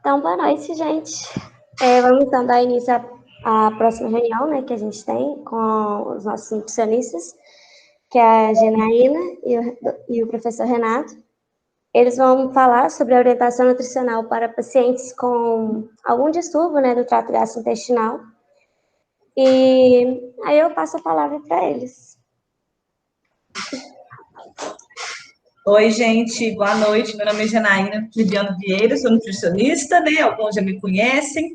Então, boa noite, gente. Vamos então dar início à próxima reunião, né, que a gente tem com os nossos nutricionistas, que é a Janaína e o professor Renato. Eles vão falar sobre a orientação nutricional para pacientes com algum distúrbio, né, do trato gastrointestinal. E aí eu passo a palavra para eles. Oi, gente, boa noite. Meu nome é Janaína Liviano Vieira, sou nutricionista, né? Alguns já me conhecem.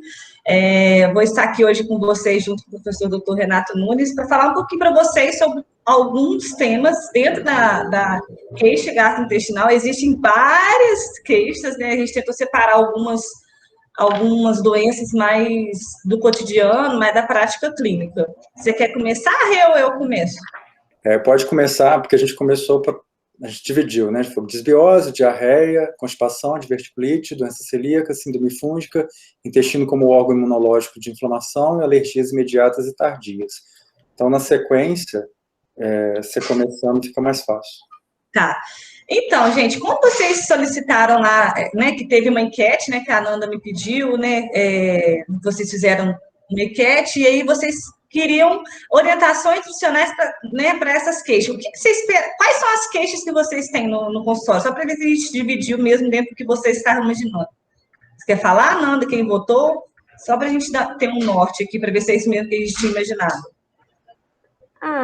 Vou estar aqui hoje com vocês, junto com o professor Dr. Renato Nunes, para falar um pouquinho para vocês sobre alguns temas dentro da queixa gastrointestinal. Existem várias queixas, né? A gente tentou separar algumas doenças mais do cotidiano, mais da prática clínica. Você quer começar, Rê, ou eu começo? Pode começar, porque a gente dividiu, né? Foi desbiose, diarreia, constipação, diverticulite, doença celíaca, síndrome fúngica, intestino como órgão imunológico de inflamação e alergias imediatas e tardias. Então, na sequência, você começando fica mais fácil. Tá. Então, gente, como vocês solicitaram lá, né, que teve uma enquete, né, que a Ananda me pediu, né, vocês fizeram uma enquete, e aí vocês queriam orientações nutricionais para essas queixas. O que vocês esperam? Quais são as queixas que vocês têm no consultório? Só para ver se a gente dividiu mesmo dentro do que vocês estavam imaginando. Você quer falar, Ananda, quem votou? Só para a gente ter um norte aqui, para ver se é isso mesmo que a gente tinha imaginado.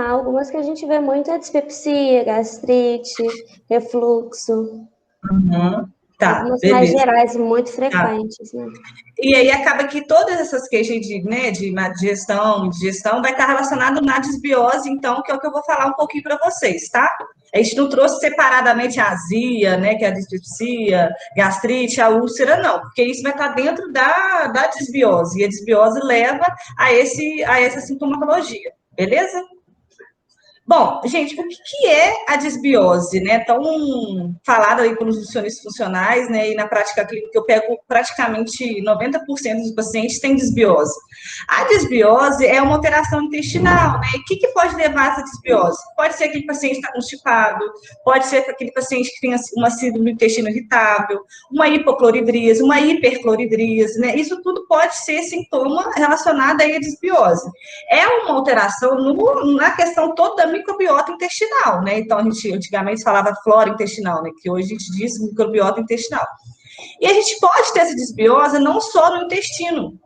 Algumas que a gente vê muito é dispepsia, gastrite, refluxo. Uhum. Tá, algumas beleza. Mais gerais, muito frequentes, tá. Né? E aí acaba que todas essas queixas de má digestão, indigestão, vai estar relacionado na desbiose, então, que é o que eu vou falar um pouquinho para vocês, tá? A gente não trouxe separadamente a azia, né, que é a dispepsia, gastrite, a úlcera, não, porque isso vai estar dentro da desbiose, e a desbiose leva a essa sintomatologia, beleza? Bom, gente, o que é a desbiose, né? Tão falada aí pelos nutricionistas funcionais, né? E na prática clínica eu pego praticamente 90% dos pacientes têm desbiose. A desbiose é uma alteração intestinal, né? E o que pode levar a essa desbiose? Pode ser aquele paciente que está constipado, pode ser aquele paciente que tem uma síndrome do intestino irritável, uma hipocloridríase, uma hipercloridríase, né? Isso tudo pode ser sintoma relacionado aí à desbiose. É uma alteração na questão toda da microbiota intestinal, né? Então, a gente antigamente falava flora intestinal, né? Que hoje a gente diz microbiota intestinal. E a gente pode ter essa desbiose não só no intestino.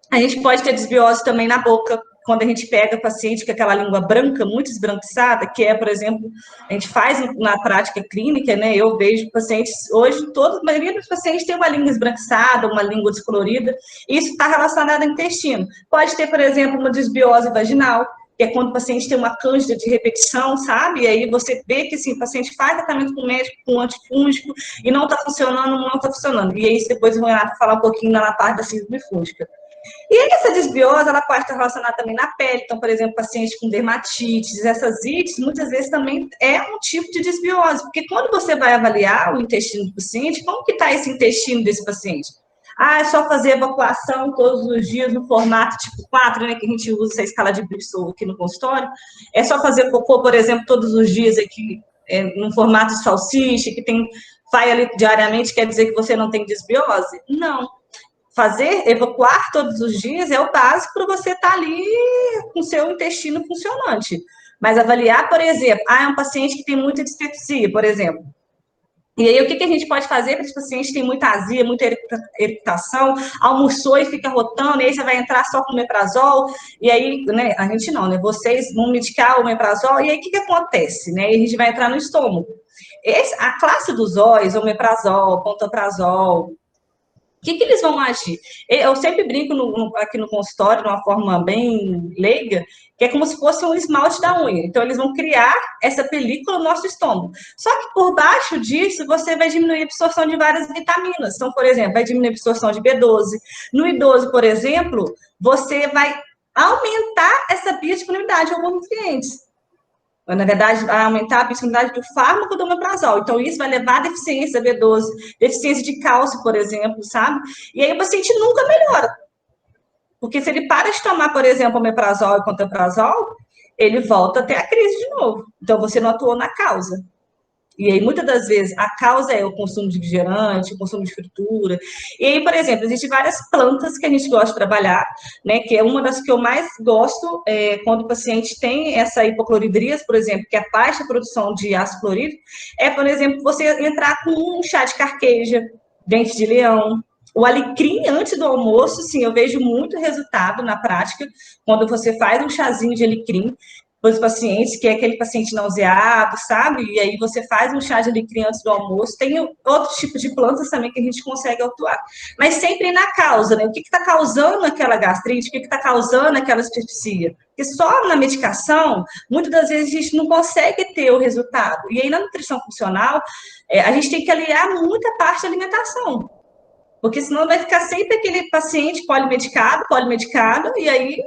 A gente pode ter desbiose também na boca, quando a gente pega paciente com aquela língua branca, muito esbranquiçada, que é, por exemplo, a gente faz na prática clínica, né? Eu vejo pacientes, hoje, a maioria dos pacientes tem uma língua esbranquiçada, uma língua descolorida, e isso está relacionado ao intestino. Pode ter, por exemplo, uma desbiose vaginal, que é quando o paciente tem uma cândida de repetição, sabe? E aí você vê que, assim, o paciente faz tratamento com médico, com antifúngico, e não está funcionando. E aí depois o Renato falar um pouquinho na parte da síndrome fúngica. E essa desbiose, ela pode estar relacionada também na pele. Então, por exemplo, paciente com dermatites, essas ites, muitas vezes também é um tipo de desbiose. Porque quando você vai avaliar o intestino do paciente, como que está esse intestino desse paciente? É só fazer evacuação todos os dias no formato tipo 4, né, que a gente usa essa escala de Bristol aqui no consultório. É só fazer cocô, por exemplo, todos os dias aqui, no formato de salsicha, que vai ali diariamente, quer dizer que você não tem desbiose? Não. Evacuar todos os dias é o básico para você estar ali com o seu intestino funcionante. Mas avaliar, por exemplo, é um paciente que tem muita dispepsia, por exemplo. E aí, o que a gente pode fazer para esse paciente que tem muita azia, muita eructação, almoçou e fica rotando, e aí você vai entrar só com omeprazol, e aí, né, a gente não, né, vocês vão medicar o omeprazol, e aí o que acontece, né, e a gente vai entrar no estômago. A classe dos óleos, omeprazol, pantoprazol, o que eles vão agir? Eu sempre brinco aqui no consultório, de uma forma bem leiga, que é como se fosse um esmalte da unha. Então, eles vão criar essa película no nosso estômago. Só que por baixo disso, você vai diminuir a absorção de várias vitaminas. Então, por exemplo, vai diminuir a absorção de B12. No idoso, por exemplo, você vai aumentar essa biodisponibilidade de alguns nutrientes. Na verdade, vai aumentar a disponibilidade do fármaco do omeprazol. Então, isso vai levar a deficiência B12, deficiência de cálcio, por exemplo, sabe? E aí o paciente nunca melhora. Porque se ele para de tomar, por exemplo, omeprazol e pantoprazol, ele volta a ter a crise de novo. Então, você não atuou na causa. E aí, muitas das vezes, a causa é o consumo de refrigerante, o consumo de fritura. E aí, por exemplo, existem várias plantas que a gente gosta de trabalhar, né? Que é uma das que eu mais gosto, quando o paciente tem essa hipocloridrias, por exemplo, que é a baixa produção de ácido clorídrico, por exemplo, você entrar com um chá de carqueja, dente de leão, o alecrim antes do almoço, sim, eu vejo muito resultado na prática, quando você faz um chazinho de alecrim, para os pacientes, que é aquele paciente nauseado, sabe? E aí você faz um chá de alecrim antes do almoço. Tem outros tipos de plantas também que a gente consegue atuar. Mas sempre na causa, né? O que está causando aquela gastrite? O que está causando aquela asfixia? Porque só na medicação, muitas das vezes a gente não consegue ter o resultado. E aí na nutrição funcional, a gente tem que aliar muita parte da alimentação. Porque senão vai ficar sempre aquele paciente polimedicado, e aí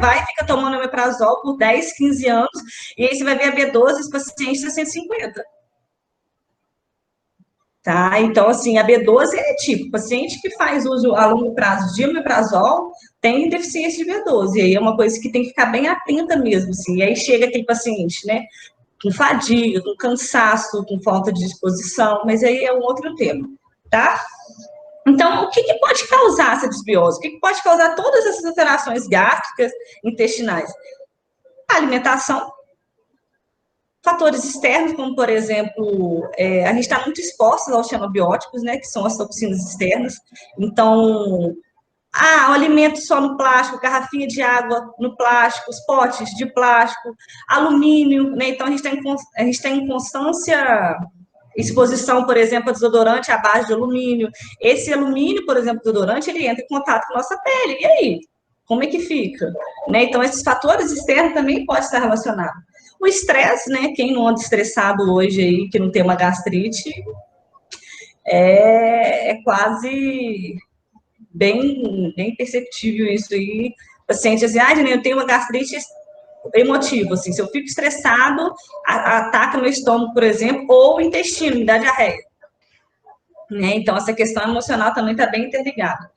vai e fica tomando omeprazol por 10, 15 anos, e aí você vai ver a B12, os pacientes a 150. Tá? Então, assim, a B12 é tipo, paciente que faz uso a longo prazo de omeprazol tem deficiência de B12, e aí é uma coisa que tem que ficar bem atenta mesmo, assim, e aí chega aquele paciente, né, com fadiga, com cansaço, com falta de disposição, mas aí é um outro tema, tá? Então, o que pode causar essa desbiose? O que pode causar todas essas alterações gástricas, intestinais? A alimentação, fatores externos, como, por exemplo, a gente está muito exposto aos xenobióticos, né, que são as toxinas externas. Então, o alimento só no plástico, garrafinha de água no plástico, os potes de plástico, alumínio, né? Então, a gente tem em constância exposição, por exemplo, a desodorante à base de alumínio. Esse alumínio, por exemplo, desodorante, ele entra em contato com a nossa pele. E aí? Como é que fica? Né? Então, esses fatores externos também podem estar relacionados. O estresse, né? Quem não anda estressado hoje aí, que não tem uma gastrite, é quase bem perceptível isso aí. O paciente assim, eu tenho uma gastrite emotivo, assim, se eu fico estressado, ataca meu estômago, por exemplo, ou o intestino, me dá diarreia. Né? Então, essa questão emocional também está bem interligada.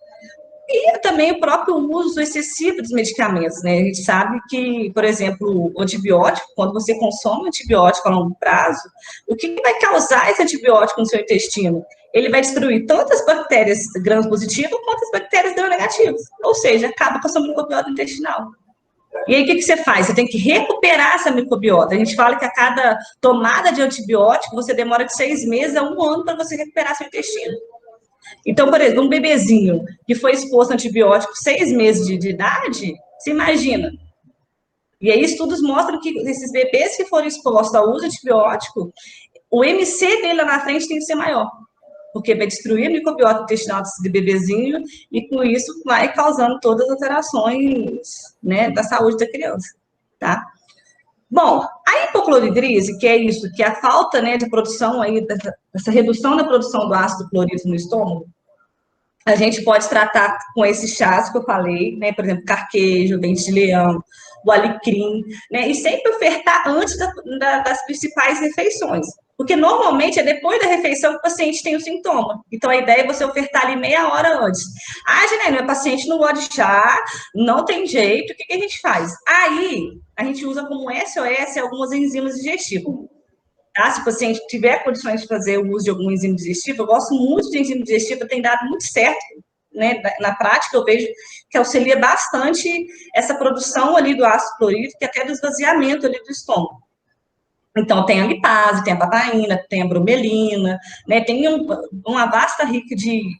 E também o próprio uso excessivo dos medicamentos, né? A gente sabe que, por exemplo, o antibiótico, quando você consome antibiótico a longo prazo, o que vai causar esse antibiótico no seu intestino? Ele vai destruir tanto as bactérias gram-positivas quanto as bactérias gram-negativas. Ou seja, acaba com a sua microbiota intestinal. E aí, o que você faz? Você tem que recuperar essa microbiota. A gente fala que a cada tomada de antibiótico, você demora de 6 meses a 1 ano para você recuperar seu intestino. Então, por exemplo, um bebezinho que foi exposto a antibiótico 6 meses de idade, você imagina. E aí, estudos mostram que esses bebês que foram expostos ao uso de antibiótico, o MC dele lá na frente tem que ser maior. Porque vai destruir a microbiota intestinal desse bebezinho e, com isso, vai causando todas as alterações, né, da saúde da criança, tá? Bom, a hipocloridrise, que é isso, que é a falta, né, de produção aí, dessa redução da produção do ácido clorídrico no estômago, a gente pode tratar com esses chás que eu falei, né, por exemplo, carquejo, dente de leão, o alecrim, né, e sempre ofertar antes das principais refeições. Porque normalmente é depois da refeição que o paciente tem o sintoma. Então a ideia é você ofertar ali meia hora antes. Janaína, meu paciente não gosta de chá, não tem jeito, o que a gente faz? Aí a gente usa como SOS algumas enzimas digestivas. Tá? Se o paciente tiver condições de fazer o uso de algum enzima digestivo, eu gosto muito de enzima digestiva, tem dado muito certo, né? Na prática, eu vejo que auxilia bastante essa produção ali do ácido clorídrico e até do esvaziamento ali do estômago. Então, tem a lipase, tem a papaina, tem a bromelina, né? Tem uma vasta rica de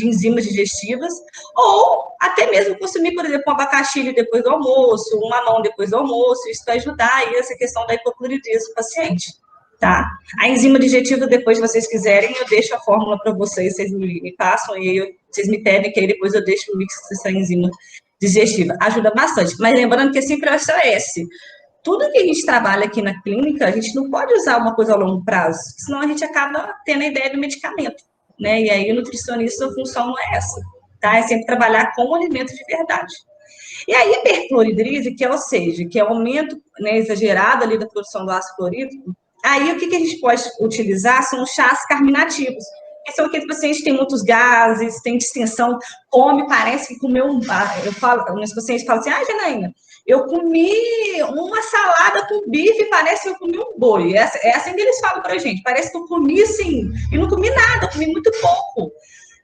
enzimas digestivas, ou até mesmo consumir, por exemplo, um abacaxi depois do almoço, um mamão depois do almoço, isso vai ajudar aí essa questão da hipocloridrise do paciente, tá? A enzima digestiva, depois, se vocês quiserem, eu deixo a fórmula para vocês me passam, e aí vocês me pedem, que aí depois eu deixo o mix dessa enzima digestiva. Ajuda bastante, mas lembrando que é sempre o SOS. Tudo que a gente trabalha aqui na clínica, a gente não pode usar uma coisa a longo prazo, senão a gente acaba tendo a ideia do medicamento, né? E aí o nutricionista, a função não é essa, tá? É sempre trabalhar com o alimento de verdade. E a hipercloridrise, que é, ou seja, que é o aumento, né, exagerado ali da produção do ácido clorídrico, aí o que a gente pode utilizar são os chás carminativos, que são aqueles pacientes que têm muitos gases, têm distensão, come, parece que comeu meus pacientes falam assim, Janaína, Eu comi uma salada com bife, parece que eu comi um boi. É assim que eles falam pra gente. Parece que eu comi assim, e não comi nada, eu comi muito pouco.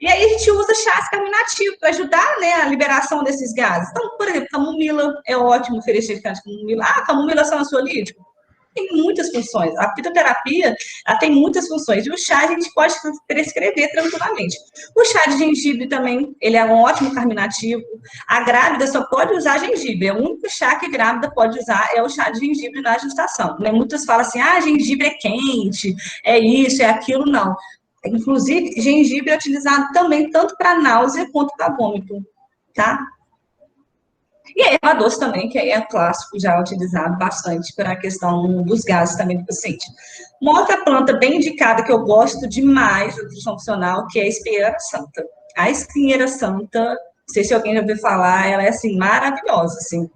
E aí a gente usa chás carminativos para ajudar, né, a liberação desses gases. Então, por exemplo, camomila é ótimo oferecer de camomila. Ah, camomila é só ansiolítico? Tem muitas funções. A fitoterapia, ela tem muitas funções. E o chá a gente pode prescrever tranquilamente. O chá de gengibre também, ele é um ótimo carminativo. A grávida só pode usar gengibre. O único chá que a grávida pode usar é o chá de gengibre na gestação. Né? Muitas falam assim, ah, gengibre é quente, é isso, é aquilo. Não. Inclusive, gengibre é utilizado também tanto para náusea quanto para vômito, tá? E a erva doce também, que aí é clássico, já utilizado bastante para a questão dos gases também do paciente. Uma outra planta bem indicada que eu gosto demais da nutrição funcional, que é a espinheira santa. A espinheira santa, não sei se alguém já ouviu falar, ela é assim, maravilhosa, assim.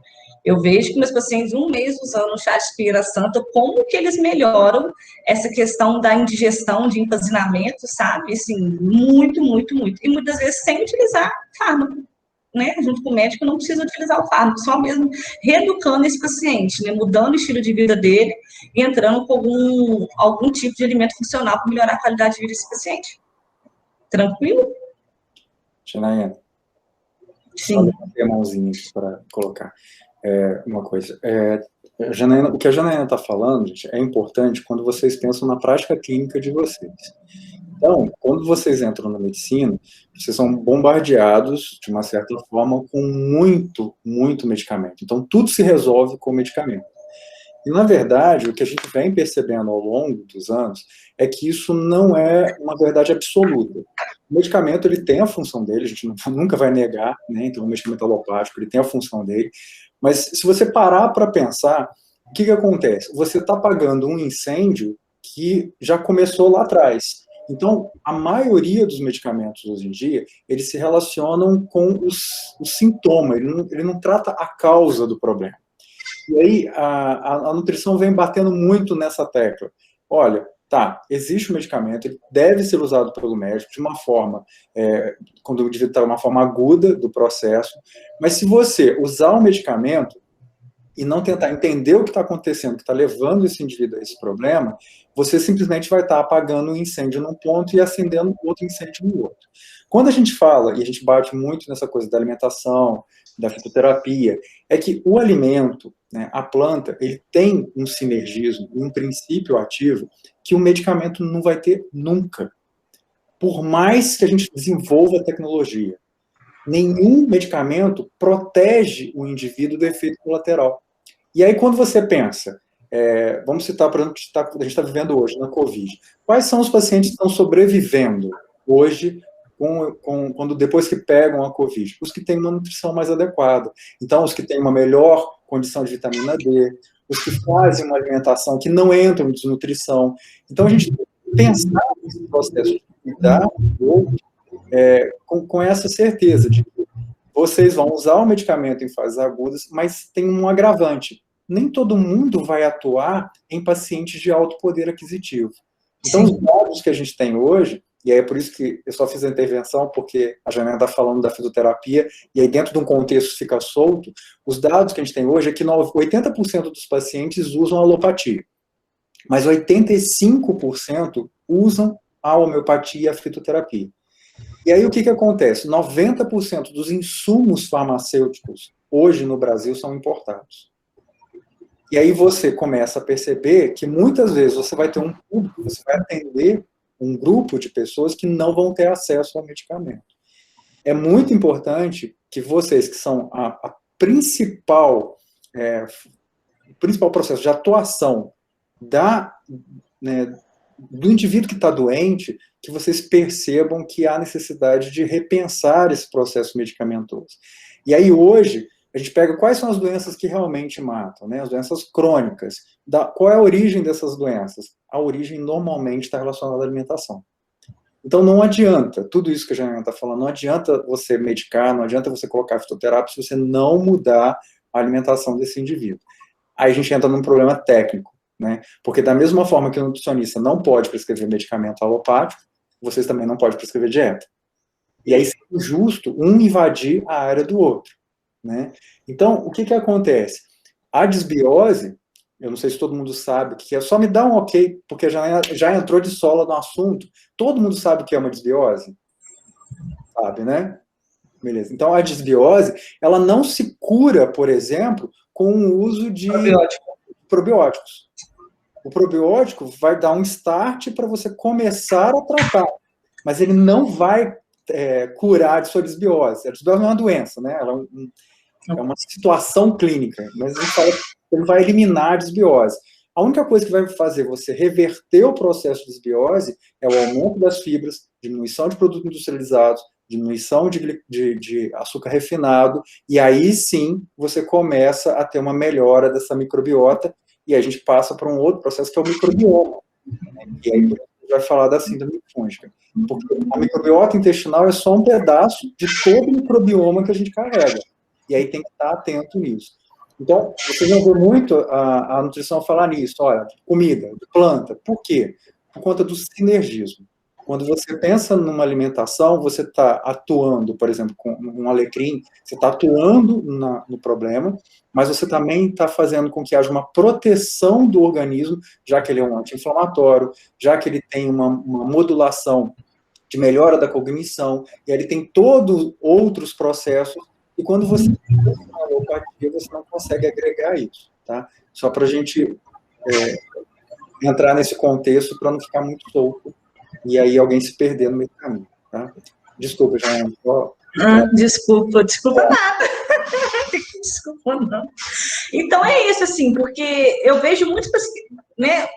Eu vejo que meus pacientes, um mês usando o chá de espinheira santa, como que eles melhoram essa questão da indigestão, de empazinamento, sabe? Assim, muito, muito, muito. E muitas vezes sem utilizar fármaco. Né, junto com o médico, não precisa utilizar o fármaco, só mesmo reeducando esse paciente, né, mudando o estilo de vida dele e entrando com algum tipo de alimento funcional para melhorar a qualidade de vida desse paciente. Tranquilo? Janaína, sim. Só a mãozinha para colocar uma coisa. Janaína, o que a Janaína está falando, gente, é importante quando vocês pensam na prática clínica de vocês. Então, quando vocês entram na medicina, vocês são bombardeados, de uma certa forma, com muito, muito medicamento. Então, tudo se resolve com medicamento. E, na verdade, o que a gente vem percebendo ao longo dos anos é que isso não é uma verdade absoluta. O medicamento, ele tem a função dele, a gente nunca vai negar, né? Então, o medicamento alopático, ele tem a função dele. Mas, se você parar para pensar, o que acontece? Você está apagando um incêndio que já começou lá atrás. Então, a maioria dos medicamentos hoje em dia, eles se relacionam com o sintoma, ele não trata a causa do problema. E aí, a nutrição vem batendo muito nessa tecla. Olha, tá, existe um medicamento, ele deve ser usado pelo médico de uma forma, quando o indivíduo está uma forma aguda do processo, mas se você usar o medicamento e não tentar entender o que está acontecendo, que está levando esse indivíduo a esse problema, você simplesmente vai estar apagando um incêndio num ponto e acendendo outro incêndio no outro. Quando a gente fala, e a gente bate muito nessa coisa da alimentação, da fitoterapia, é que o alimento, né, a planta, ele tem um sinergismo, um princípio ativo que o medicamento não vai ter nunca. Por mais que a gente desenvolva tecnologia, nenhum medicamento protege o indivíduo do efeito colateral. E aí, quando você pensa, vamos citar, por exemplo, que a gente está vivendo hoje, na Covid, quais são os pacientes que estão sobrevivendo hoje, depois que pegam a Covid? Os que têm uma nutrição mais adequada. Então, os que têm uma melhor condição de vitamina D, os que fazem uma alimentação que não entram em desnutrição. Então, a gente tem que pensar nesse processo de cuidar do outro com essa certeza de que vocês vão usar o medicamento em fases agudas, mas tem um agravante. Nem todo mundo vai atuar em pacientes de alto poder aquisitivo. Então, os dados que a gente tem hoje, e aí é por isso que eu só fiz a intervenção, porque a Janaína está falando da fitoterapia, e aí dentro de um contexto fica solto, os dados que a gente tem hoje é que 80% dos pacientes usam alopatia, mas 85% usam a homeopatia e a fitoterapia. E aí o que acontece? 90% dos insumos farmacêuticos hoje no Brasil são importados. E aí você começa a perceber que muitas vezes você vai ter um público, você vai atender um grupo de pessoas que não vão ter acesso ao medicamento. É muito importante que vocês, que são o principal processo de atuação do indivíduo que está doente, que vocês percebam que há necessidade de repensar esse processo medicamentoso. E aí hoje, a gente pega quais são as doenças que realmente matam, né? As doenças crônicas. Qual é a origem dessas doenças? A origem normalmente está relacionada à alimentação. Então não adianta, tudo isso que a Janaína está falando, não adianta você medicar, não adianta você colocar fitoterapia se você não mudar a alimentação desse indivíduo. Aí a gente entra num problema técnico, né? Porque da mesma forma que o nutricionista não pode prescrever medicamento alopático, vocês também não podem prescrever dieta. E aí é injusto um invadir a área do outro. né? Então, o que que acontece? A desbiose, eu não sei se todo mundo sabe o que é, só me dá um ok, porque já entrou de sola no assunto. Todo mundo sabe o que é uma desbiose? Sabe, né? Beleza. Então, a desbiose, ela não se cura, por exemplo, com o uso de probióticos. O probiótico vai dar um start para você começar a tratar, mas ele não vai curar de sua desbiose. A desbiose não é uma doença, né? Ela é uma situação clínica, mas a gente fala que ele vai eliminar a desbiose. A única coisa que vai fazer você reverter o processo de desbiose é o aumento das fibras, diminuição de produtos industrializados, diminuição de açúcar refinado, e aí sim você começa a ter uma melhora dessa microbiota, e aí a gente passa para um outro processo que é o microbioma. E aí a gente vai falar da síndrome fúngica. Porque a microbiota intestinal é só um pedaço de todo o microbioma que a gente carrega. E aí tem que estar atento nisso. Então, vocês vão ver muito a nutrição falar nisso. Olha, comida, planta. Por quê? Por conta do sinergismo. Quando você pensa numa alimentação, você está atuando, por exemplo, com um alecrim, você está atuando no problema, mas você também está fazendo com que haja uma proteção do organismo, já que ele é um anti-inflamatório, já que ele tem uma modulação de melhora da cognição, e ele tem todos outros processos, e quando você tem uma alopatia, você não consegue agregar isso, tá? Só para a gente entrar nesse contexto, para não ficar muito solto, e aí alguém se perder no meio do caminho, tá? Desculpa, Janaína. Desculpa nada. Desculpa, não. Então é isso, assim, porque eu vejo muitas pessoas, né?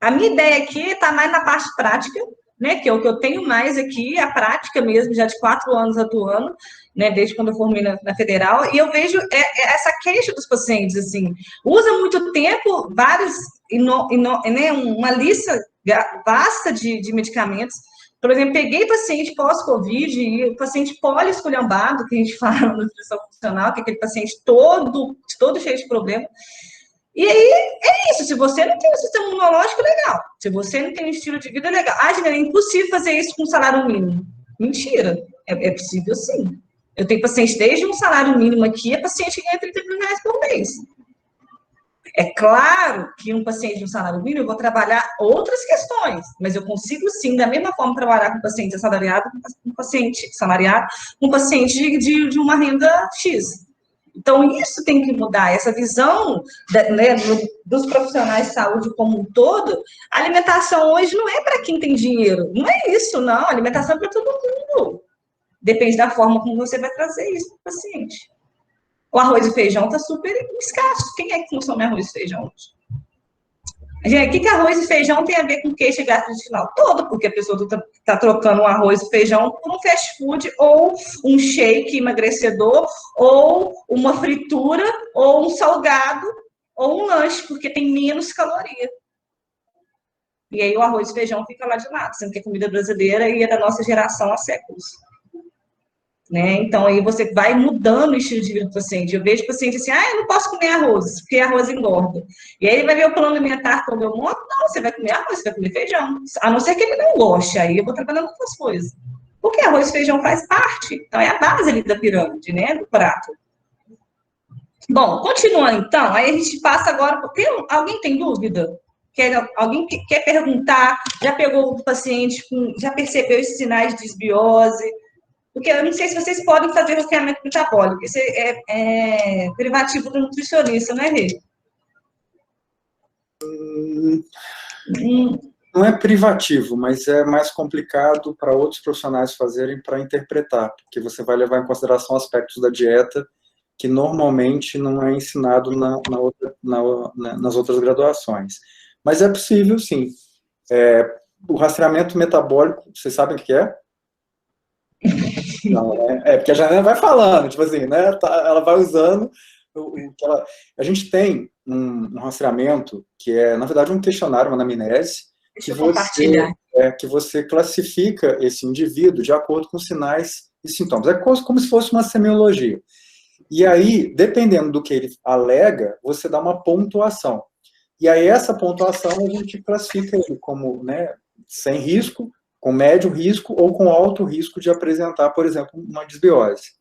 A minha ideia aqui está mais na parte prática, né? Que é o que eu tenho mais aqui, a prática mesmo, já de 4 anos atuando, né? Desde quando eu formei na federal, e eu vejo essa queixa dos pacientes, assim, usa muito tempo, vários, né? Uma lista vasta de medicamentos. Por exemplo, peguei paciente pós-Covid e o paciente poliesculhambado, que a gente fala na nutrição funcional, que é aquele paciente todo cheio de problema. E aí, é isso. Se você não tem um sistema imunológico, legal. Se você não tem um estilo de vida, legal. Ah, Gina, é impossível fazer isso com um salário mínimo. Mentira. É possível, sim. Eu tenho paciente desde um salário mínimo aqui, é paciente que ganha 30 mil reais por mês. É claro que um paciente de um salário mínimo, eu vou trabalhar outras questões, mas eu consigo, sim, da mesma forma, trabalhar com paciente assalariado, com paciente salariado, com paciente de uma renda X. Então, isso tem que mudar, essa visão, né, dos profissionais de saúde como um todo. A alimentação hoje não é para quem tem dinheiro, não é isso, não. A alimentação é para todo mundo. Depende da forma como você vai trazer isso para o paciente. O arroz e feijão está super escasso. Quem é que consome arroz e feijão hoje? Gente, o que arroz e feijão tem a ver com queixa gastrointestinal? Todo, porque a pessoa está trocando um arroz e feijão por um fast food, ou um shake emagrecedor, ou uma fritura, ou um salgado, ou um lanche, porque tem menos caloria. E aí o arroz e feijão fica lá de lado, sendo que é comida brasileira e é da nossa geração há séculos. Né? Então, aí você vai mudando o estilo de vida do paciente. Eu vejo o paciente assim, eu não posso comer arroz, porque arroz engorda. E aí ele vai ver o plano alimentar quando eu monto, não, você vai comer arroz, você vai comer feijão. A não ser que ele não goste, aí eu vou trabalhando com outras coisas. Porque arroz e feijão faz parte, então é a base ali da pirâmide, né, do prato. Bom, continuando então, aí a gente passa agora, alguém tem dúvida? Alguém quer perguntar, já pegou o paciente, já percebeu esses sinais de desbiose? Porque eu não sei se vocês podem fazer rastreamento metabólico. Isso é privativo do nutricionista, não é, Rê? Não é privativo, mas é mais complicado para outros profissionais fazerem para interpretar, porque você vai levar em consideração aspectos da dieta que normalmente não é ensinado nas outras graduações. Mas é possível, sim. O rastreamento metabólico, vocês sabem o que é? Não, porque a Janaína vai falando, tipo assim, né? Ela vai usando a gente tem um rastreamento que é, na verdade, um questionário, uma anamnese, que você classifica esse indivíduo de acordo com sinais e sintomas. É como se fosse uma semiologia. E aí, dependendo do que ele alega, você dá uma pontuação. E aí, essa pontuação, a gente classifica ele como, né, sem risco, com médio risco ou com alto risco de apresentar, por exemplo, uma desbiose.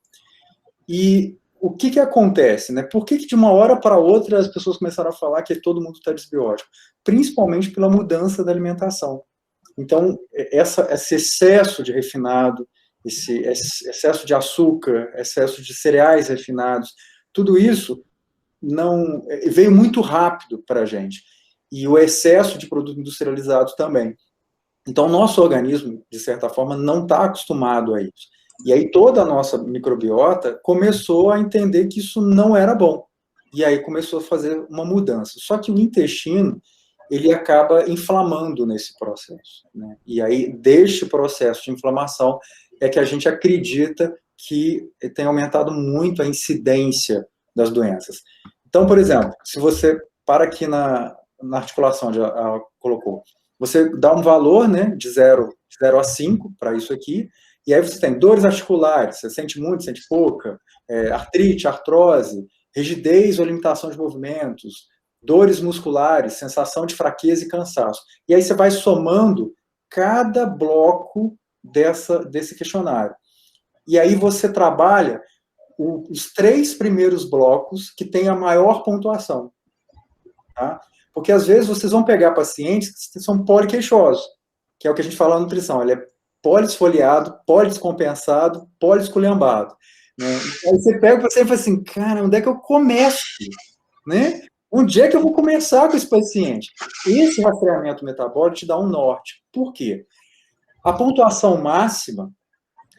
E o que acontece, né? Por que de uma hora para outra as pessoas começaram a falar que todo mundo está desbiótico? Principalmente pela mudança da alimentação. Então, esse excesso de refinado, esse excesso de açúcar, excesso de cereais refinados, tudo isso não veio muito rápido para a gente. E o excesso de produtos industrializados também. Então, o nosso organismo, de certa forma, não está acostumado a isso. E aí toda a nossa microbiota começou a entender que isso não era bom. E aí começou a fazer uma mudança. Só que o intestino, ele acaba inflamando nesse processo, né? E aí, deste processo de inflamação, é que a gente acredita que tem aumentado muito a incidência das doenças. Então, por exemplo, se você para aqui na articulação, onde ela colocou, você dá um valor, né, de 0 a 5 para isso aqui, e aí você tem dores articulares, você sente muito, sente pouca, artrite, artrose, rigidez ou limitação de movimentos, dores musculares, sensação de fraqueza e cansaço. E aí você vai somando cada bloco desse questionário. E aí você trabalha os 3 primeiros blocos que têm a maior pontuação. Tá? Porque às vezes vocês vão pegar pacientes que são poliqueixosos, que é o que a gente fala na nutrição, ele é polisfoliado, polidescompensado, polisculhambado. Né? Aí você pega o paciente e fala assim, cara, onde é que eu começo? Né? Onde é que eu vou começar com esse paciente? Esse rastreamento metabólico te dá um norte. Por quê? A pontuação máxima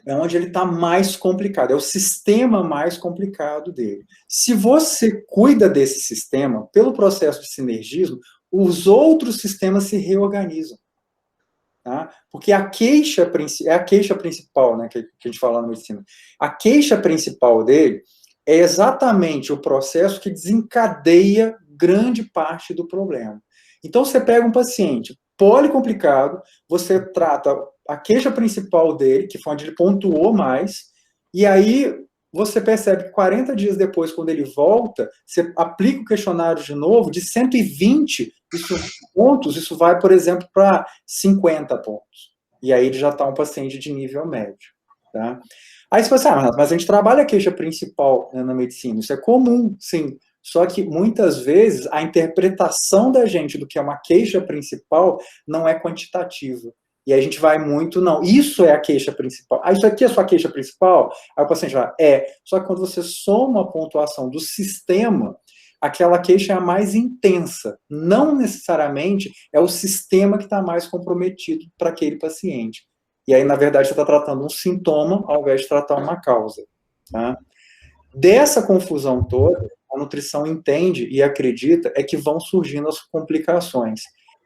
é onde ele está mais complicado, é o sistema mais complicado dele. Se você cuida desse sistema, pelo processo de sinergismo, os outros sistemas se reorganizam. Tá? Porque a queixa principal, né, que a gente fala na medicina, a queixa principal dele é exatamente o processo que desencadeia grande parte do problema. Então, você pega um paciente policomplicado, você trata a queixa principal dele, que foi onde ele pontuou mais, e aí você percebe que 40 dias depois, quando ele volta, você aplica o questionário de novo, de 120 pontos, isso vai, por exemplo, para 50 pontos. E aí ele já está um paciente de nível médio. Tá? Aí você fala assim, mas a gente trabalha a queixa principal, né, na medicina, isso é comum, sim. Só que, muitas vezes, a interpretação da gente do que é uma queixa principal não é quantitativa. E aí a gente vai muito, não, isso é a queixa principal. Ah, isso aqui é a sua queixa principal? Aí o paciente vai, só que quando você soma a pontuação do sistema, aquela queixa é a mais intensa. Não necessariamente é o sistema que está mais comprometido para aquele paciente. E aí, na verdade, você está tratando um sintoma ao invés de tratar uma causa. Tá? Dessa confusão toda, a nutrição entende e acredita é que vão surgindo as complicações.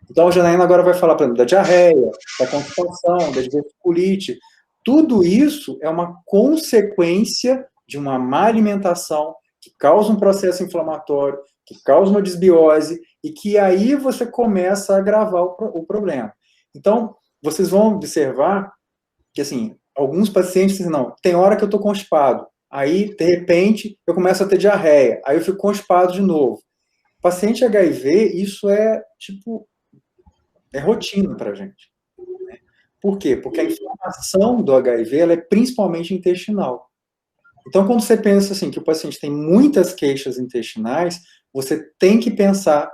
Então, a Janaína agora vai falar, por exemplo, da diarreia, da constipação, da diverticulite. Tudo isso é uma consequência de uma má alimentação que causa um processo inflamatório, que causa uma desbiose, e que aí você começa a agravar o problema. Então, vocês vão observar que, assim, alguns pacientes dizem, não, tem hora que eu estou constipado, aí, de repente, eu começo a ter diarreia, aí eu fico constipado de novo. Paciente HIV, isso é, rotina para a gente. Por quê? Porque a inflamação do HIV, ela é principalmente intestinal. Então, quando você pensa assim, que o paciente tem muitas queixas intestinais, você tem que pensar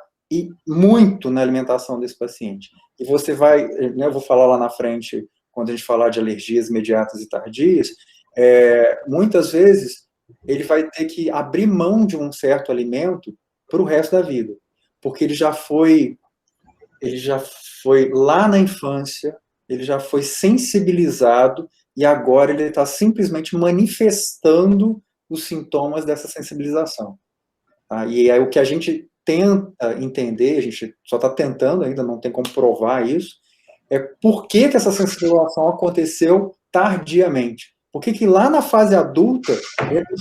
muito na alimentação desse paciente. E você vai, né, eu vou falar lá na frente, quando a gente falar de alergias imediatas e tardias, muitas vezes ele vai ter que abrir mão de um certo alimento para o resto da vida, porque ele já foi lá na infância, ele já foi sensibilizado e agora ele está simplesmente manifestando os sintomas dessa sensibilização. Tá? E aí o que a gente tenta entender, a gente só está tentando ainda, não tem como provar isso, é por que essa sensibilização aconteceu tardiamente. Por que lá na fase adulta,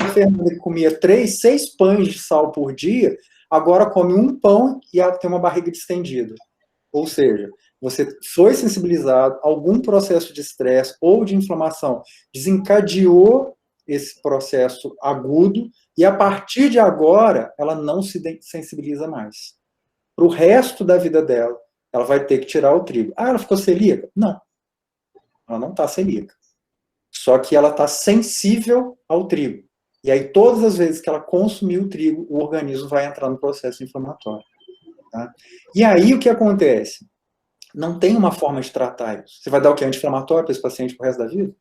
a Fernanda comia 3, 6 pães de sal por dia, agora come um pão e tem uma barriga distendida. Ou seja, você foi sensibilizado, algum processo de estresse ou de inflamação desencadeou esse processo agudo, e a partir de agora, ela não se sensibiliza mais. Para o resto da vida dela, ela vai ter que tirar o trigo. Ah, ela ficou celíaca? Não. Ela não está celíaca. Só que ela está sensível ao trigo. E aí, todas as vezes que ela consumir o trigo, o organismo vai entrar no processo inflamatório. Tá? E aí, o que acontece? Não tem uma forma de tratar isso. Você vai dar o quê? Anti-inflamatório para esse paciente pro resto da vida?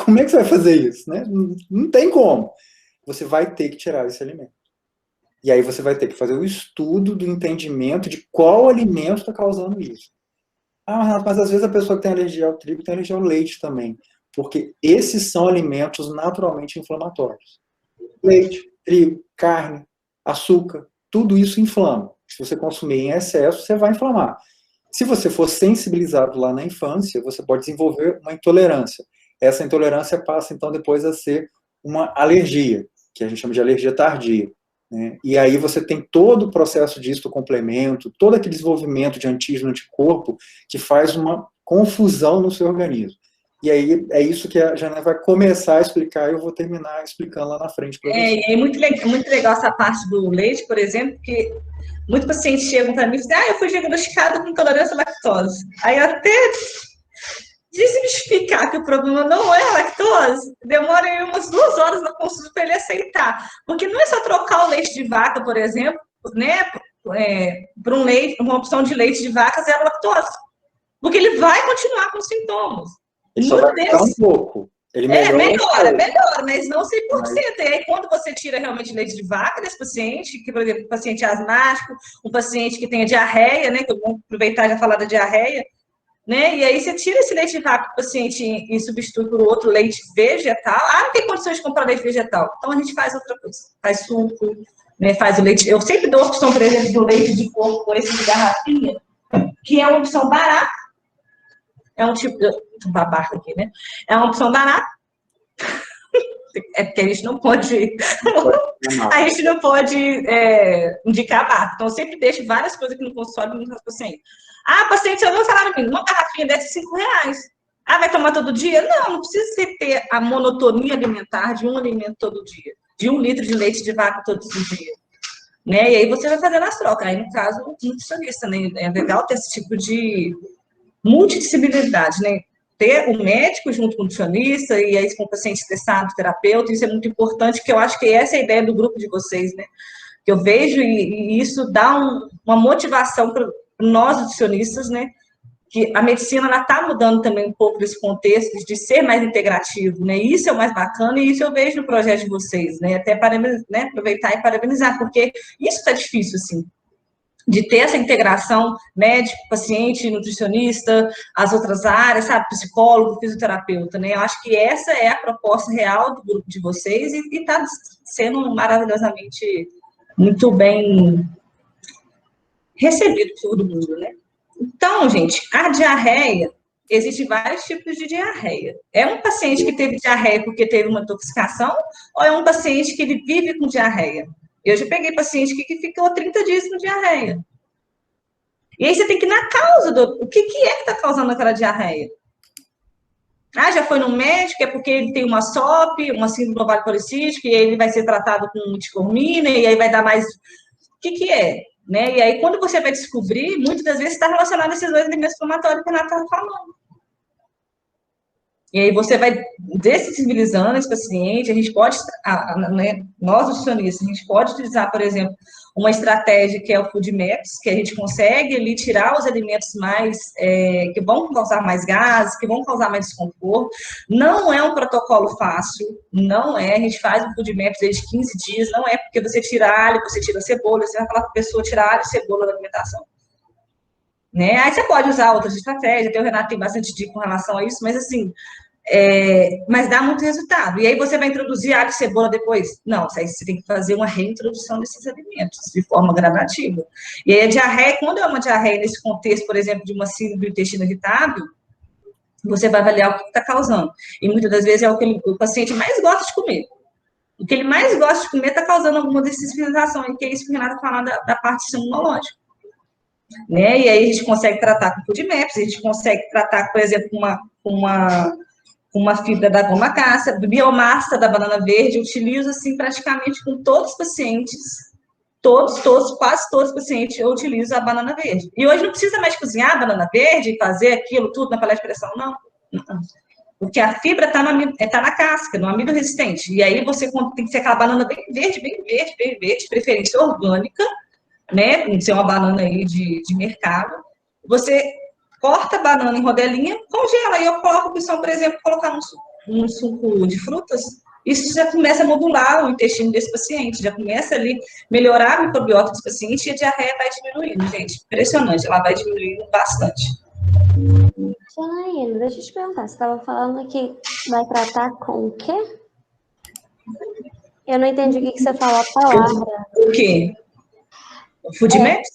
Como é que você vai fazer isso? Né? Não tem como. Você vai ter que tirar esse alimento. E aí você vai ter que fazer o estudo do entendimento de qual alimento está causando isso. Ah, Renato, mas às vezes a pessoa que tem alergia ao trigo tem alergia ao leite também. Porque esses são alimentos naturalmente inflamatórios. Leite, trigo, carne, açúcar, tudo isso inflama. Se você consumir em excesso, você vai inflamar. Se você for sensibilizado lá na infância, você pode desenvolver uma intolerância. Essa intolerância passa, então, depois a ser uma alergia, que a gente chama de alergia tardia. Né? E aí você tem todo o processo de histocomplemento, todo aquele desenvolvimento de antígeno, anticorpo, que faz uma confusão no seu organismo. E aí é isso que a Janaína vai começar a explicar e eu vou terminar explicando lá na frente para você. É muito legal essa parte do leite, por exemplo, porque muitos pacientes chegam para mim e dizem, eu fui diagnosticada com intolerância à lactose. Aí até desmistificar que o problema não é a lactose, demora aí umas 2 horas na consulta para ele aceitar. Porque não é só trocar o leite de vaca, por exemplo, né, por uma opção de leite de vaca zero lactose. Porque ele vai continuar com sintomas. Só vai ficar um pouco. Ele melhora, mas não 100%. E aí, quando você tira realmente leite de vaca desse paciente, que, por exemplo, um paciente asmático, um paciente que tenha diarreia, né, que eu vou aproveitar e já falar da diarreia, né, e aí você tira esse leite de vaca do paciente e substitui por outro leite vegetal. Não tem condições de comprar leite vegetal. Então, a gente faz outra coisa. Faz suco, né, faz o leite. Eu sempre dou a opção, por exemplo, do leite de porco, esse de garrafinha, que é uma opção barata. É um tipo de babaca aqui, né? É uma opção barata. É porque a gente não pode indicar barata. Então, eu sempre deixo várias coisas aqui no consultório para os pacientes. Paciente, eu vou falar para mim, uma garrafinha dessa R$5. Vai tomar todo dia? Não precisa ter a monotonia alimentar de um alimento todo dia, de 1 litro de leite de vaca todos os dias. Né? E aí você vai fazendo as trocas. Aí, no caso, o nutricionista, né? É legal ter esse tipo de multidisciplinaridade, né? Ter o médico junto com o nutricionista e aí com o paciente estressado, terapeuta, isso é muito importante, que eu acho que essa é a ideia do grupo de vocês, né? Que eu vejo e isso dá uma motivação para nós nutricionistas, né? Que a medicina ela está mudando também um pouco desse contexto de ser mais integrativo, né? Isso é o mais bacana e isso eu vejo no projeto de vocês, né? Até para, né, aproveitar e parabenizar, porque isso está difícil, assim, de ter essa integração médico, paciente, nutricionista, as outras áreas, sabe, psicólogo, fisioterapeuta, né? Eu acho que essa é a proposta real do grupo de vocês e está sendo maravilhosamente muito bem recebido por todo mundo, né? Então, gente, a diarreia, existem vários tipos de diarreia. É um paciente que teve diarreia porque teve uma intoxicação ou é um paciente que ele vive com diarreia? Eu já peguei paciente que ficou 30 dias com diarreia. E aí você tem que ir na causa o que é que está causando aquela diarreia. Já foi no médico, é porque ele tem uma SOP, uma síndrome do ovário policístico, e aí ele vai ser tratado com metformina, e aí vai dar mais... O que é? Né? E aí, quando você vai descobrir, muitas das vezes está relacionado a esses 2 alimentos inflamatórios que o Renato estava falando. E aí você vai dessensibilizando esse paciente, a gente pode, né, nós nutricionistas, a gente pode utilizar, por exemplo, uma estratégia que é o Food Maps, que a gente consegue ali tirar os alimentos mais, que vão causar mais gases, que vão causar mais desconforto. Não é um protocolo fácil, não é, a gente faz o Food Maps desde 15 dias, não é porque você tira alho, você tira cebola, você vai falar para a pessoa tirar alho e cebola da alimentação. Né? Aí você pode usar outras estratégias, até o Renato tem bastante dica com relação a isso, mas assim, mas dá muito resultado. E aí você vai introduzir alho e cebola depois? Não, aí você tem que fazer uma reintrodução desses alimentos, de forma gradativa. E aí a diarreia, quando é uma diarreia nesse contexto, por exemplo, de uma síndrome do intestino irritável, você vai avaliar o que está causando. E muitas das vezes é o que o paciente mais gosta de comer. O que ele mais gosta de comer está causando alguma dessensibilização, que é isso que o Renato fala da parte imunológica. Né? E aí a gente consegue tratar com Food Maps, a gente consegue tratar, por exemplo, com uma fibra da goma cassia, biomassa da banana verde, eu utilizo assim praticamente com todos os pacientes, quase todos os pacientes eu utilizo a banana verde. E hoje não precisa mais cozinhar a banana verde e fazer aquilo tudo na panela de pressão, não. Porque a fibra está na casca, no amido resistente. E aí você tem que ser aquela banana bem verde, de preferência orgânica, né? Tem que ser uma banana aí de mercado. Você corta a banana em rodelinha, congela. E eu coloco a opção, por exemplo, colocar num suco de frutas. Isso já começa a modular o intestino desse paciente, já começa ali melhorar a microbiota desse paciente e a diarreia vai diminuindo, gente. Impressionante, ela vai diminuindo bastante. Janaína, deixa eu te perguntar, você estava falando que vai tratar com o quê? Eu não entendi o que você falou a palavra. O quê? O Food Maps?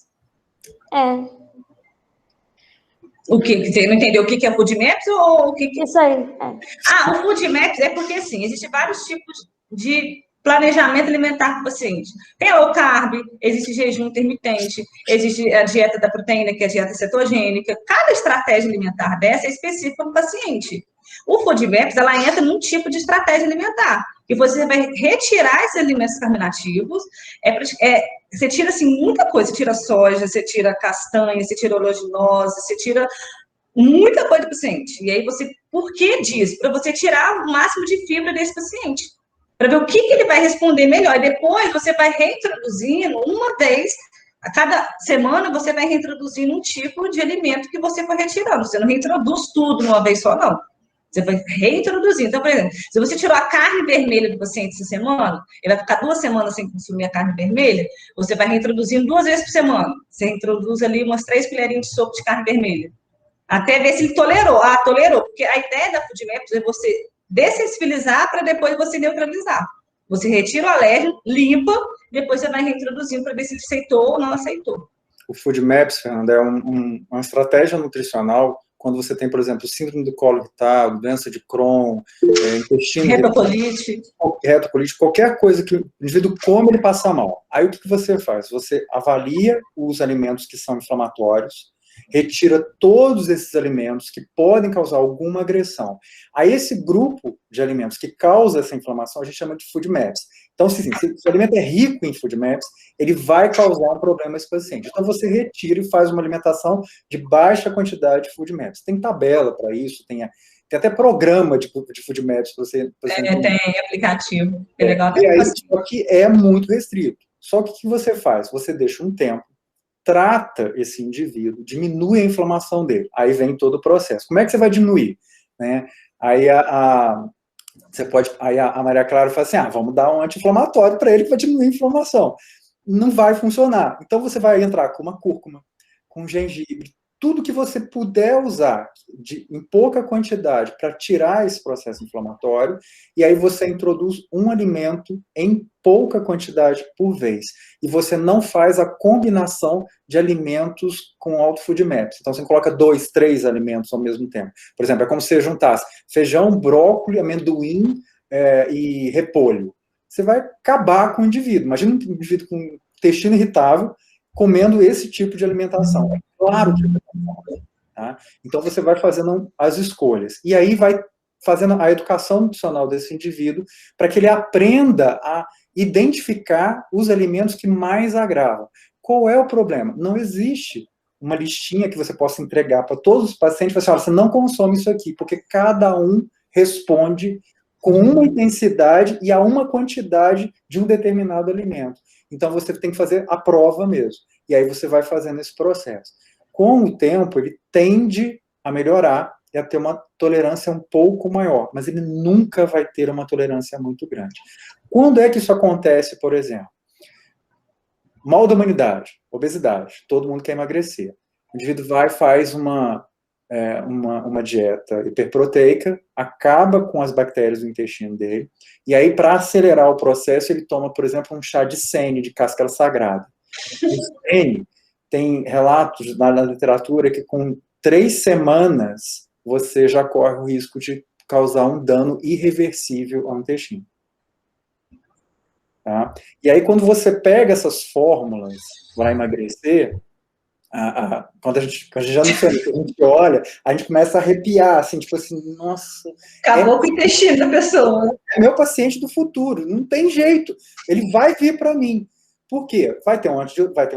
É. O que? Você não entendeu o que é Food Maps ou o que? Isso aí. O Food Maps é porque, assim, existem vários tipos de planejamento alimentar para o paciente. Tem low carb, existe jejum intermitente, existe a dieta da proteína, que é a dieta cetogênica. Cada estratégia alimentar dessa é específica para o paciente. O Food Maps, ela entra num tipo de estratégia alimentar, que você vai retirar esses alimentos carbonativos, você tira, assim, muita coisa, você tira soja, você tira castanha, você tira oleaginosa, você tira muita coisa do paciente. E aí por que disso? Para você tirar o máximo de fibra desse paciente, para ver o que ele vai responder melhor. E depois você vai reintroduzindo uma vez, a cada semana você vai reintroduzindo um tipo de alimento que você for retirando. Você não reintroduz tudo uma vez só, não. Você vai reintroduzir. Então, por exemplo, se você tirou a carne vermelha do paciente essa semana, ele vai ficar 2 semanas sem consumir a carne vermelha, você vai reintroduzindo 2 vezes por semana. Você reintroduz ali umas 3 colherinhas de sopa de carne vermelha. Até ver se ele tolerou. Tolerou. Porque a ideia da Food Maps é você dessensibilizar para depois você neutralizar. Você retira o alérgeno, limpa, depois você vai reintroduzindo para ver se ele aceitou ou não aceitou. O Food Maps, Fernanda, é uma estratégia nutricional quando você tem, por exemplo, síndrome do colo irritado, doença de Crohn, intestino... Retocolite, qualquer coisa que o indivíduo come, ele passa mal. Aí o que você faz? Você avalia os alimentos que são inflamatórios, retira todos esses alimentos que podem causar alguma agressão. Aí esse grupo de alimentos que causa essa inflamação, a gente chama de Food Maps. Então, se o alimento é rico em Food Maps, ele vai causar um problema a esse paciente. Então, você retira e faz uma alimentação de baixa quantidade de Food Maps. Tem tabela para isso, tem até programa de Food Maps para você... Tem aplicativo. É legal. E aí, só que é muito restrito. Só que o que você faz? Você deixa um tempo, trata esse indivíduo, diminui a inflamação dele. Aí vem todo o processo. Como é que você vai diminuir? Né? Aí a Maria Clara fala assim, vamos dar um anti-inflamatório para ele para diminuir a inflamação. Não vai funcionar. Então você vai entrar com uma cúrcuma, com gengibre, tudo que você puder usar em pouca quantidade para tirar esse processo inflamatório, e aí você introduz um alimento em pouca quantidade por vez. E você não faz a combinação de alimentos com alto Food Maps. Então você coloca 2, 3 alimentos ao mesmo tempo. Por exemplo, é como se você juntasse feijão, brócolis, amendoim e repolho. Você vai acabar com o indivíduo. Imagina um indivíduo com intestino irritável comendo esse tipo de alimentação. É claro que é. Tá? Então, você vai fazendo as escolhas. E aí vai fazendo a educação nutricional desse indivíduo para que ele aprenda a identificar os alimentos que mais agravam. Qual é o problema? Não existe uma listinha que você possa entregar para todos os pacientes e falar assim, você não consome isso aqui, porque cada um responde com uma intensidade e a uma quantidade de um determinado alimento. Então, você tem que fazer a prova mesmo. E aí você vai fazendo esse processo. Com o tempo, ele tende a melhorar e a ter uma tolerância um pouco maior, mas ele nunca vai ter uma tolerância muito grande. Quando é que isso acontece, por exemplo? Mal da humanidade, obesidade, todo mundo quer emagrecer. O indivíduo vai e faz uma dieta hiperproteica, acaba com as bactérias do intestino dele, e aí, para acelerar o processo, ele toma, por exemplo, um chá de sene, de cáscara sagrada. O sene tem relatos na literatura que com 3 semanas você já corre o risco de causar um dano irreversível ao intestino. Tá? E aí, quando você pega essas fórmulas para emagrecer, quando a gente já não sabe, a gente olha, a gente começa a arrepiar, assim, tipo assim, nossa... Acabou com o intestino da pessoa. É meu paciente do futuro, não tem jeito, ele vai vir para mim. Por quê? Vai ter um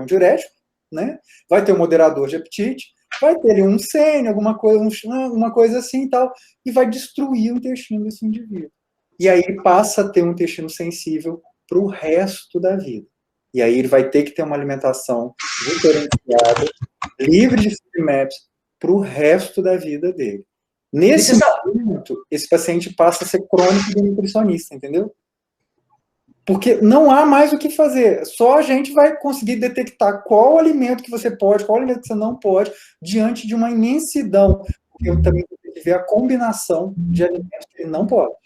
diurético, né? Vai ter um moderador de apetite, vai ter ali um sênior, uma coisa assim e tal, e vai destruir o intestino desse indivíduo. E aí ele passa a ter um intestino sensível para o resto da vida. E aí ele vai ter que ter uma alimentação diferenciada, livre de FODMAPs, para o resto da vida dele. Nesse momento, esse paciente passa a ser crônico de nutricionista, entendeu? Porque não há mais o que fazer. Só a gente vai conseguir detectar qual alimento que você pode, qual alimento que você não pode, diante de uma imensidão. Eu também tenho que ver a combinação de alimentos que ele não pode.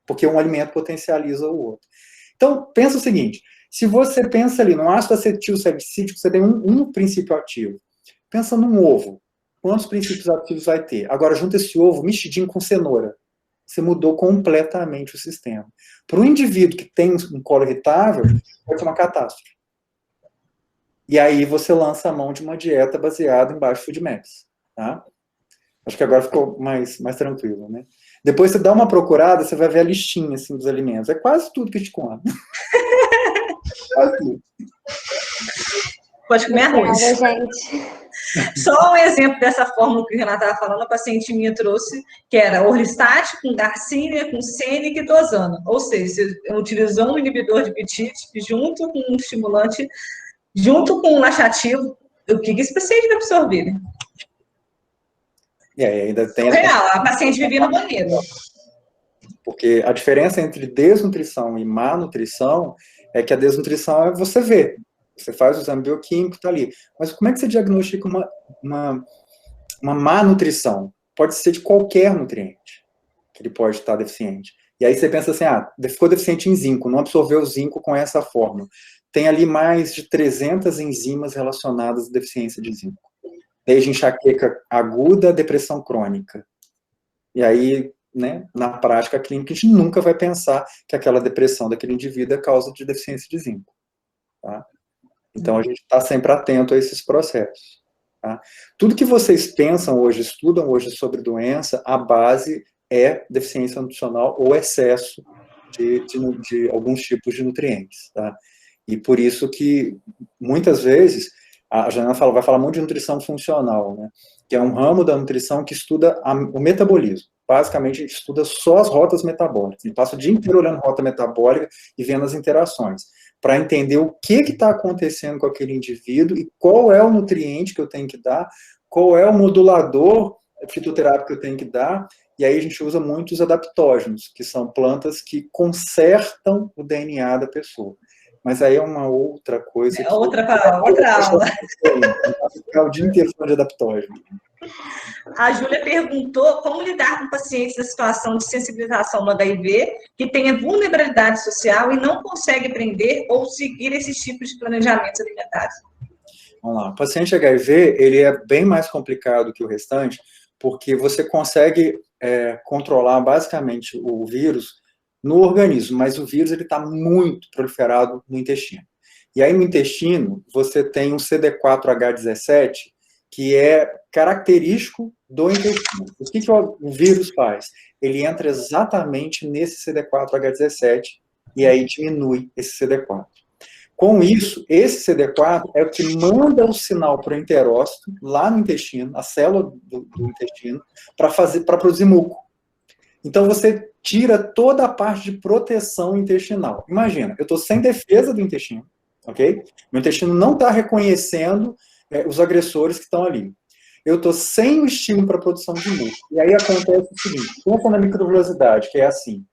Porque um alimento potencializa o outro. Então, pensa o seguinte, se você pensa ali no ácido acetil salicílico, você tem um princípio ativo. Pensa num ovo. Quantos princípios ativos vai ter? Agora, junta esse ovo mexidinho com cenoura. Você mudou completamente o sistema. Para um indivíduo que tem um colo irritável, pode ser uma catástrofe. E aí você lança a mão de uma dieta baseada em baixo FODMAPs. Tá? Acho que agora ficou mais tranquilo, né? Depois você dá uma procurada, você vai ver a listinha assim, dos alimentos. É quase tudo que a gente come. Quase tudo. Pode comer arroz. gente. Só um exemplo dessa fórmula que o Renato estava falando, a paciente minha trouxe, que era orlistat com garcinia, com sênic e dosana. Ou seja, você utilizou um inibidor de apetite junto com um estimulante, junto com um laxativo. O que esse paciente vai absorver? Né? E aí ainda tem real, a paciente vivia no banheiro. Porque a diferença entre desnutrição e má nutrição é que a desnutrição é você ver. Você faz o exame bioquímico, tá ali. Mas como é que você diagnostica uma má nutrição? Pode ser de qualquer nutriente que ele pode estar deficiente. E aí você pensa assim, ficou deficiente em zinco, não absorveu o zinco com essa fórmula. Tem ali mais de 300 enzimas relacionadas à deficiência de zinco. Desde enxaqueca aguda a depressão crônica. E aí, né, na prática clínica, a gente nunca vai pensar que aquela depressão daquele indivíduo é causa de deficiência de zinco. Tá? Então, a gente está sempre atento a esses processos. Tá? Tudo que vocês pensam hoje, estudam hoje sobre doença, a base é deficiência nutricional ou excesso de alguns tipos de nutrientes. Tá? E por isso que, muitas vezes, a Janaína vai falar muito de nutrição funcional, né? Que é um ramo da nutrição que estuda o metabolismo. Basicamente, estuda só as rotas metabólicas. E passa o dia inteiro olhando rota metabólica e vendo as interações, para entender o que está acontecendo com aquele indivíduo e qual é o nutriente que eu tenho que dar, qual é o modulador fitoterápico que eu tenho que dar. E aí a gente usa muito os adaptógenos, que são plantas que consertam o DNA da pessoa. Mas aí é uma outra coisa. Outra aula. Ficar o dia inteiro falando de adaptógeno. A Júlia perguntou como lidar com pacientes na situação de sensibilização no HIV, que tenha vulnerabilidade social e não consegue aprender ou seguir esses tipos de planejamentos alimentares. Vamos lá. O paciente HIV, ele é bem mais complicado que o restante, porque você consegue controlar basicamente o vírus no organismo, mas o vírus está muito proliferado no intestino. E aí no intestino, você tem um CD4H17, que é característico do intestino. O que o vírus faz? Ele entra exatamente nesse CD4H17 e aí diminui esse CD4. Com isso, esse CD4 é o que manda o sinal para o enterócito, lá no intestino, a célula do intestino, para produzir muco. Então, você tira toda a parte de proteção intestinal. Imagina, eu estou sem defesa do intestino, ok? Meu intestino não está reconhecendo os agressores que estão ali. Eu estou sem o estímulo para a produção de muco. E aí acontece o seguinte, pensa na microvilosidade, que é assim,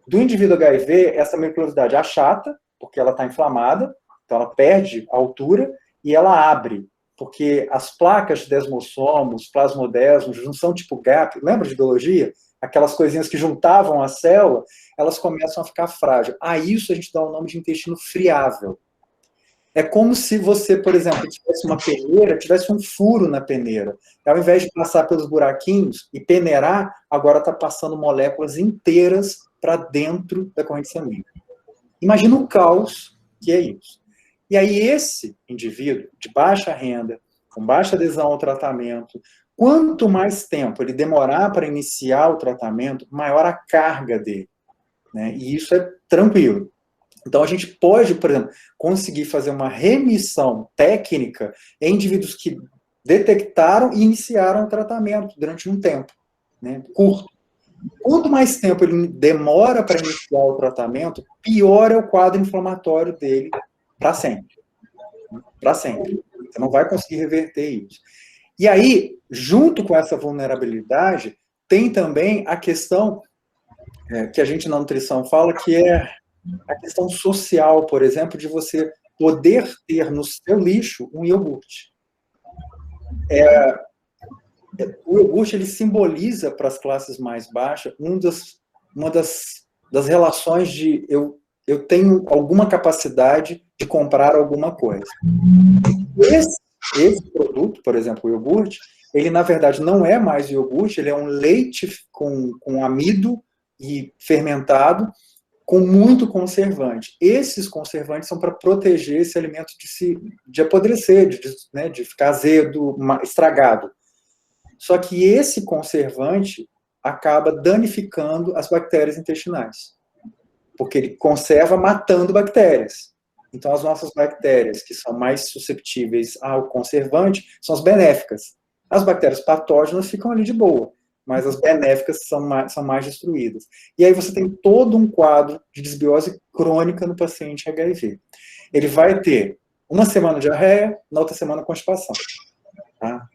do indivíduo HIV, essa microvilosidade achata, porque ela está inflamada, então ela perde a altura, e ela abre, porque as placas de desmossomos, plasmodesmos, não são tipo gap, lembra de biologia? Aquelas coisinhas que juntavam a célula, elas começam a ficar frágeis. A isso a gente dá o nome de intestino friável. É como se você, por exemplo, tivesse uma peneira, tivesse um furo na peneira. Ao invés de passar pelos buraquinhos e peneirar, agora está passando moléculas inteiras para dentro da corrente sanguínea. Imagina o caos que é isso. E aí esse indivíduo de baixa renda, com baixa adesão ao tratamento, quanto mais tempo ele demorar para iniciar o tratamento, maior a carga dele. Né? E isso é tranquilo. Então, a gente pode, por exemplo, conseguir fazer uma remissão técnica em indivíduos que detectaram e iniciaram o tratamento durante um tempo, né, curto. Quanto mais tempo ele demora para iniciar o tratamento, pior é o quadro inflamatório dele para sempre. Para sempre. Você não vai conseguir reverter isso. E aí, junto com essa vulnerabilidade, tem também a questão que a gente na nutrição fala, que é a questão social, por exemplo, de você poder ter no seu lixo um iogurte. O iogurte, ele simboliza para as classes mais baixas uma das relações de eu tenho alguma capacidade de comprar alguma coisa. Esse produto, por exemplo, o iogurte, ele na verdade não é mais iogurte, ele é um leite com amido e fermentado, com muito conservante. Esses conservantes são para proteger esse alimento de apodrecer, de ficar azedo, estragado. Só que esse conservante acaba danificando as bactérias intestinais, porque ele conserva matando bactérias. Então, as nossas bactérias que são mais susceptíveis ao conservante são as benéficas. As bactérias patógenas ficam ali de boa, mas as benéficas são mais destruídas. E aí você tem todo um quadro de desbiose crônica no paciente HIV. Ele vai ter uma semana de diarreia, na outra semana constipação. Tá?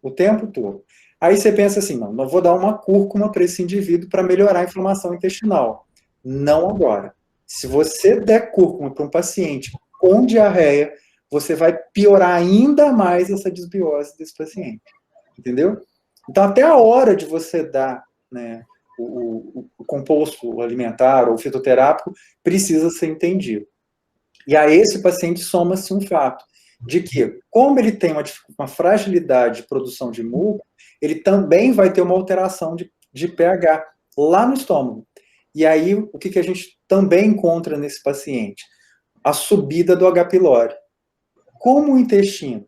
O tempo todo. Aí você pensa assim, não vou dar uma cúrcuma para esse indivíduo para melhorar a inflamação intestinal. Não agora. Se você der cúrcuma para um paciente com diarreia, você vai piorar ainda mais essa desbiose desse paciente. Entendeu? Então, até a hora de você dar, né, o composto alimentar ou fitoterápico precisa ser entendido. E a esse paciente soma-se um fato de que, como ele tem uma fragilidade de produção de muco, ele também vai ter uma alteração de pH lá no estômago. E aí, o que a gente também encontra nesse paciente? A subida do H. pylori. Como o intestino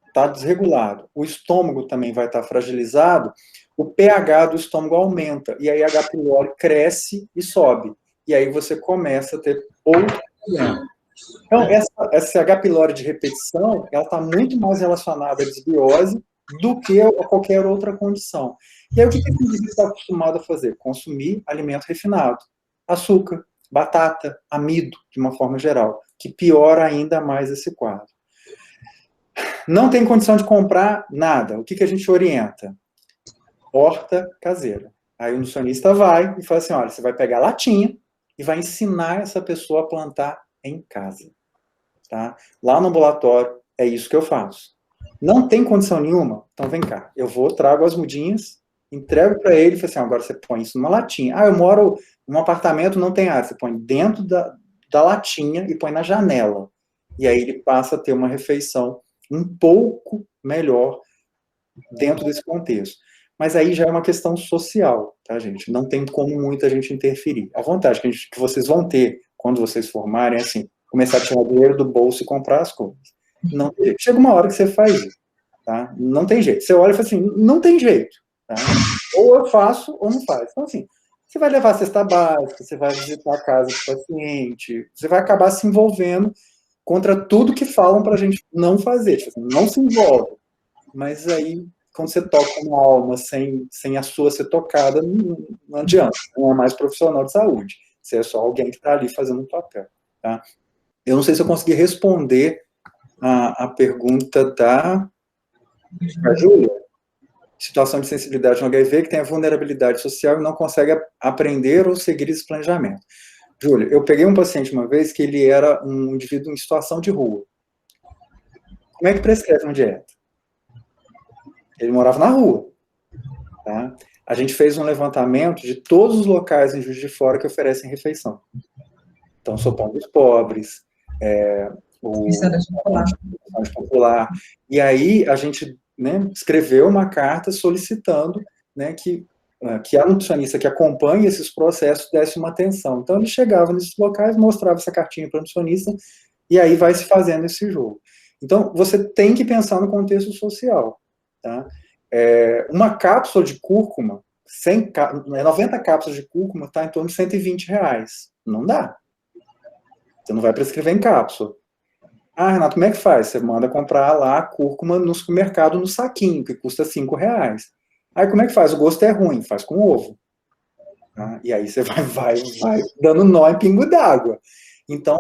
está desregulado, o estômago também vai estar fragilizado, o pH do estômago aumenta, e aí H. pylori cresce e sobe. E aí você começa a ter outro problema. Então, essa H. pylori de repetição, ela está muito mais relacionada à desbiose do que a qualquer outra condição. E aí, o que a gente está acostumado a fazer? Consumir alimento refinado. Açúcar, batata, amido, de uma forma geral, que piora ainda mais esse quadro. Não tem condição de comprar nada. O que a gente orienta? Horta caseira. Aí o nutricionista vai e fala assim, olha, você vai pegar a latinha e vai ensinar essa pessoa a plantar em casa. Tá? Lá no ambulatório, é isso que eu faço. Não tem condição nenhuma? Então vem cá. Eu trago as mudinhas, entrego para ele e falo assim, agora você põe isso numa latinha. Eu moro num apartamento, não tem área. Você põe dentro da latinha e põe na janela. E aí ele passa a ter uma refeição um pouco melhor dentro desse contexto. Mas aí já é uma questão social, tá, gente? Não tem como muita gente interferir. A vantagem que vocês vão ter quando vocês formarem é assim, começar a tirar dinheiro do bolso e comprar as coisas. Não tem jeito. Chega uma hora que você faz isso, tá? Não tem jeito. Você olha e fala assim, não tem jeito, tá? Ou eu faço ou não faço. Então, assim, você vai levar a cesta básica, você vai visitar a casa do paciente, você vai acabar se envolvendo contra tudo que falam pra gente não fazer. Tipo assim, não se envolve. Mas aí, quando você toca uma alma sem a sua ser tocada, não adianta. Não é mais profissional de saúde. Você é só alguém que está ali fazendo um papel. Tá? Eu não sei se eu consegui responder a pergunta da Júlia. Situação de sensibilidade no HIV, que tem a vulnerabilidade social e não consegue aprender ou seguir esse planejamento. Júlia, eu peguei um paciente uma vez que ele era um indivíduo em situação de rua. Como é que prescreve uma dieta? Ele morava na rua. Tá? A gente fez um levantamento de todos os locais em Juiz de Fora que oferecem refeição. Então, Sopão dos Pobres, o restaurante popular. E aí, a gente, né, escreveu uma carta solicitando, né, que a nutricionista que acompanha esses processos desse uma atenção. Então, ele chegava nesses locais, mostrava essa cartinha para o nutricionista, e aí vai se fazendo esse jogo. Então, você tem que pensar no contexto social. Tá? Uma cápsula de cúrcuma, 90 cápsulas de cúrcuma, está em torno de R$120. Não dá. Você não vai prescrever em cápsula. Ah, Renato, como é que faz? Você manda comprar lá a cúrcuma no supermercado, no saquinho, que custa R$ 5. Aí como é que faz? O gosto é ruim, faz com ovo. Tá? E aí você vai dando nó em pingo d'água. Então,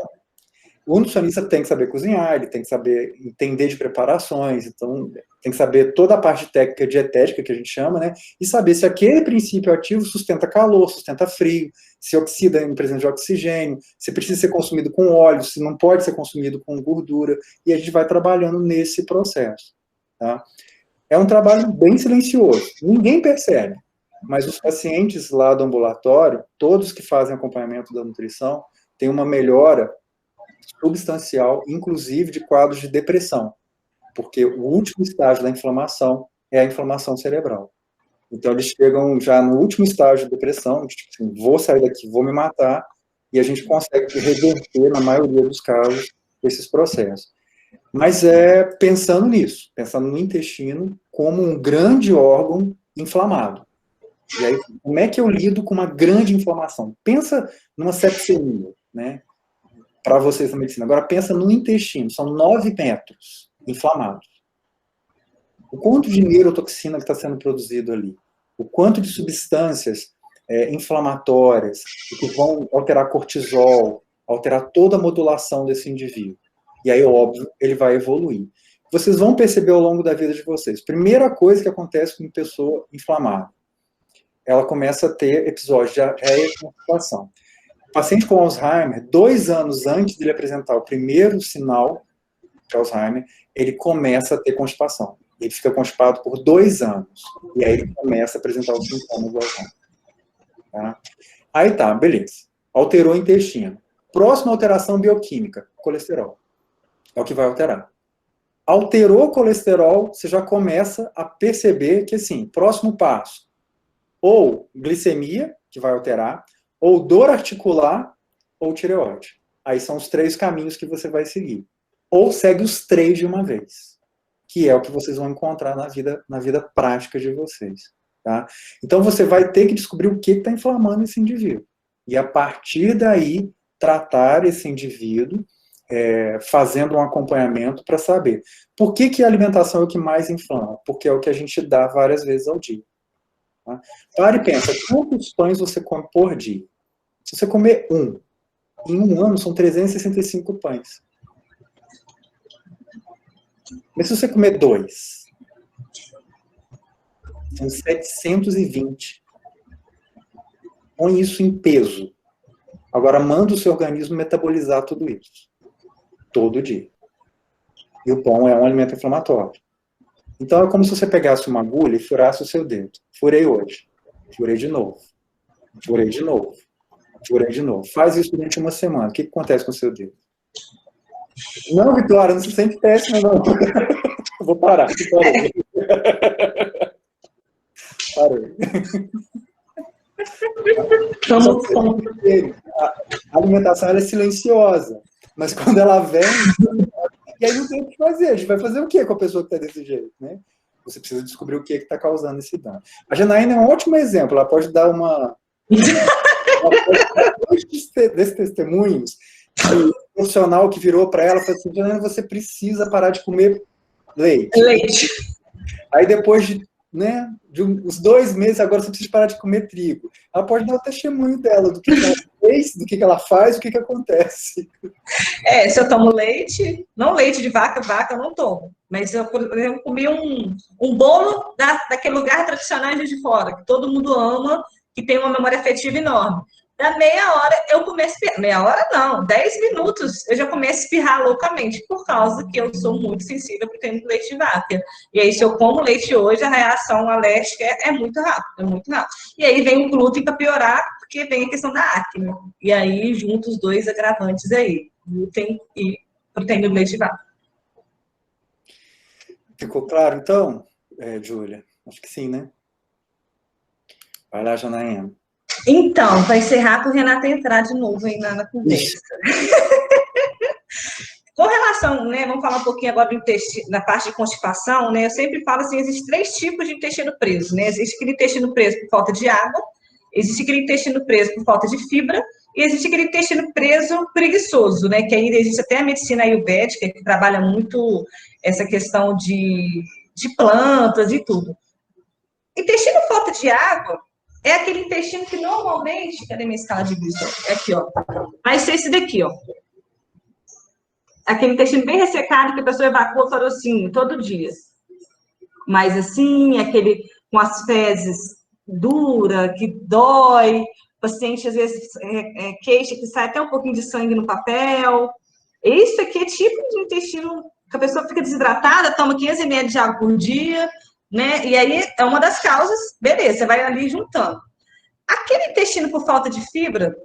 o nutricionista tem que saber cozinhar, ele tem que saber entender de preparações, então tem que saber toda a parte técnica dietética, que a gente chama, né? E saber se aquele princípio ativo sustenta calor, sustenta frio, se oxida em presença de oxigênio, se precisa ser consumido com óleo, se não pode ser consumido com gordura, e a gente vai trabalhando nesse processo. Tá? É um trabalho bem silencioso, ninguém percebe, mas os pacientes lá do ambulatório, todos que fazem acompanhamento da nutrição, têm uma melhora substancial, inclusive de quadros de depressão, porque o último estágio da inflamação é a inflamação cerebral. Então, eles chegam já no último estágio de depressão, tipo assim, vou sair daqui, vou me matar, e a gente consegue reverter, na maioria dos casos, esses processos. Mas é pensando nisso, pensando no intestino como um grande órgão inflamado. E aí, como é que eu lido com uma grande inflamação? Pensa numa sepsemia, né? Para vocês da medicina. Agora pensa no intestino, são 9 metros inflamados. O quanto de neurotoxina que está sendo produzido ali? O quanto de substâncias inflamatórias que vão alterar cortisol, alterar toda a modulação desse indivíduo. E aí, óbvio, ele vai evoluir. Vocês vão perceber ao longo da vida de vocês. Primeira coisa que acontece com uma pessoa inflamada, ela começa a ter episódios de diarreia e constipação. O paciente com Alzheimer, 2 anos antes de ele apresentar o primeiro sinal de Alzheimer, ele começa a ter constipação. Ele fica constipado por 2 anos. E aí ele começa a apresentar os sintomas do Alzheimer. Tá? Aí tá, beleza. Alterou o intestino. Próxima alteração bioquímica, colesterol. É o que vai alterar. Alterou o colesterol, você já começa a perceber que, assim, próximo passo, ou glicemia, que vai alterar, ou dor articular, ou tireoide. Aí são os 3 caminhos que você vai seguir. Ou segue os 3 de uma vez, que é o que vocês vão encontrar na vida prática de vocês. Tá? Então você vai ter que descobrir o que está inflamando esse indivíduo. E a partir daí, tratar esse indivíduo, fazendo um acompanhamento para saber. Por que a alimentação é o que mais inflama? Porque é o que a gente dá várias vezes ao dia. Tá? Pare e pensa, quantos pães você come por dia? Se você comer em um ano são 365 pães. Mas se você comer 2, são 720. Põe isso em peso. Agora manda o seu organismo metabolizar tudo isso. Todo dia. E o pão é um alimento inflamatório. Então é como se você pegasse uma agulha e furasse o seu dedo. Furei hoje. Furei de novo. Furei de novo. Furei de novo. Faz isso durante uma semana. O que acontece com o seu dedo? Não, Vitória, não se sente péssima, não. Vou parar. Parei. Parei. A alimentação ela é silenciosa. Mas quando ela vem, e aí não tem o que fazer. A gente vai fazer o que com a pessoa que está desse jeito, né? Você precisa descobrir o que está causando esse dano. A Janaína é um ótimo exemplo. Ela pode dar desses testemunhos de um profissional que virou para ela e falou assim: Janaína, você precisa parar de comer leite. Aí depois de uns 2 meses, agora você precisa parar de comer trigo. Ela pode dar o testemunho dela, do que ela fez, do que ela faz, o que acontece. Se eu tomo leite, não leite de vaca eu não tomo. Mas eu, por exemplo, comi um bolo daquele lugar tradicional de fora, que todo mundo ama, que tem uma memória afetiva enorme. Da meia hora eu começo a espirrar. Meia hora não, 10 minutos eu já começo a espirrar loucamente, por causa que eu sou muito sensível ao proteína do leite de vaca. E aí, se eu como leite hoje, a reação alérgica é muito rápida, é muito rápida. E aí vem o glúten para piorar, porque vem a questão da acne. E aí, junto os 2 agravantes aí, glúten e proteína do leite de vaca. Ficou claro, então, Júlia? Acho que sim, né? Vai lá, Janaína. Então, para encerrar, para o Renato entrar de novo aí na conversa. Com relação, né, vamos falar um pouquinho agora do intestino, na parte de constipação, né? Eu sempre falo assim, existem 3 tipos de intestino preso, né? Existe aquele intestino preso por falta de água, existe aquele intestino preso por falta de fibra, e existe aquele intestino preso preguiçoso, né? Que ainda existe até a medicina ayurvédica, que trabalha muito essa questão de plantas e tudo. Intestino falta de água é aquele intestino que normalmente, cadê minha escala de Gleason? É aqui, ó. Vai ser esse daqui, ó. Aquele intestino bem ressecado que a pessoa evacua carocinho todo dia. Mas assim, aquele com as fezes dura, que dói, o paciente às vezes queixa que sai até um pouquinho de sangue no papel. Isso aqui é tipo de intestino que a pessoa fica desidratada, toma 500 ml de água por dia, né? E aí é uma das causas, beleza, você vai ali juntando. Aquele intestino por falta de fibra,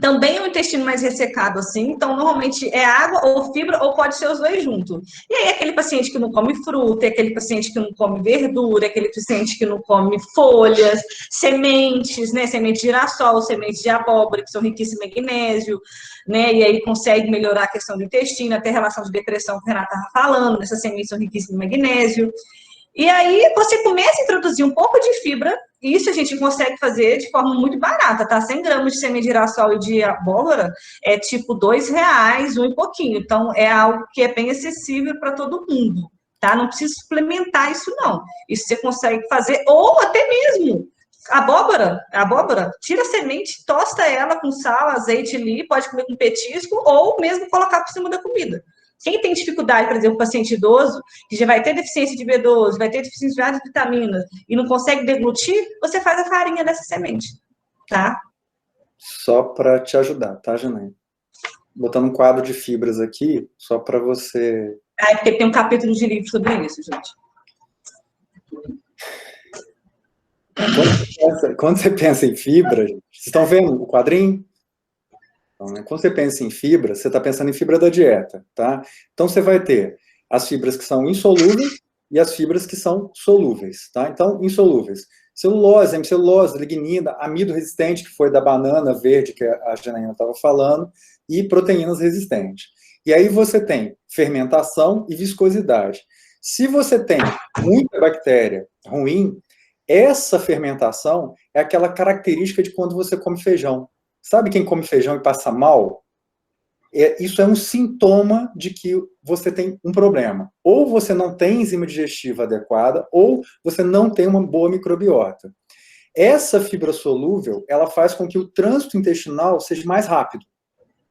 também é um intestino mais ressecado assim, então normalmente é água ou fibra, ou pode ser os dois juntos. E aí aquele paciente que não come fruta, aquele paciente que não come verdura, aquele paciente que não come folhas, sementes, né, semente de girassol, sementes de abóbora, que são riquíssimas em magnésio, né, e aí consegue melhorar a questão do intestino, até a relação de depressão que o Renato estava falando, essas sementes são riquíssimas em magnésio. E aí você começa a introduzir um pouco de fibra, e isso a gente consegue fazer de forma muito barata, tá? 100 gramas de semente de girassol e de abóbora é tipo R$2, um e pouquinho. Então, é algo que é bem acessível para todo mundo, tá? Não precisa suplementar isso, não. Isso você consegue fazer, ou até mesmo abóbora, tira a semente, tosta ela com sal, azeite ali, pode comer com petisco, ou mesmo colocar por cima da comida. Quem tem dificuldade, por exemplo, paciente idoso, que já vai ter deficiência de B12, vai ter deficiência de várias vitaminas e não consegue deglutir, você faz a farinha dessa semente, tá? Só para te ajudar, tá, Janaína? Botando um quadro de fibras aqui, só para você... É porque tem um capítulo de livro sobre isso, gente. Quando você pensa em fibra, gente, vocês estão vendo o quadrinho? Então, né, quando você pensa em fibra, você está pensando em fibra da dieta, tá? Então, você vai ter as fibras que são insolúveis e as fibras que são solúveis, tá? Então, insolúveis. Celulose, hemicelulose, lignina, amido resistente, que foi da banana verde que a Janaína estava falando, e proteínas resistentes. E aí você tem fermentação e viscosidade. Se você tem muita bactéria ruim, essa fermentação é aquela característica de quando você come feijão. Sabe quem come feijão e passa mal? Isso é um sintoma de que você tem um problema. Ou você não tem enzima digestiva adequada, ou você não tem uma boa microbiota. Essa fibra solúvel, ela faz com que o trânsito intestinal seja mais rápido.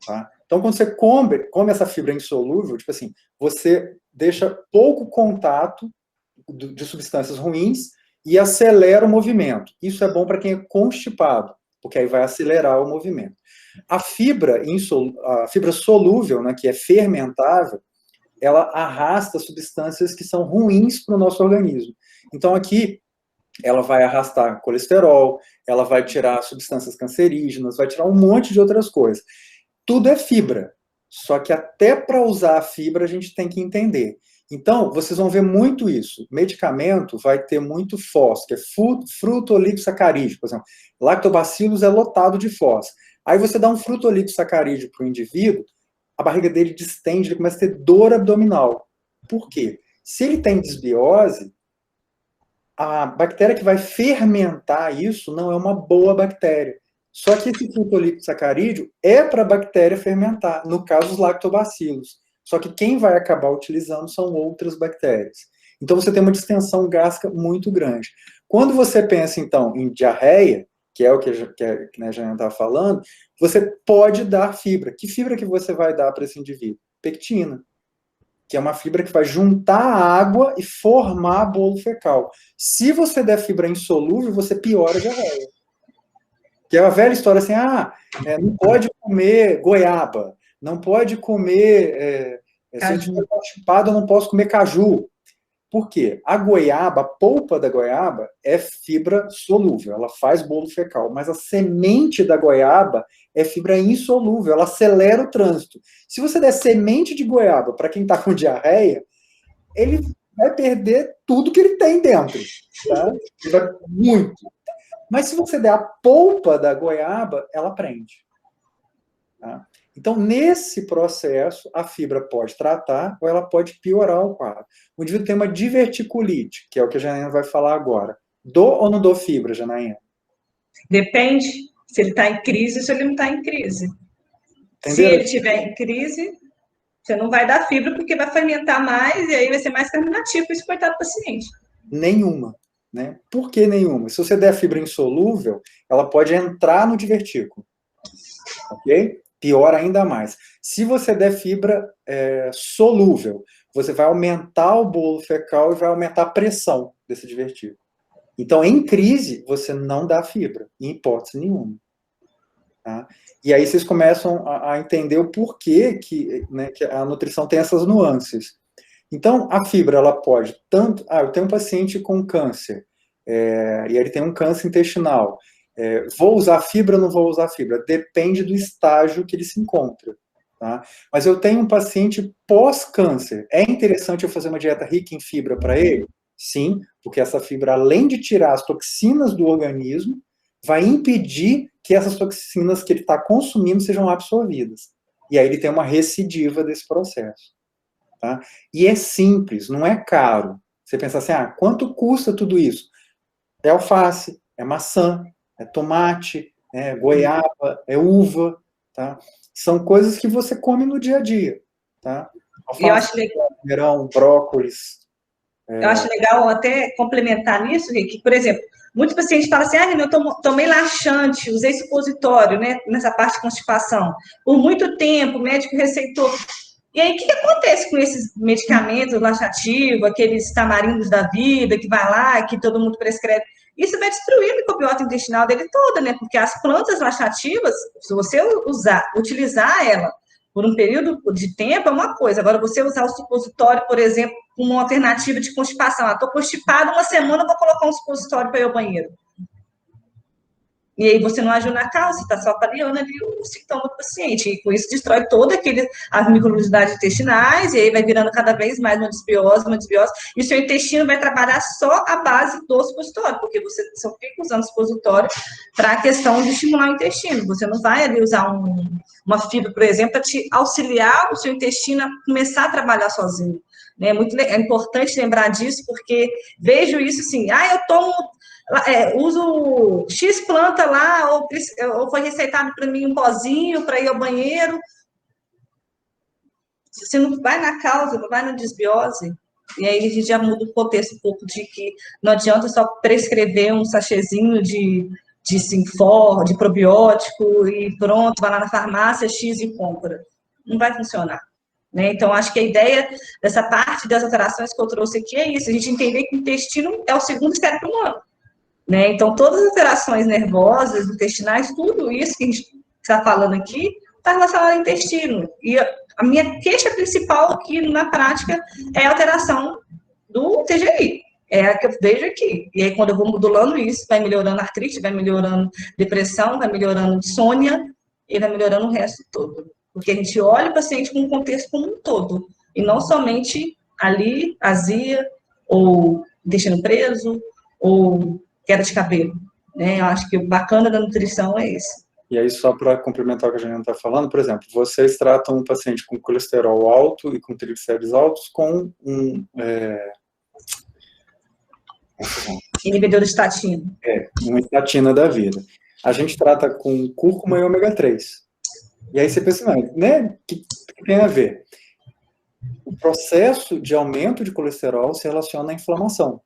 Tá? Então, quando você come essa fibra insolúvel, tipo assim, você deixa pouco contato de substâncias ruins e acelera o movimento. Isso é bom para quem é constipado, porque aí vai acelerar o movimento. A fibra solúvel, né, que é fermentável, ela arrasta substâncias que são ruins para o nosso organismo. Então, aqui, ela vai arrastar colesterol, ela vai tirar substâncias cancerígenas, vai tirar um monte de outras coisas. Tudo é fibra. Só que até para usar a fibra, a gente tem que entender. Então, vocês vão ver muito isso. Medicamento vai ter muito FOS, que é frutoliposacarídeo, por exemplo. Lactobacillus é lotado de FOS. Aí você dá um frutoliposacarídeo para o indivíduo, a barriga dele distende, ele começa a ter dor abdominal. Por quê? Se ele tem desbiose, a bactéria que vai fermentar isso não é uma boa bactéria. Só que esse frutoliposacarídeo é para a bactéria fermentar, no caso os lactobacilos. Só que quem vai acabar utilizando são outras bactérias. Então você tem uma distensão gástrica muito grande. Quando você pensa, então, em diarreia, que é o que a Janaína estava falando, você pode dar fibra. Que fibra que você vai dar para esse indivíduo? Pectina, que é uma fibra que vai juntar a água e formar bolo fecal. Se você der fibra insolúvel, você piora a diarreia. Que é a velha história assim, não pode comer goiaba, não pode comer, se eu estiver constipado, eu não posso comer caju. Por quê? A goiaba, a polpa da goiaba é fibra solúvel, ela faz bolo fecal, mas a semente da goiaba é fibra insolúvel, ela acelera o trânsito. Se você der semente de goiaba para quem está com diarreia, ele vai perder tudo que ele tem dentro, tá? Ele vai muito. Mas se você der a polpa da goiaba, ela prende. Tá? Então, nesse processo, a fibra pode tratar ou ela pode piorar o quadro. O indivíduo tem uma diverticulite, que é o que a Janaína vai falar agora. Dou ou não dou fibra, Janaína? Depende. Se ele está em crise, se ele não está em crise. Entendeu? Se ele estiver em crise, você não vai dar fibra porque vai fermentar mais e aí vai ser mais terminativo para esse coitado do paciente. Nenhuma. Né? Por que nenhuma? Se você der fibra insolúvel, ela pode entrar no divertículo. Ok? Pior ainda mais. Se você der fibra solúvel, você vai aumentar o bolo fecal e vai aumentar a pressão desse divertículo. Então, em crise, você não dá fibra, em hipótese nenhuma. Tá? E aí vocês começam a entender o porquê que a nutrição tem essas nuances. Então, a fibra, ela pode tanto... eu tenho um paciente com câncer, e ele tem um câncer intestinal. Vou usar fibra ou não vou usar fibra? Depende do estágio que ele se encontra. Tá? Mas eu tenho um paciente pós-câncer. É interessante eu fazer uma dieta rica em fibra para ele? Sim, porque essa fibra, além de tirar as toxinas do organismo, vai impedir que essas toxinas que ele está consumindo sejam absorvidas. E aí ele tem uma recidiva desse processo. Tá? E é simples, não é caro. Você pensa assim, quanto custa tudo isso? É alface, é maçã, é tomate, é goiaba, é uva, tá? São coisas que você come no dia a dia, tá? Alface, eu acho legal. Verão, brócolis. Eu acho legal até complementar nisso, Rick, por exemplo, muitos pacientes falam assim, eu tomei laxante, usei supositório, né, nessa parte de constipação. Por muito tempo, o médico receitou. E aí, o que acontece com esses medicamentos laxativos, aqueles tamarindos da vida, que vai lá, que todo mundo prescreve? Isso vai destruir a microbiota intestinal dele toda, né? Porque as plantas laxativas, se você utilizar ela por um período de tempo, é uma coisa. Agora, você usar o supositório, por exemplo, como uma alternativa de constipação. Estou constipada uma semana, vou colocar um supositório para ir ao banheiro. E aí você não agiu na causa, está só paliando ali o sintoma do paciente. E com isso destrói toda as microbiolosidades intestinais, e aí vai virando cada vez mais uma desbiose, e o seu intestino vai trabalhar só a base do supositório, porque você só fica usando supositório para a questão de estimular o intestino. Você não vai ali usar uma fibra, por exemplo, para te auxiliar o seu intestino a começar a trabalhar sozinho. Né? É importante lembrar disso, porque vejo isso assim, eu tomo... uso X planta lá, ou foi receitado para mim um pozinho para ir ao banheiro. Você não vai na causa, não vai na desbiose. E aí a gente já muda o contexto um pouco de que não adianta só prescrever um sachêzinho de Sinfor, de probiótico, e pronto, vai lá na farmácia X e compra. Não vai funcionar. Né? Então, acho que a ideia dessa parte das alterações que eu trouxe aqui é isso, a gente entender que o intestino é o segundo cérebro humano. Né? Então, todas as alterações nervosas, intestinais, tudo isso que a gente está falando aqui, está relacionado ao intestino. E a minha queixa principal aqui, na prática, é a alteração do TGI. É a que eu vejo aqui. E aí, quando eu vou modulando isso, vai melhorando a artrite, vai melhorando depressão, vai melhorando insônia, e vai melhorando o resto todo. Porque a gente olha o paciente com um contexto como um todo. E não somente ali, azia, ou intestino preso, ou queda de cabelo, né? Eu acho que o bacana da nutrição é esse. E aí, só para complementar o que a Juliana está falando, por exemplo, vocês tratam um paciente com colesterol alto e com triglicéridos altos com inibidor de estatina. Uma estatina da vida. A gente trata com cúrcuma e ômega 3. E aí você pensa, né? O que tem a ver? O processo de aumento de colesterol se relaciona à inflamação.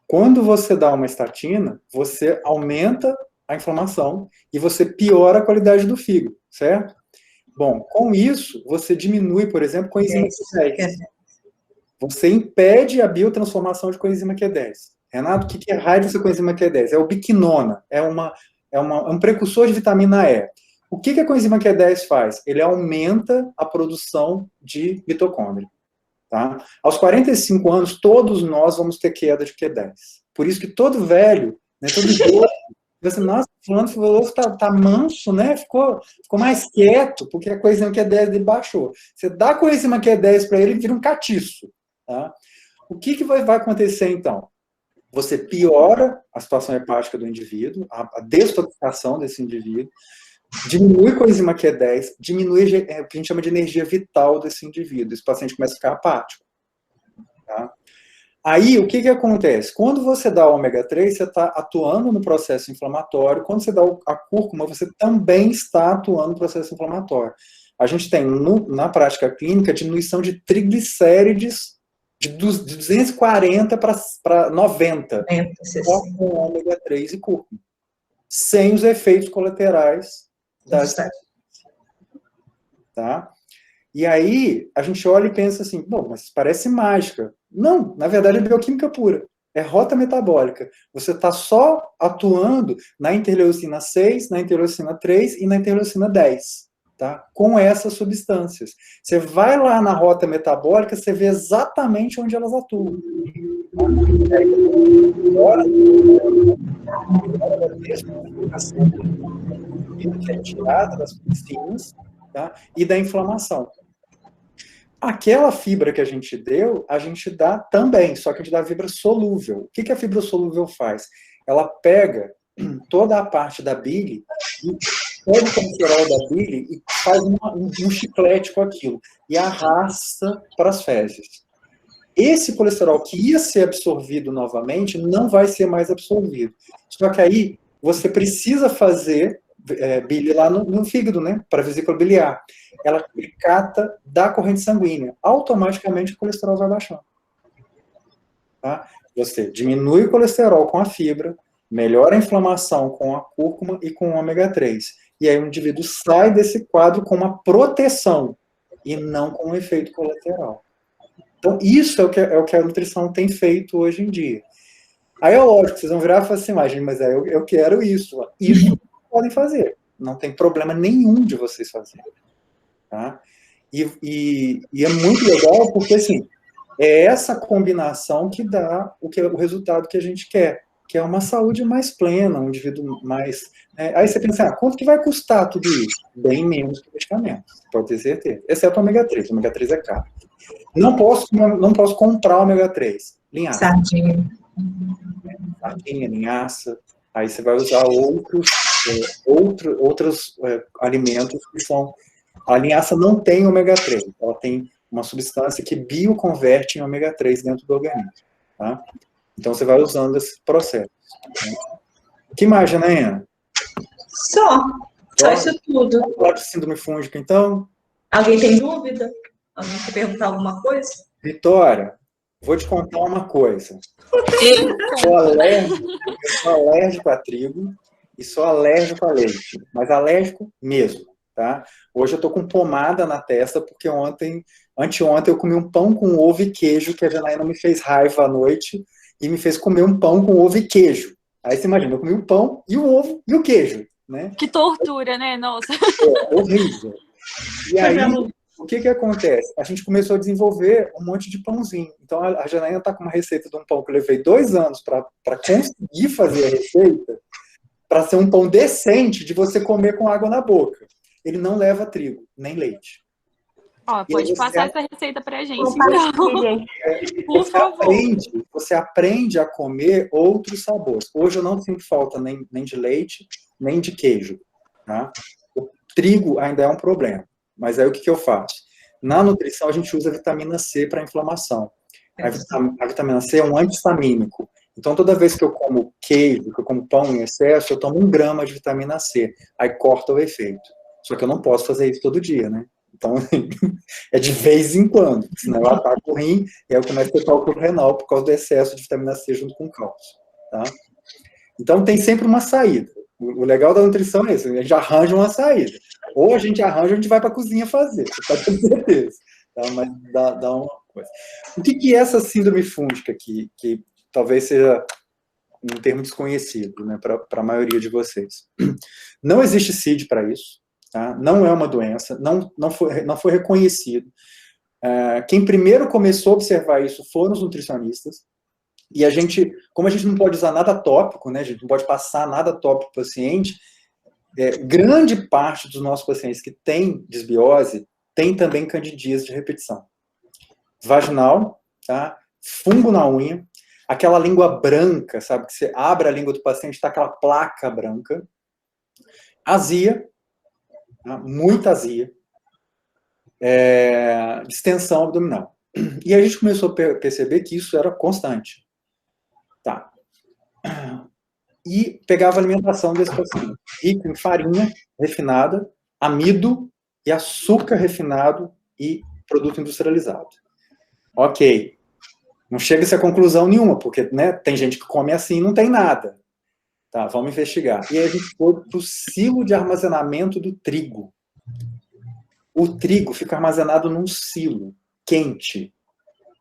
Quando você dá uma estatina, você aumenta a inflamação e você piora a qualidade do fígado, certo? Bom, com isso, você diminui, por exemplo, coenzima Q10. Você impede a biotransformação de coenzima Q10. Renato, o que é raio dessa coenzima Q10? É ubiquinona, é um precursor de vitamina E. O que a coenzima Q10 faz? Ele aumenta a produção de mitocôndria. Tá? Aos 45 anos, todos nós vamos ter queda de Q10. Por isso que todo velho, né, todo idoso, você, nossa, fulano tá manso, né? Ficou mais quieto, porque a coenzima Q10 dele baixou. Você dá a coenzima Q10 para ele, ele vira um catiço. Tá? O que vai acontecer, então? Você piora a situação hepática do indivíduo, a destoxicação desse indivíduo, diminui a coenzima Q10, diminui o que a gente chama de energia vital desse indivíduo. Esse paciente começa a ficar apático. Tá? Aí, o que que acontece? Quando você dá o ômega 3, você está atuando no processo inflamatório. Quando você dá a cúrcuma, você também está atuando no processo inflamatório. A gente tem, na prática clínica, diminuição de triglicérides de 240 para 90, só com ômega 3 e cúrcuma, sem os efeitos colaterais das... Tá? E aí, a gente olha e pensa assim, bom, mas parece mágica. Não, na verdade é bioquímica pura. É rota metabólica. Você está só atuando na interleucina 6, na interleucina 3 e na interleucina 10, tá? Com essas substâncias. Você vai lá na rota metabólica, você vê exatamente onde elas atuam. Que é tirada das toxinas, tá? E da inflamação. Aquela fibra que a gente deu, a gente dá também, só que a gente dá fibra solúvel. O que a fibra solúvel faz? Ela pega toda a parte da bile, todo o colesterol da bile, e faz um chiclete com aquilo, e arrasta para as fezes. Esse colesterol que ia ser absorvido novamente, não vai ser mais absorvido. Só que aí, você precisa fazer bile lá no fígado, né, para a vesícula biliar. Ela cata da corrente sanguínea. Automaticamente o colesterol vai baixando. Tá? Você diminui o colesterol com a fibra, melhora a inflamação com a cúrcuma e com o ômega 3. E aí o indivíduo sai desse quadro com uma proteção e não com um efeito colateral. Então, isso é o que a nutrição tem feito hoje em dia. Aí é lógico, vocês vão virar e falar assim, mas eu quero isso. Isso vocês podem fazer. Não tem problema nenhum de vocês fazerem. Tá? E é muito legal porque, assim, é essa combinação que dá o resultado que a gente quer, que é uma saúde mais plena, um indivíduo mais... Aí você pensa, quanto que vai custar tudo isso? Bem menos que medicamentos, pode ter certeza. Exceto o ômega 3, o ômega 3 é caro. Não posso comprar ômega 3. Linhaça. Sardinha. Sardinha, linhaça. Aí você vai usar outros alimentos que são... A linhaça não tem ômega 3, ela tem uma substância que bioconverte em ômega 3 dentro do organismo. Tá? Então você vai usando esse processo. Que mais, Janaína? Só isso tudo. Vamos falar de síndrome fúngica, então? Alguém tem dúvida? Alguém quer perguntar alguma coisa? Vitória, vou te contar uma coisa. Eu sou alérgico a trigo e sou alérgico a leite, mas alérgico mesmo, tá? Hoje eu tô com pomada na testa porque anteontem eu comi um pão com ovo e queijo que a Janaína me fez raiva à noite e me fez comer um pão com ovo e queijo. Aí você imagina, eu comi o pão e o ovo e o queijo, né? Que tortura, né? Nossa. É horrível. E aí, o que acontece? A gente começou a desenvolver um monte de pãozinho. Então, a Janaína está com uma receita de um pão que eu levei 2 anos para conseguir fazer a receita, para ser um pão decente de você comer com água na boca. Ele não leva trigo, nem leite. Ó, pode passar essa receita para a gente, então. Por favor. Você aprende a comer outros sabores. Hoje eu não sinto falta nem de leite, nem de queijo. Tá? O trigo ainda é um problema. Mas aí o que eu faço? Na nutrição, a gente usa a vitamina C para inflamação. A vitamina C é um anti-histamínico. Então, toda vez que eu como queijo, que eu como pão em excesso, eu tomo 1 grama de vitamina C. Aí corta o efeito. Só que eu não posso fazer isso todo dia, né? Então, é de vez em quando. Senão eu ataco o rim e aí eu começo a ter cálculo renal por causa do excesso de vitamina C junto com cálcio. Tá? Então, tem sempre uma saída. O legal da nutrição é isso, a gente arranja uma saída. Ou a gente arranja, ou a gente vai para a cozinha fazer, você pode ter certeza. Tá? Mas dá uma coisa. O que é essa síndrome fúngica, que talvez seja um termo desconhecido, né, para a maioria de vocês? Não existe CID para isso, tá? Não é uma doença, não foi reconhecido. Quem primeiro começou a observar isso foram os nutricionistas. E como a gente não pode usar nada tópico, né, a gente não pode passar nada tópico para o paciente, grande parte dos nossos pacientes que têm desbiose tem também candidíase de repetição. Vaginal, tá? Fungo na unha, aquela língua branca, sabe, que você abre a língua do paciente, está aquela placa branca, azia, tá? Muita azia, distensão abdominal. E a gente começou a perceber que isso era constante. Tá. E pegava a alimentação desse paciente, rico em farinha refinada, amido e açúcar refinado e produto industrializado. Ok. Não chega-se a conclusão nenhuma, porque, né, tem gente que come assim e não tem nada. Tá, vamos investigar. E aí a gente foi para o silo de armazenamento do trigo. O trigo fica armazenado num silo quente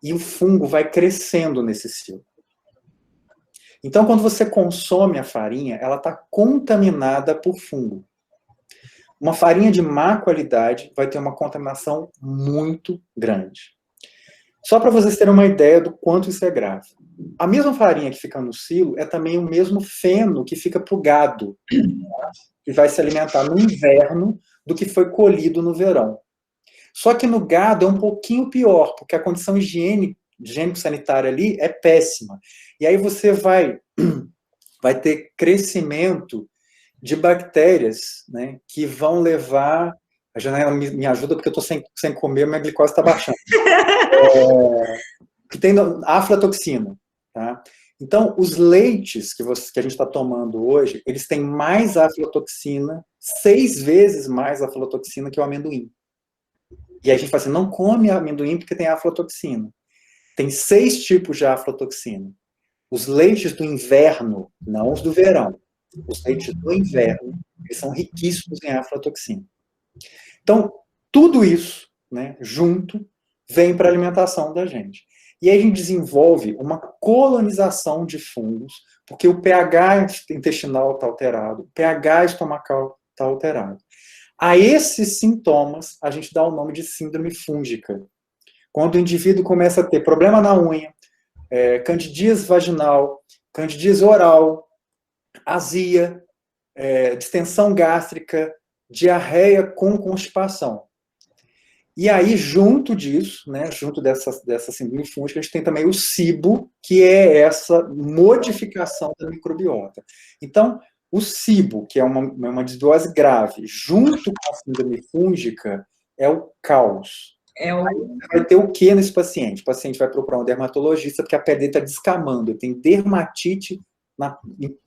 e o fungo vai crescendo nesse silo. Então, quando você consome a farinha, ela está contaminada por fungo. Uma farinha de má qualidade vai ter uma contaminação muito grande. Só para vocês terem uma ideia do quanto isso é grave. A mesma farinha que fica no silo é também o mesmo feno que fica para o gado, que vai se alimentar no inverno do que foi colhido no verão. Só que no gado é um pouquinho pior, porque a condição higiênico-sanitária ali é péssima. E aí você vai ter crescimento de bactérias, né, que vão levar... A Janaína me ajuda porque eu estou sem comer, minha glicose está baixando. Que tem aflatoxina. Tá? Então, os leites que a gente está tomando hoje, eles têm mais aflatoxina, 6 vezes mais aflatoxina que o amendoim. E a gente fala assim, não come amendoim porque tem aflatoxina. Tem 6 tipos de aflatoxina. Os leites do inverno, não os do verão. Os leites do inverno, eles são riquíssimos em aflatoxina. Então, tudo isso, né, junto, vem para a alimentação da gente. E aí a gente desenvolve uma colonização de fungos, porque o pH intestinal está alterado, o pH estomacal está alterado. A esses sintomas, a gente dá o nome de síndrome fúngica. Quando o indivíduo começa a ter problema na unha, candidíase vaginal, candidíase oral, azia, distensão gástrica, diarreia com constipação. E aí, junto disso, né, junto dessa síndrome fúngica, a gente tem também o SIBO, que é essa modificação da microbiota. Então, o SIBO, que é uma desbiose grave, junto com a síndrome fúngica, é o caos. Vai ter o que nesse paciente? O paciente vai procurar um dermatologista porque a pele está descamando, ele tem dermatite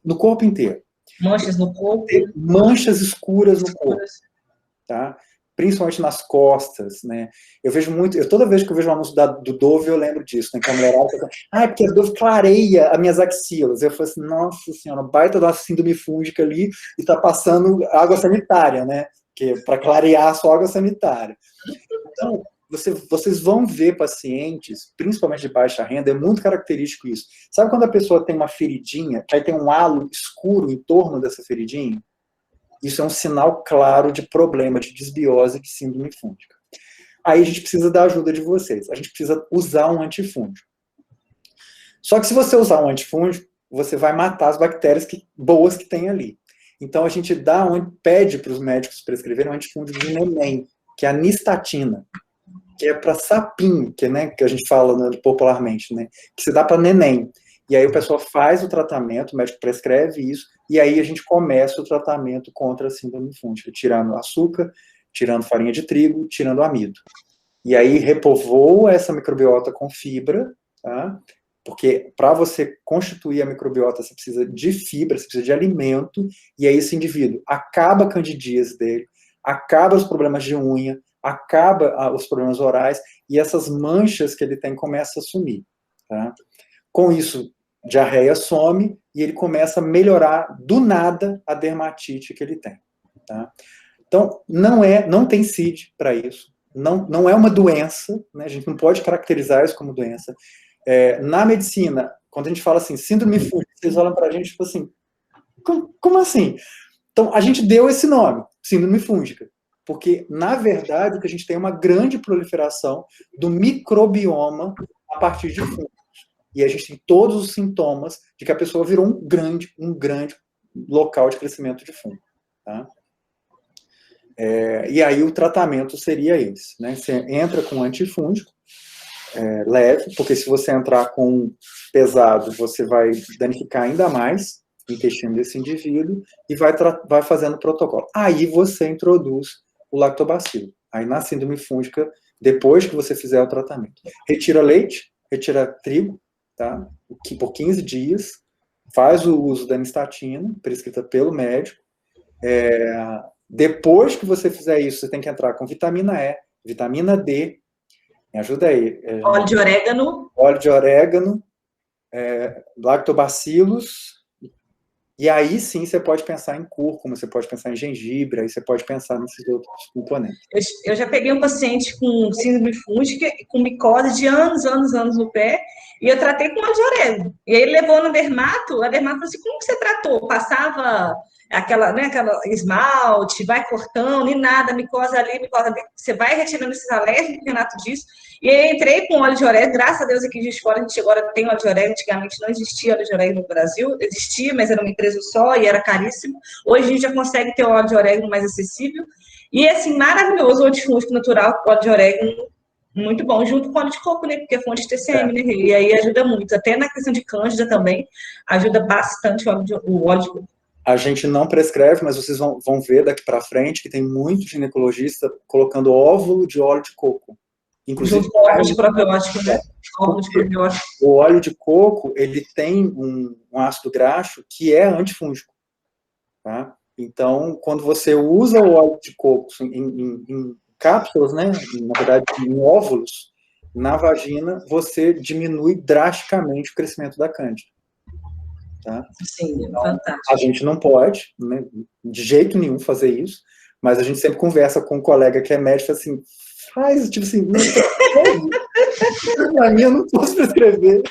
no corpo inteiro. Manchas no corpo. Manchas escuras no corpo. Tá? Principalmente nas costas, né? Eu vejo muito, toda vez que eu vejo um anúncio do Dove, eu lembro disso, né? Que a mulherada fala, porque a Dove clareia as minhas axilas. Eu falo assim, nossa senhora, baita da síndrome fúngica ali e tá passando água sanitária, né? Que para clarear a sua água sanitária. Então, vocês vão ver pacientes, principalmente de baixa renda, é muito característico isso. Sabe quando a pessoa tem uma feridinha, que aí tem um halo escuro em torno dessa feridinha? Isso é um sinal claro de problema, de desbiose, de síndrome fúngica. Aí a gente precisa da ajuda de vocês. A gente precisa usar um antifúngico. Só que se você usar um antifúngico, você vai matar as bactérias boas que tem ali. Então a gente pede para os médicos prescreverem um antifúngico de neném, que é a nistatina, que é para sapinho, que a gente fala, né, popularmente, né, que se dá para neném. E aí o pessoal faz o tratamento, o médico prescreve isso, e aí a gente começa o tratamento contra a síndrome fúngica, tirando açúcar, tirando farinha de trigo, tirando amido. E aí repovoa essa microbiota com fibra, tá? Porque para você constituir a microbiota, você precisa de fibra, você precisa de alimento, e aí esse indivíduo acaba a candidíase dele, acaba os problemas de unha, acaba os problemas orais, e essas manchas que ele tem começam a sumir. Tá? Com isso, diarreia some, e ele começa a melhorar do nada a dermatite que ele tem. Tá? Então, não tem CID para isso, não é uma doença, né? A gente não pode caracterizar isso como doença. Na medicina, quando a gente fala assim, síndrome fúngica, vocês olham para a gente tipo assim, como assim? Então, a gente deu esse nome, síndrome fúngica, porque, na verdade, o que a gente tem é uma grande proliferação do microbioma a partir de fungos. E a gente tem todos os sintomas de que a pessoa virou um grande local de crescimento de fungo. Tá? E aí o tratamento seria esse. Né? Você entra com antifúngico, leve, porque se você entrar com pesado, você vai danificar ainda mais o intestino desse indivíduo e vai fazendo protocolo. Aí você introduz o lactobacilo. Aí, na síndrome fúngica, depois que você fizer o tratamento, retira leite, retira trigo, tá? Por 15 dias, faz o uso da nistatina, prescrita pelo médico. Depois que você fizer isso, você tem que entrar com vitamina E, vitamina D, me ajuda aí. Óleo de orégano. Óleo de orégano, lactobacilos, e aí sim você pode pensar em cúrcuma, você pode pensar em gengibre, aí você pode pensar nesses outros componentes. Eu já peguei um paciente com síndrome fúngica, com micose de anos no pé, e eu tratei com óleo de orégano. E aí ele levou no dermato, a dermato falou assim, como que você tratou? Passava aquela esmalte, vai cortando, e nada, micose ali, você vai retirando esses alérgicos, Renato disse. E aí entrei com óleo de orégano, graças a Deus aqui de fora a gente agora tem óleo de orégano, antigamente não existia óleo de orégano no Brasil, existia, mas era uma empresa só e era caríssimo. Hoje a gente já consegue ter o óleo de orégano mais acessível. E, assim, maravilhoso o antifúngico natural, o óleo de orégano, muito bom, junto com o óleo de coco, né, porque é fonte de TCM, né, e aí ajuda muito, até na questão de cândida também, ajuda bastante o óleo de coco. A gente não prescreve, mas vocês vão ver daqui para frente que tem muito ginecologista colocando óvulo de óleo de coco. Inclusive, junto com o óleo de probiótico, né? O óleo de coco, ele tem um ácido graxo que é antifúngico, tá? Então, quando você usa o óleo de coco em cápsulas, né, na verdade, em óvulos, na vagina, você diminui drasticamente o crescimento da cândida. Tá? Sim, então, fantástico. A gente não pode, né, de jeito nenhum, fazer isso, mas a gente sempre conversa com um colega que é médico, assim, faz, tipo assim, eu não posso prescrever.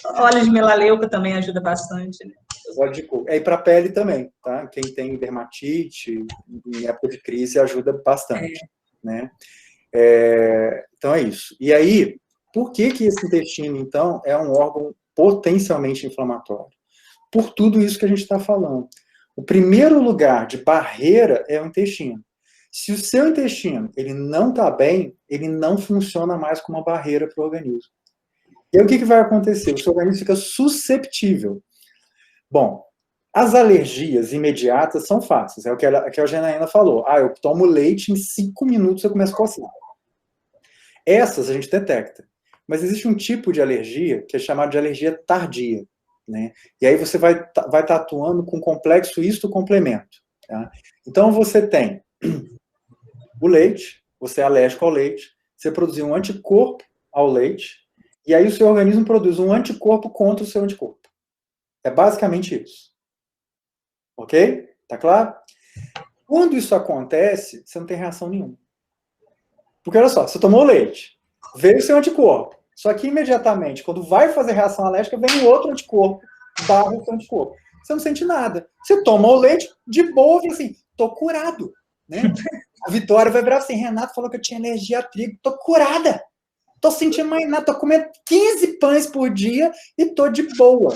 Óleo de melaleuca também ajuda bastante, né? Óleo de coco. E para a pele também, tá? Quem tem dermatite, em época de crise, ajuda bastante, né? Então é isso. E aí, por que esse intestino, então, é um órgão potencialmente inflamatório? Por tudo isso que a gente está falando. O primeiro lugar de barreira é o intestino. Se o seu intestino ele não está bem, ele não funciona mais como uma barreira para o organismo. E aí o que vai acontecer? O seu organismo fica susceptível. Bom, as alergias imediatas são fáceis. É o que a Janaína falou. Eu tomo leite, em 5 minutos eu começo a coçar. Essas a gente detecta. Mas existe um tipo de alergia que é chamado de alergia tardia. Né? E aí você vai estar atuando com complexo isto-complemento. Tá? Então você tem o leite, você é alérgico ao leite, você produziu um anticorpo ao leite, e aí o seu organismo produz um anticorpo contra o seu anticorpo. É basicamente isso. Ok? Tá claro? Quando isso acontece, você não tem reação nenhuma. Porque olha só, você tomou leite, veio o seu anticorpo, só que imediatamente, quando vai fazer reação alérgica, vem um outro anticorpo, barra o seu anticorpo. Você não sente nada. Você toma o leite de boa e assim, tô curado. Né? A Vitória vai virar assim, Renato falou que eu tinha alergia a trigo, tô curada. Tô sentindo mais nada, tô comendo 15 pães por dia e tô de boa.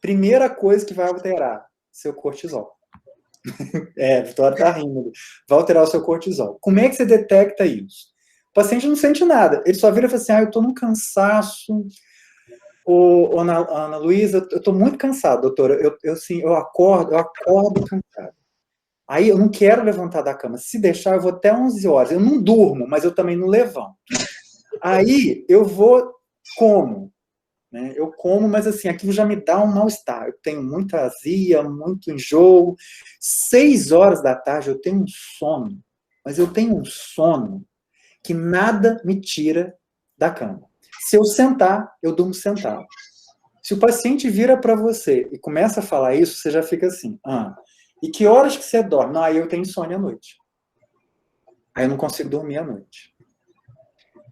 Primeira coisa que vai alterar, seu cortisol. A Vitória tá rindo. Vai alterar o seu cortisol. Como é que você detecta isso? O paciente não sente nada. Ele só vira e fala assim, eu tô num cansaço. Ana Luísa, eu tô muito cansado, doutora. Eu acordo cansado. Aí eu não quero levantar da cama. Se deixar, eu vou até 11 horas. Eu não durmo, mas eu também não levanto. Aí eu vou, como? Né? Eu como, mas assim, aquilo já me dá um mal-estar. Eu tenho muita azia, muito enjoo. 6 horas da tarde eu tenho um sono. Mas eu tenho um sono que nada me tira da cama. Se eu sentar, eu durmo sentado. Se o paciente vira para você e começa a falar isso, você já fica assim, e que horas que você dorme? Não, aí eu tenho insônia à noite. Aí eu não consigo dormir à noite.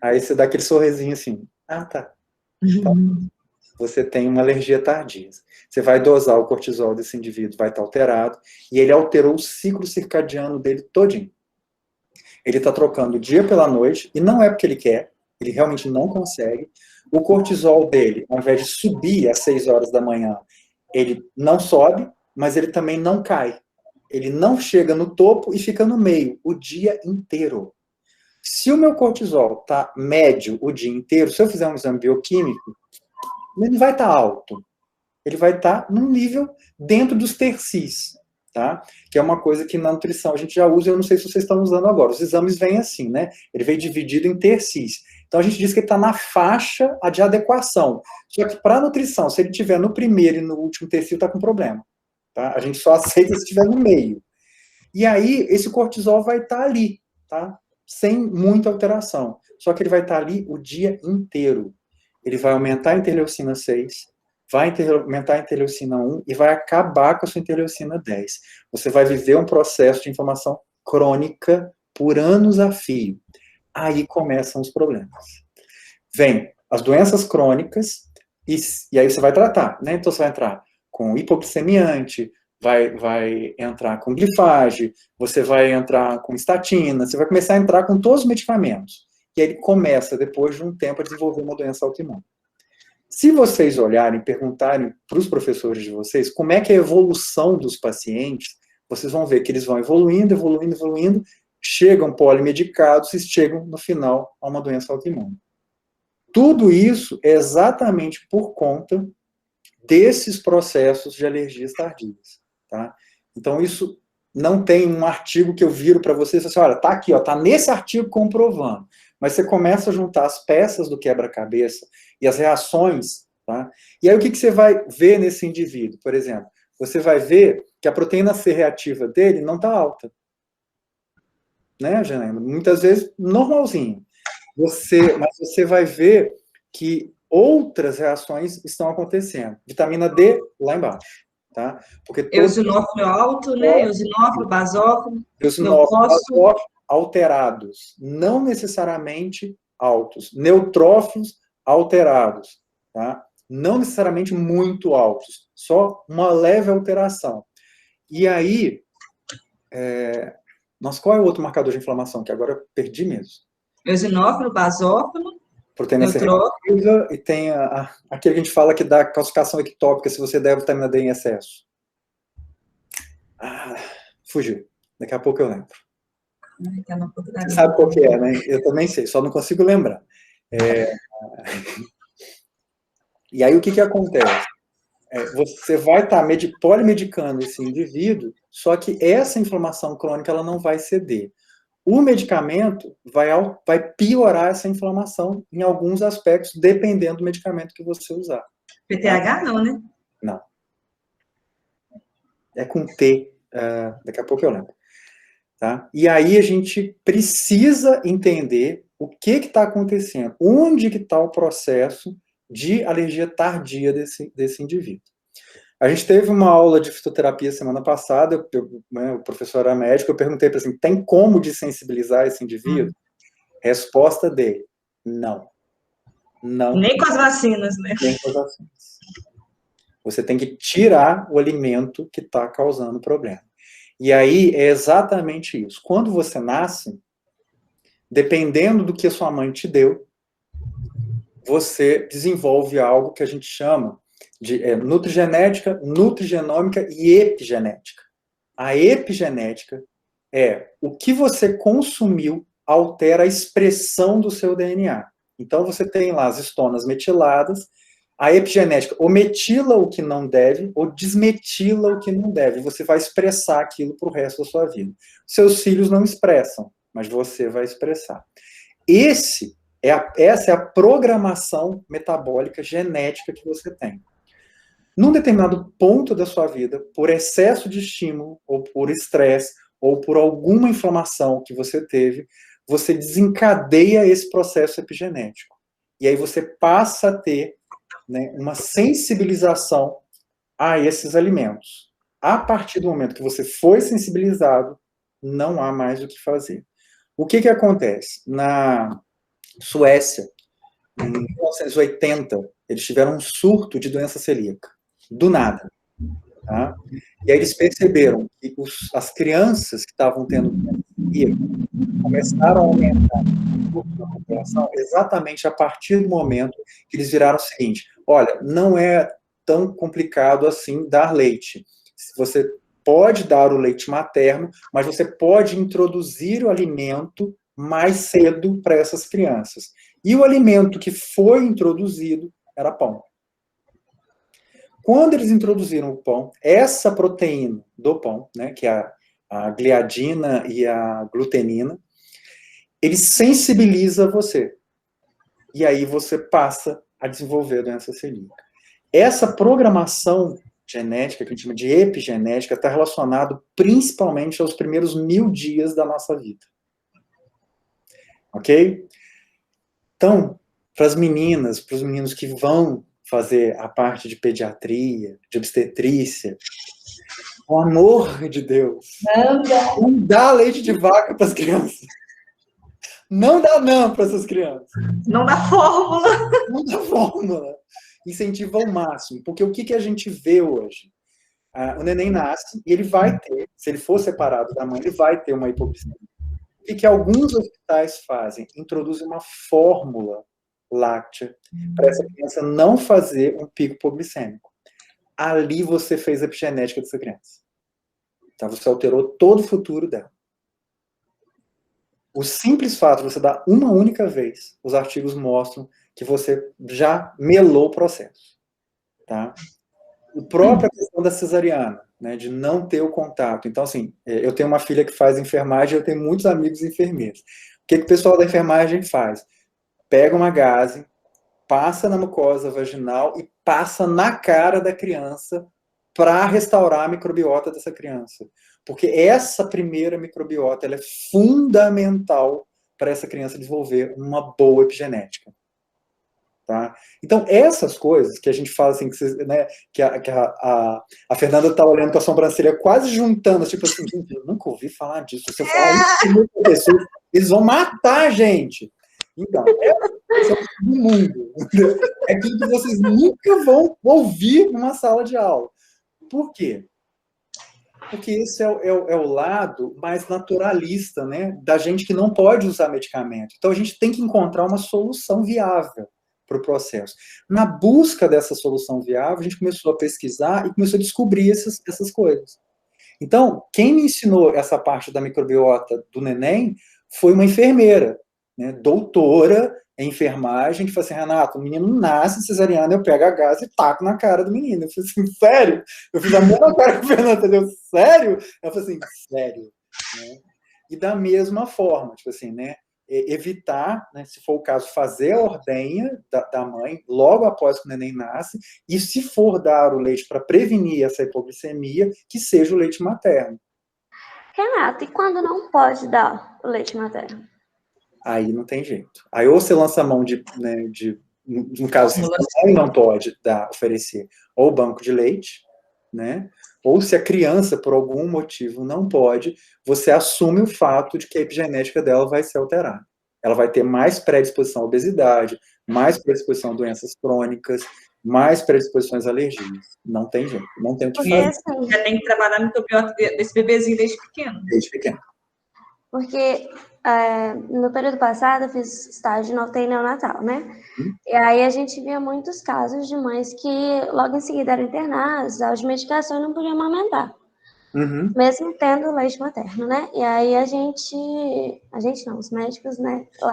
Aí você dá aquele sorrisinho assim, tá. Então, você tem uma alergia tardia. Você vai dosar o cortisol desse indivíduo, vai estar alterado, e ele alterou o ciclo circadiano dele todinho. Ele está trocando o dia pela noite, e não é porque ele quer, ele realmente não consegue. O cortisol dele, ao invés de subir às 6 horas da manhã, ele não sobe, mas ele também não cai. Ele não chega no topo e fica no meio o dia inteiro. Se o meu cortisol está médio o dia inteiro, se eu fizer um exame bioquímico, ele não vai estar alto. Ele vai estar num nível dentro dos tercis. tá? Que é uma coisa que na nutrição a gente já usa, eu não sei se vocês estão usando agora. Os exames vêm assim, né? Ele vem dividido em tercis. Então a gente diz que ele está na faixa de adequação. Só que para a nutrição, se ele estiver no primeiro e no último tercio, está com problema. Tá? A gente só aceita se estiver no meio. E aí, esse cortisol vai estar ali, tá? Sem muita alteração. Só que ele vai estar ali o dia inteiro. Ele vai aumentar a interleucina 6, vai aumentar a interleucina 1 e vai acabar com a sua interleucina 10. Você vai viver um processo de inflamação crônica por anos a fio. Aí começam os problemas. Vem as doenças crônicas e aí você vai tratar, né? Então você vai entrar com hipoglicemiante, vai entrar com glifage, você vai entrar com estatina, você vai começar a entrar com todos os medicamentos. E aí ele começa, depois de um tempo, a desenvolver uma doença autoimune. Se vocês olharem e perguntarem para os professores de vocês como é que é a evolução dos pacientes, vocês vão ver que eles vão evoluindo, chegam polimedicados e chegam, no final, a uma doença autoimune. Tudo isso é exatamente por conta desses processos de alergias tardias. Tá? Então, isso não tem um artigo que eu viro para vocês e falo assim, olha, tá aqui, ó, tá nesse artigo comprovando. Mas você começa a juntar as peças do quebra-cabeça e as reações, tá? E aí o que você vai ver nesse indivíduo? Por exemplo, você vai ver que a proteína C reativa dele não está alta. Né, Janaína? Muitas vezes, normalzinho. Mas você vai ver que outras reações estão acontecendo. Vitamina D, lá embaixo. Tá? Porque Eosinófilo alto, né? Eosinófilo, basófilo. Eosinófilo, alterados. Não necessariamente altos. Neutrófilos alterados. Tá? Não necessariamente muito altos. Só uma leve alteração. E aí... Nossa, qual é o outro marcador de inflamação? Que agora eu perdi mesmo. Eosinófilo, basófilo, proteína C reativa, e tem aquele que a gente fala que dá calcificação ectópica se você der vitamina D em excesso. Fugiu. Daqui a pouco eu lembro. Você sabe qual que é, né? Eu também sei, só não consigo lembrar. E aí o que acontece? Você vai estar polimedicando esse indivíduo, só que essa inflamação crônica ela não vai ceder. O medicamento vai piorar essa inflamação em alguns aspectos, dependendo do medicamento que você usar. PTH não, né? Não. É com T. Daqui a pouco eu lembro. Tá? E aí a gente precisa entender o que está acontecendo. Onde que está o processo de alergia tardia desse indivíduo. A gente teve uma aula de fitoterapia semana passada, o professor era médico, eu perguntei para ele assim, tem como desensibilizar esse indivíduo? Resposta dele, não. Não. Nem com as vacinas, né? Nem com as vacinas. Você tem que tirar o alimento que está causando o problema. E aí é exatamente isso. Quando você nasce, dependendo do que a sua mãe te deu, você desenvolve algo que a gente chama de nutrigenética, nutrigenômica e epigenética. A epigenética é o que você consumiu altera a expressão do seu DNA. Então, você tem lá as histonas metiladas, a epigenética ou metila o que não deve, ou desmetila o que não deve. Você vai expressar aquilo para o resto da sua vida. Seus filhos não expressam, mas você vai expressar. Essa é a programação metabólica genética que você tem. Num determinado ponto da sua vida, por excesso de estímulo, ou por estresse, ou por alguma inflamação que você teve, você desencadeia esse processo epigenético. E aí você passa a ter, né, uma sensibilização a esses alimentos. A partir do momento que você foi sensibilizado, não há mais o que fazer. O que acontece? Na Suécia, em 1980, eles tiveram um surto de doença celíaca. Do nada. Tá? E aí eles perceberam que as crianças que estavam tendo doença celíaca começaram a aumentar a população exatamente a partir do momento que eles viraram o seguinte, olha, não é tão complicado assim dar leite. Você pode dar o leite materno, mas você pode introduzir o alimento mais cedo para essas crianças. E o alimento que foi introduzido era pão. Quando eles introduziram o pão, essa proteína do pão, né, que é a gliadina e a glutenina, ele sensibiliza você. E aí você passa a desenvolver a doença celíaca. Essa programação genética, que a gente chama de epigenética, está relacionado principalmente aos primeiros 1000 dias da nossa vida. Ok? Então, para as meninas, para os meninos que vão fazer a parte de pediatria, de obstetrícia, pelo amor de Deus, não dá leite de vaca para as crianças. Não dá não para essas crianças. Não dá fórmula. Não dá fórmula. Incentiva ao máximo. Porque o que a gente vê hoje? O neném nasce e ele vai ter, se ele for separado da mãe, ele vai ter uma hipoglicemia. O que alguns hospitais fazem? Introduzem uma fórmula láctea para essa criança não fazer um pico hipoglicêmico. Ali você fez a epigenética dessa criança. Então você alterou todo o futuro dela. O simples fato de você dar uma única vez, os artigos mostram que você já melou o processo. Tá? A própria questão da cesariana, né, de não ter o contato. Então, assim, eu tenho uma filha que faz enfermagem, eu tenho muitos amigos enfermeiros. O que o pessoal da enfermagem faz? Pega uma gaze, passa na mucosa vaginal e passa na cara da criança para restaurar a microbiota dessa criança. Porque essa primeira microbiota ela é fundamental para essa criança desenvolver uma boa epigenética. Tá? Então, essas coisas que a gente fala assim, que a Fernanda está olhando com a sobrancelha quase juntando, tipo assim, gente, eu nunca ouvi falar disso. Se eu falar isso com pessoas, eles vão matar a gente. Então, é do mundo. É aquilo que vocês nunca vão ouvir numa sala de aula. Por quê? Porque esse é o lado mais naturalista, né, da gente que não pode usar medicamento. Então, a gente tem que encontrar uma solução viável para o processo. Na busca dessa solução viável, a gente começou a pesquisar e começou a descobrir essas coisas. Então, quem me ensinou essa parte da microbiota do neném foi uma enfermeira, né, doutora em enfermagem, que falou assim, Renato, o menino nasce cesariano, eu pego a gás e taco na cara do menino. Eu falei assim, sério? Eu fiz a mesma cara com o Fernando, entendeu? Sério? Ela falou assim, sério. Né? E da mesma forma, tipo assim, né, evitar, né, se for o caso, fazer a ordenha da mãe logo após que o neném nasce, e se for dar o leite para prevenir essa hipoglicemia, que seja o leite materno. Renato, e quando não pode dar o leite materno? Aí não tem jeito. Aí ou você lança a mão no caso, se a mãe não pode oferecer ou banco de leite, né? Ou se a criança, por algum motivo, não pode, você assume o fato de que a epigenética dela vai ser alterada. Ela vai ter mais predisposição à obesidade, mais predisposição a doenças crônicas, mais predisposições a alergias. Não tem jeito, não tem o que fazer. Assim, já tem que trabalhar no microbiota desse bebezinho desde pequeno. Desde pequeno. Porque no período passado eu fiz estágio no UTI neonatal, né? E aí a gente via muitos casos de mães que logo em seguida eram internadas, usavam de medicação e não podiam amamentar. Mesmo tendo leite materno, né? E aí a gente não, os médicos, né, lá,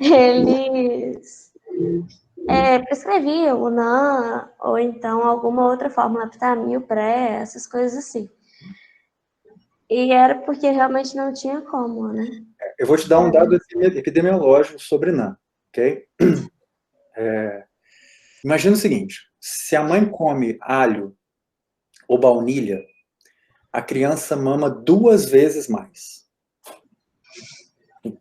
eles prescreviam o NAN, ou então alguma outra fórmula, Aptamil, pré, essas coisas assim. E era porque realmente não tinha como, né? Eu vou te dar um dado epidemiológico sobre NAN, ok? Imagina o seguinte, se a mãe come alho ou baunilha, a criança mama 2 vezes mais.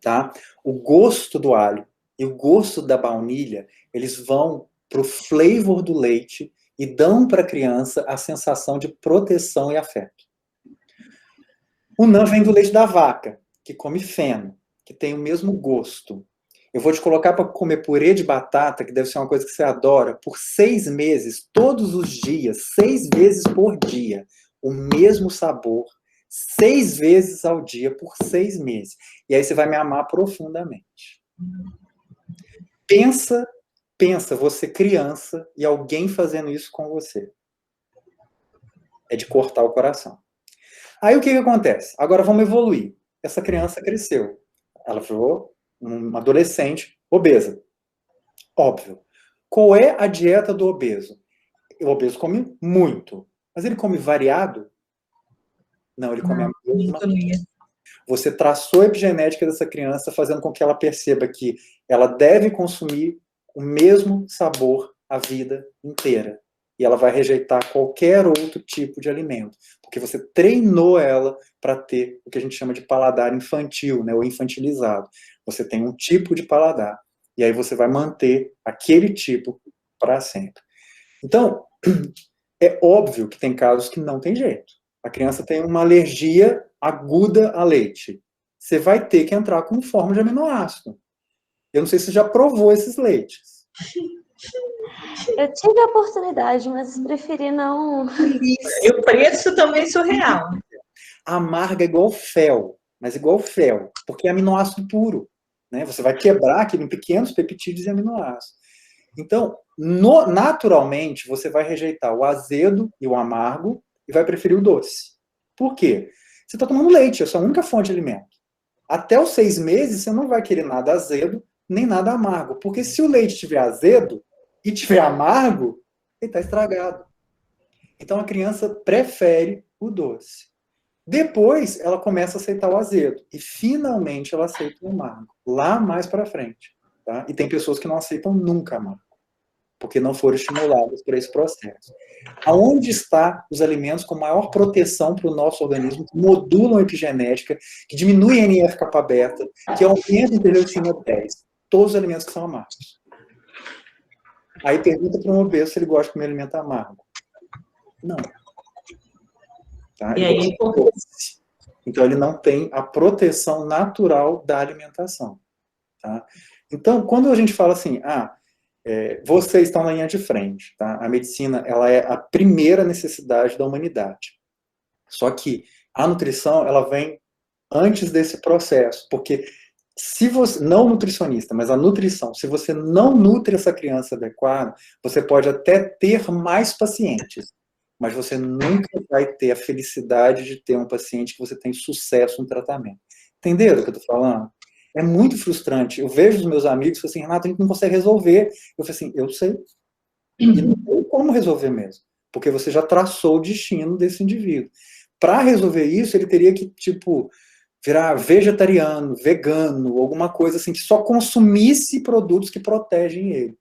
Tá? O gosto do alho e o gosto da baunilha, eles vão para o flavor do leite e dão para a criança a sensação de proteção e afeto. O NAN vem do leite da vaca, que come feno, que tem o mesmo gosto. Eu vou te colocar para comer purê de batata, que deve ser uma coisa que você adora, por 6 meses, todos os dias, 6 vezes por dia, o mesmo sabor, 6 vezes ao dia, por 6 meses. E aí você vai me amar profundamente. Pensa, você criança, e alguém fazendo isso com você. É de cortar o coração. Aí o que acontece? Agora vamos evoluir. Essa criança cresceu. Ela virou uma adolescente obesa. Óbvio. Qual é a dieta do obeso? O obeso come muito. Mas ele come variado? Não, ele come a mesma coisa. Você traçou a epigenética dessa criança, fazendo com que ela perceba que ela deve consumir o mesmo sabor a vida inteira. E ela vai rejeitar qualquer outro tipo de alimento. Porque você treinou ela para ter o que a gente chama de paladar infantil, né, ou infantilizado. Você tem um tipo de paladar. E aí você vai manter aquele tipo para sempre. Então, é óbvio que tem casos que não tem jeito. A criança tem uma alergia aguda a leite. Você vai ter que entrar com forma de aminoácido. Eu não sei se você já provou esses leites. Eu tive a oportunidade, mas preferi não. E o preço também é surreal. Amarga igual fel, mas igual fel, porque é aminoácido puro. Né? Você vai quebrar aquilo em pequenos peptídeos e aminoácidos. Então, naturalmente, você vai rejeitar o azedo e o amargo e vai preferir o doce. Por quê? Você está tomando leite, é a sua única fonte de alimento. Até os 6 meses, você não vai querer nada azedo, nem nada amargo. Porque se o leite estiver azedo e estiver amargo, ele está estragado. Então, a criança prefere o doce. Depois, ela começa a aceitar o azedo. E, finalmente, ela aceita o amargo. Lá mais para frente. Tá? E tem pessoas que não aceitam nunca amargo. Porque não foram estimuladas por esse processo. Aonde está os alimentos com maior proteção para o nosso organismo, que modulam a epigenética, que diminuem a NF-kappa-beta, que aumentam a interleucina 10? Todos os alimentos que são amargos. Aí pergunta para um obeso se ele gosta de comer alimento amargo. Não. Tá? E aí, então, ele não tem a proteção natural da alimentação. Tá? Então, quando a gente fala assim, vocês estão na linha de frente, tá? A medicina, ela é a primeira necessidade da humanidade. Só que a nutrição, ela vem antes desse processo, porque se você, não nutricionista, mas a nutrição, se você não nutre essa criança adequada, você pode até ter mais pacientes, mas você nunca vai ter a felicidade de ter um paciente que você tem sucesso no tratamento. Entenderam o que eu estou falando? É muito frustrante. Eu vejo os meus amigos e falo assim, Renato, a gente não consegue resolver. Eu falo assim, eu sei. E não tem como resolver mesmo. Porque você já traçou o destino desse indivíduo. Para resolver isso, ele teria que, virar vegetariano, vegano, alguma coisa assim, que só consumisse produtos que protegem ele.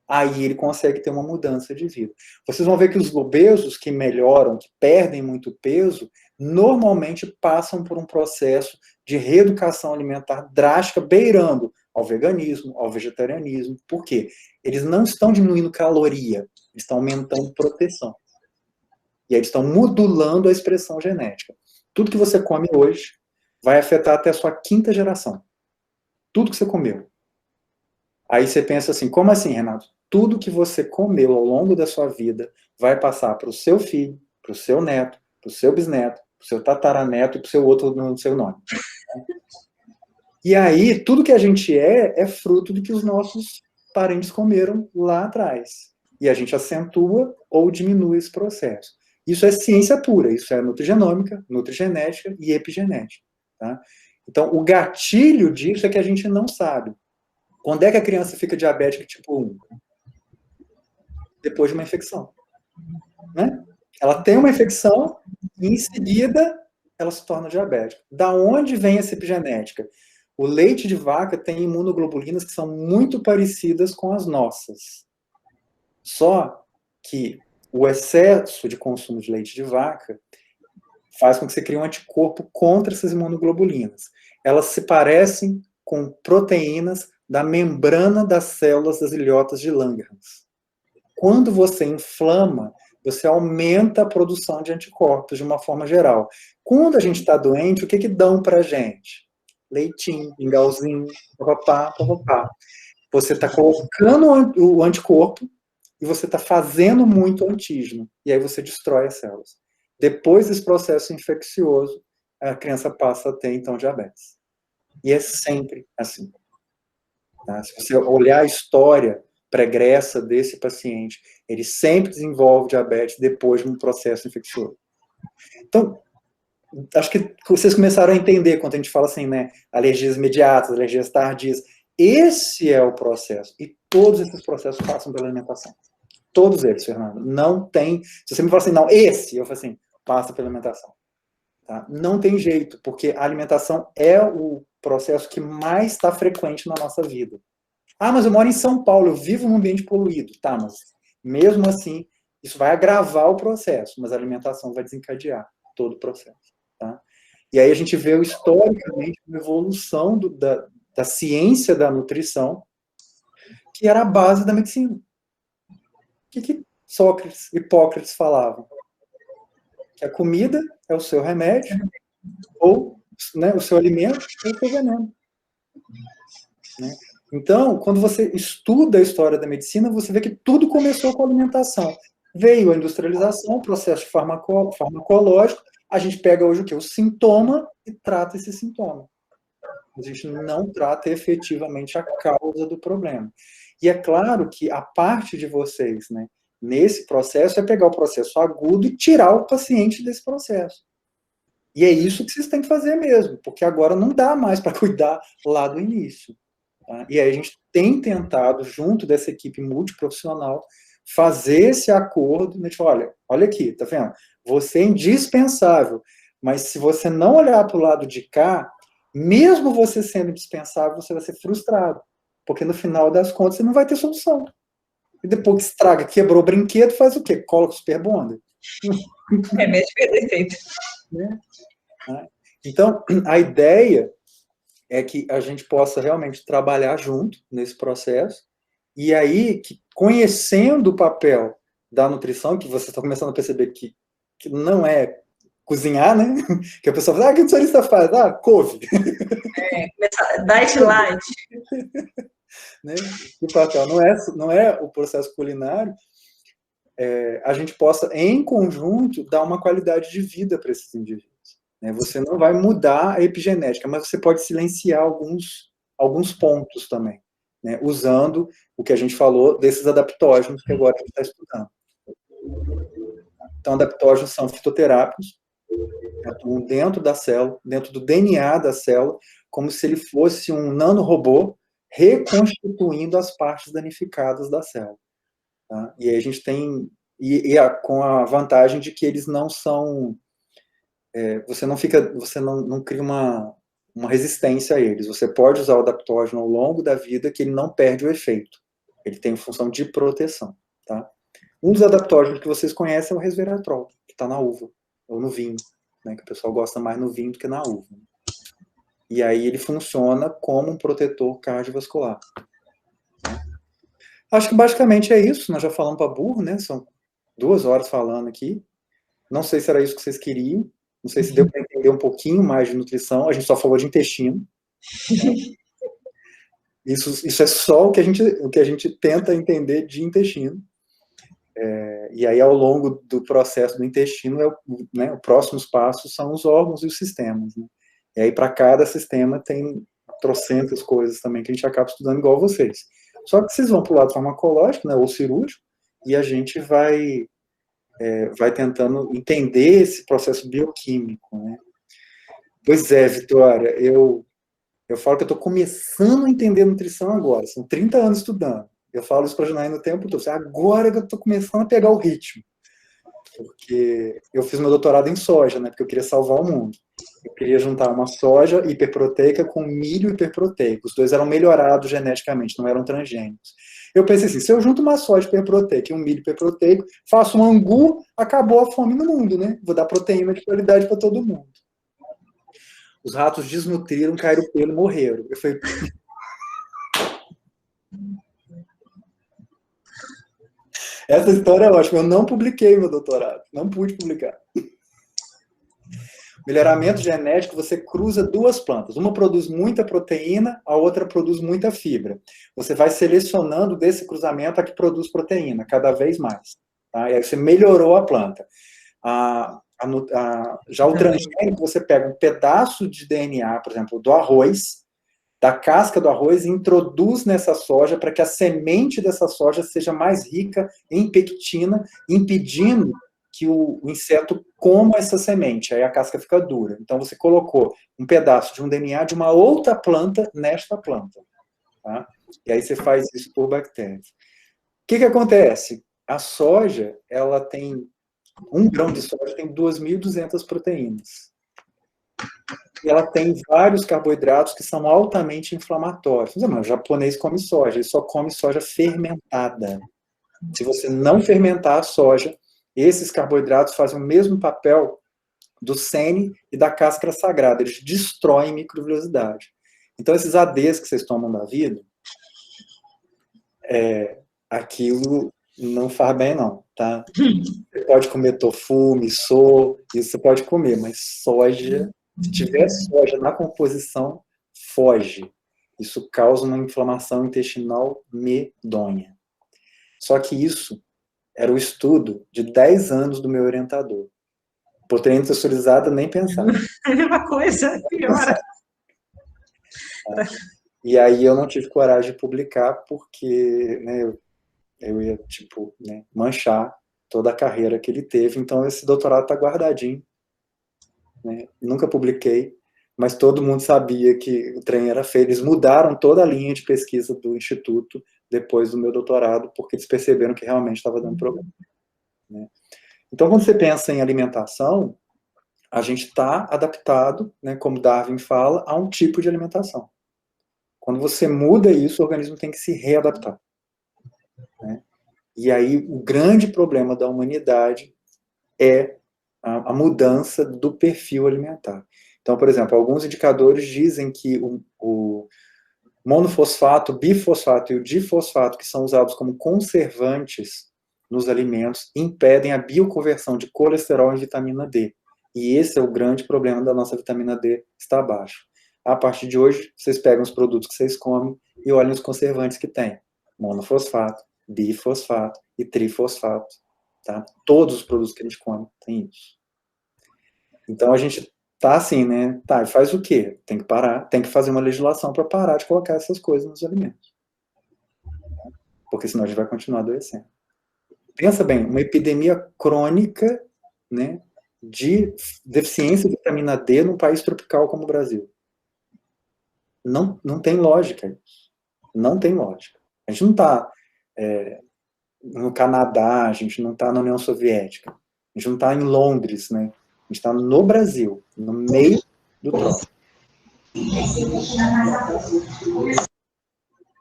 Aí ele consegue ter uma mudança de vida. Vocês vão ver que os obesos que melhoram, que perdem muito peso, normalmente passam por um processo de reeducação alimentar drástica, beirando ao veganismo, ao vegetarianismo. Por quê? Eles não estão diminuindo caloria, eles estão aumentando proteção. E aí eles estão modulando a expressão genética. Tudo que você come hoje vai afetar até a sua 5ª geração. Tudo que você comeu. Aí você pensa assim, como assim, Renato? Tudo que você comeu ao longo da sua vida vai passar para o seu filho, para o seu neto, para o seu bisneto, para o seu tataraneto e para o seu outro no seu nome. E aí, tudo que a gente é fruto do que os nossos parentes comeram lá atrás. E a gente acentua ou diminui esse processo. Isso é ciência pura, isso é nutrigenômica, nutrigenética e epigenética. Tá? Então, o gatilho disso é que a gente não sabe. Quando é que a criança fica diabética tipo 1? Depois de uma infecção. Né? Ela tem uma infecção e, em seguida, ela se torna diabética. Da onde vem essa epigenética? O leite de vaca tem imunoglobulinas que são muito parecidas com as nossas. Só que o excesso de consumo de leite de vaca faz com que você crie um anticorpo contra essas imunoglobulinas. Elas se parecem com proteínas da membrana das células das ilhotas de Langerhans. Quando você inflama, você aumenta a produção de anticorpos de uma forma geral. Quando a gente está doente, o que dão para a gente? Leitinho, mingauzinho, papapá, papapá. Você está colocando o anticorpo e você está fazendo muito antígeno. E aí você destrói as células. Depois desse processo infeccioso, a criança passa a ter, então, diabetes. E é sempre assim. Tá? Se você olhar a história pregressa desse paciente, ele sempre desenvolve diabetes depois de um processo infeccioso. Então, acho que vocês começaram a entender quando a gente fala assim, né? Alergias imediatas, alergias tardias. Esse é o processo. E todos esses processos passam pela alimentação. Todos eles, Fernando. Não tem... Se você me fala assim, não, esse, eu falo assim, passa pela alimentação. Tá? Não tem jeito, porque a alimentação é o processo que mais está frequente na nossa vida. Ah, mas eu moro em São Paulo, eu vivo num ambiente poluído. Tá, mas mesmo assim, isso vai agravar o processo, mas a alimentação vai desencadear todo o processo. Tá? E aí a gente vê historicamente uma evolução da ciência da nutrição, que era a base da medicina. O que Sócrates, Hipócrates falavam? Que a comida é o seu remédio, ou, né, o seu alimento é o seu veneno. Né? Então, quando você estuda a história da medicina, você vê que tudo começou com a alimentação. Veio a industrialização, o processo farmacológico, a gente pega hoje o quê? O sintoma e trata esse sintoma. A gente não trata efetivamente a causa do problema. E é claro que a parte de vocês, né, nesse processo, é pegar o processo agudo e tirar o paciente desse processo. E é isso que vocês têm que fazer mesmo, porque agora não dá mais para cuidar lá do início. Tá? E aí a gente tem tentado, junto dessa equipe multiprofissional, fazer esse acordo, né, tipo, olha aqui, tá vendo? Você é indispensável, mas se você não olhar para o lado de cá, mesmo você sendo indispensável, você vai ser frustrado, porque no final das contas você não vai ter solução. E depois que estraga, quebrou o brinquedo, faz o quê? Coloca o Super Bonder. Remédio perfeito. Né? Então, a ideia é que a gente possa realmente trabalhar junto nesse processo, e aí, que, conhecendo o papel da nutrição, que você está começando a perceber que não é cozinhar, né? Que a pessoa fala, o que o nutricionista faz? Couve. Diet light. Né? O papel não é o processo culinário, a gente possa, em conjunto, dar uma qualidade de vida para esses indivíduos. Né? Você não vai mudar a epigenética, mas você pode silenciar alguns pontos também, né? Usando o que a gente falou desses adaptógenos que agora a gente está estudando. Então, adaptógenos são fitoterápicos, atuam dentro da célula, dentro do DNA da célula, como se ele fosse um nanorobô reconstituindo as partes danificadas da célula. Tá? E aí a gente tem... com a vantagem de que eles não são... você não cria uma resistência a eles. Você pode usar o adaptógeno ao longo da vida que ele não perde o efeito. Ele tem função de proteção. Tá? Um dos adaptógenos que vocês conhecem é o resveratrol, que está na uva, ou no vinho, né, que o pessoal gosta mais no vinho do que na uva. E aí ele funciona como um protetor cardiovascular. Acho que basicamente é isso. Nós já falamos para burro, né? São 2 horas falando aqui. Não sei se era isso que vocês queriam. Não sei se deu para entender um pouquinho mais de nutrição. A gente só falou de intestino. Né? Isso é só o que a gente tenta entender de intestino. E aí, ao longo do processo do intestino, né, os próximos passos são os órgãos e os sistemas. Né? E aí, para cada sistema, tem trocentas coisas também que a gente acaba estudando igual vocês. Só que vocês vão para o lado farmacológico, né, ou cirúrgico, e a gente vai tentando entender esse processo bioquímico. Né? Pois é, Vitória, eu falo que eu estou começando a entender nutrição agora, são 30 anos estudando. Eu falo isso para a Janaína o tempo todo. Agora que eu estou começando a pegar o ritmo. Porque eu fiz meu doutorado em soja, né? Porque eu queria salvar o mundo. Eu queria juntar uma soja hiperproteica com milho hiperproteico. Os dois eram melhorados geneticamente, não eram transgênicos. Eu pensei assim, se eu junto uma soja hiperproteica e um milho hiperproteico, faço um angu, acabou a fome no mundo, né? Vou dar proteína de qualidade para todo mundo. Os ratos desnutriram, caíram pelo e morreram. Eu falei... Essa história é ótima. Eu não publiquei meu doutorado. Não pude publicar. Melhoramento genético, você cruza 2 plantas. Uma produz muita proteína, a outra produz muita fibra. Você vai selecionando desse cruzamento a que produz proteína, cada vez mais. Tá? E aí você melhorou a planta. Já o transgênico, você pega um pedaço de DNA, por exemplo, do arroz, da casca do arroz, e introduz nessa soja para que a semente dessa soja seja mais rica em pectina, impedindo que o inseto coma essa semente, aí a casca fica dura. Então você colocou um pedaço de um DNA de uma outra planta nesta planta. Tá? E aí você faz isso por bactérias. O que acontece? A soja, ela tem, 1 grão de soja tem 2.200 proteínas. E ela tem vários carboidratos que são altamente inflamatórios. Mas, o japonês come soja, ele só come soja fermentada. Se você não fermentar a soja, esses carboidratos fazem o mesmo papel do sene e da cáscara sagrada. Eles destroem microviosidade. Então, esses ADs que vocês tomam da vida, aquilo não faz bem, não, tá? Você pode comer tofu, miso, isso você pode comer, mas soja, se tiver soja na composição, foge. Isso causa uma inflamação intestinal medonha. Só que isso era o estudo de 10 anos do meu orientador. Proteína texturizada, nem pensar. É a mesma coisa, piora. E aí eu não tive coragem de publicar, porque, né, eu ia, tipo, né, manchar toda a carreira que ele teve. Então, esse doutorado está guardadinho. Né? Nunca publiquei, mas todo mundo sabia que o trem era feio. Eles mudaram toda a linha de pesquisa do Instituto depois do meu doutorado, porque eles perceberam que realmente estava dando problema. Né? Então, quando você pensa em alimentação, a gente está adaptado, né, como Darwin fala, a um tipo de alimentação. Quando você muda isso, o organismo tem que se readaptar. Né? E aí, o grande problema da humanidade é a mudança do perfil alimentar. Então, por exemplo, alguns indicadores dizem que o monofosfato, o bifosfato e o difosfato, que são usados como conservantes nos alimentos, impedem a bioconversão de colesterol em vitamina D. E esse é o grande problema da nossa vitamina D, está abaixo. A partir de hoje, vocês pegam os produtos que vocês comem e olhem os conservantes que tem. Monofosfato, bifosfato e trifosfato. Tá? Todos os produtos que a gente come tem isso. Então a gente tá assim, né? Tá, e faz o quê? Tem que parar, tem que fazer uma legislação para parar de colocar essas coisas nos alimentos. Porque senão a gente vai continuar adoecendo. Pensa bem, uma epidemia crônica, né, de deficiência de vitamina D num país tropical como o Brasil. Não tem lógica isso. Não tem lógica. A gente não está no Canadá, a gente não está na União Soviética, a gente não está em Londres, né? A gente está no Brasil, no meio do trópico.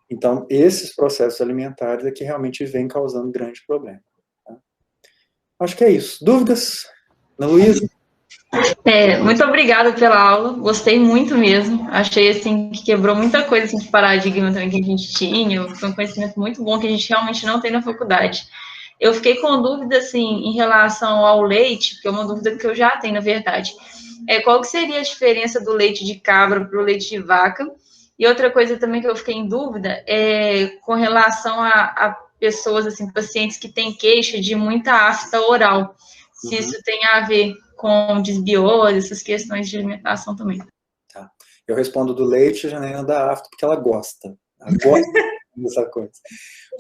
Então, esses processos alimentares é que realmente vêm causando grande problema. Tá? Acho que é isso. Dúvidas? Ana Luísa? Muito obrigada pela aula, gostei muito mesmo. Achei assim que quebrou muita coisa assim, de paradigma também que a gente tinha. Foi um conhecimento muito bom que a gente realmente não tem na faculdade. Eu fiquei com dúvida assim em relação ao leite, que é uma dúvida que eu já tenho, na verdade. Qual que seria a diferença do leite de cabra para o leite de vaca? E outra coisa também que eu fiquei em dúvida é com relação a pessoas, assim, pacientes que têm queixa de muita afta oral. Se isso tem a ver com desbiose, essas questões de alimentação também. Tá. Eu respondo do leite, a Janaína da afta, porque ela gosta. Ela gosta dessa coisa.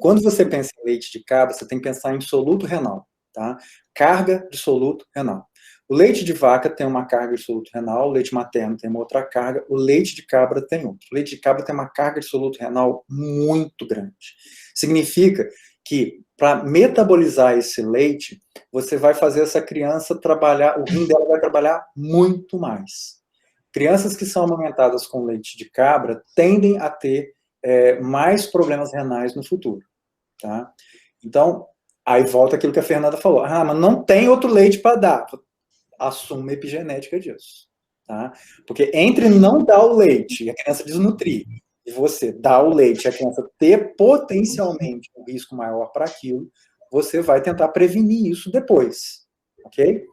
Quando você pensa em leite de cabra, você tem que pensar em soluto renal. Tá? Carga de soluto renal. O leite de vaca tem uma carga de soluto renal, o leite materno tem uma outra carga, o leite de cabra tem outra. O leite de cabra tem uma carga de soluto renal muito grande. Significa que, para metabolizar esse leite, você vai fazer essa criança trabalhar, o rim dela vai trabalhar muito mais. Crianças que são amamentadas com leite de cabra tendem a ter mais problemas renais no futuro. Tá? Então, aí volta aquilo que a Fernanda falou. Mas não tem outro leite para dar. Assuma a epigenética disso. Tá? Porque entre não dar o leite e a criança desnutrir, e você dar o leite e a criança ter potencialmente um risco maior para aquilo, você vai tentar prevenir isso depois. Ok?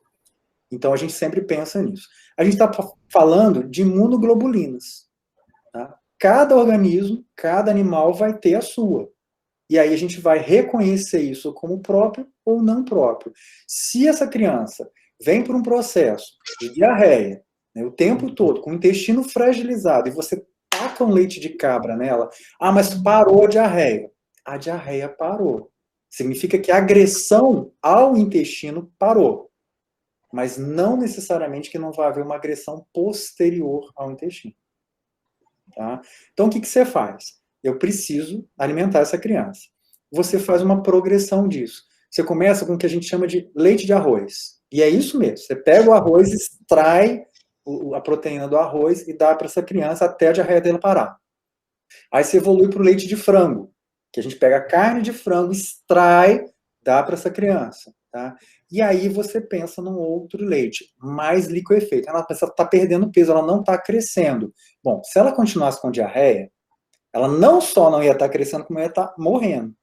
Então a gente sempre pensa nisso. A gente está falando de imunoglobulinas. Tá? Cada organismo, cada animal vai ter a sua. E aí a gente vai reconhecer isso como próprio ou não próprio. Se essa criança vem por um processo de diarreia, né, o tempo todo, com o intestino fragilizado, e você taca um leite de cabra nela, mas parou a diarreia. A diarreia parou. Significa que a agressão ao intestino parou. Mas não necessariamente que não vai haver uma agressão posterior ao intestino. Tá? Então, o que você faz? Eu preciso alimentar essa criança. Você faz uma progressão disso. você começa com o que a gente chama de leite de arroz. E é isso mesmo, você pega o arroz, extrai a proteína do arroz e dá para essa criança até a diarreia dela parar. Aí você evolui para o leite de frango, que a gente pega a carne de frango, extrai, dá para essa criança. Tá? E aí você pensa num outro leite, mais liquefeito. Ela está perdendo peso, ela não está crescendo. Bom, se ela continuasse com diarreia, ela não só não ia estar crescendo, como ia estar morrendo.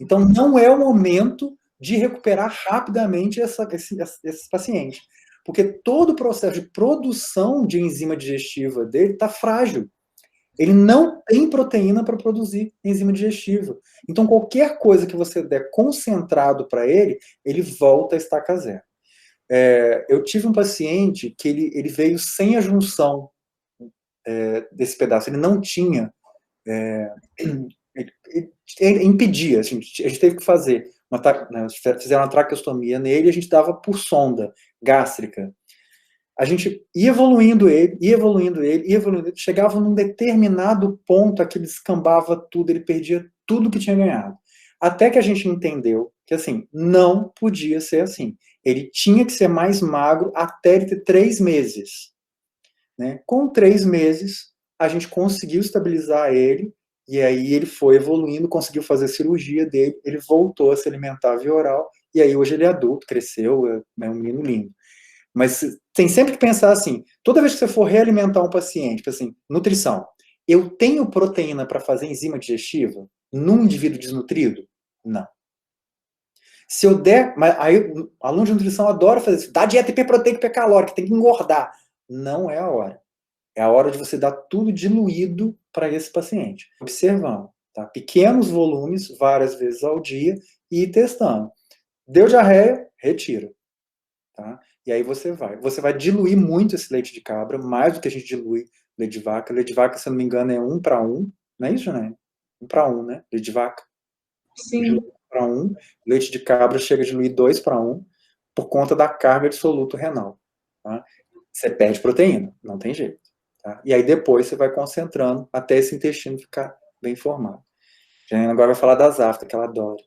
Então, não é o momento de recuperar rapidamente esse paciente. Porque todo o processo de produção de enzima digestiva dele está frágil. Ele não tem proteína para produzir enzima digestiva. Então, qualquer coisa que você der concentrado para ele, ele volta a estaca zero. Eu tive um paciente que ele veio sem a junção desse pedaço. Ele não tinha... Ele impedia. A gente teve que fazer. Fizeram uma traqueostomia nele e a gente dava por sonda gástrica. A gente ia evoluindo ele, chegava num determinado ponto que ele descambava tudo, ele perdia tudo que tinha ganhado. Até que a gente entendeu que, assim, não podia ser assim. Ele tinha que ser mais magro até ele ter 3 meses. Né? Com 3 meses, a gente conseguiu estabilizar ele, e aí ele foi evoluindo, conseguiu fazer a cirurgia dele, ele voltou a se alimentar via oral, e aí hoje ele é adulto, cresceu, é um menino lindo. Mas tem sempre que pensar assim, toda vez que você for realimentar um paciente, assim, nutrição, eu tenho proteína para fazer enzima digestiva num indivíduo desnutrido? Não. Se eu der, mas aí o aluno de nutrição adora fazer isso, dá dieta hiperproteica e hipercalórica, tem que engordar. Não é a hora. É a hora de você dar tudo diluído para esse paciente. Observando, tá? Pequenos volumes, várias vezes ao dia, e ir testando. Deu diarreia, retira. Tá? E aí você vai diluir muito esse leite de cabra, mais do que a gente dilui leite de vaca. Leite de vaca, se eu não me engano, é 1:1, não é isso, Janaína? 1:1, né? Leite de vaca. Sim. 1:1. Leite de cabra chega a diluir 2:1 por conta da carga de soluto renal. Tá? Você perde proteína, não tem jeito. Tá? E aí depois você vai concentrando até esse intestino ficar bem formado. Janaína agora vai falar das aftas, que ela adora.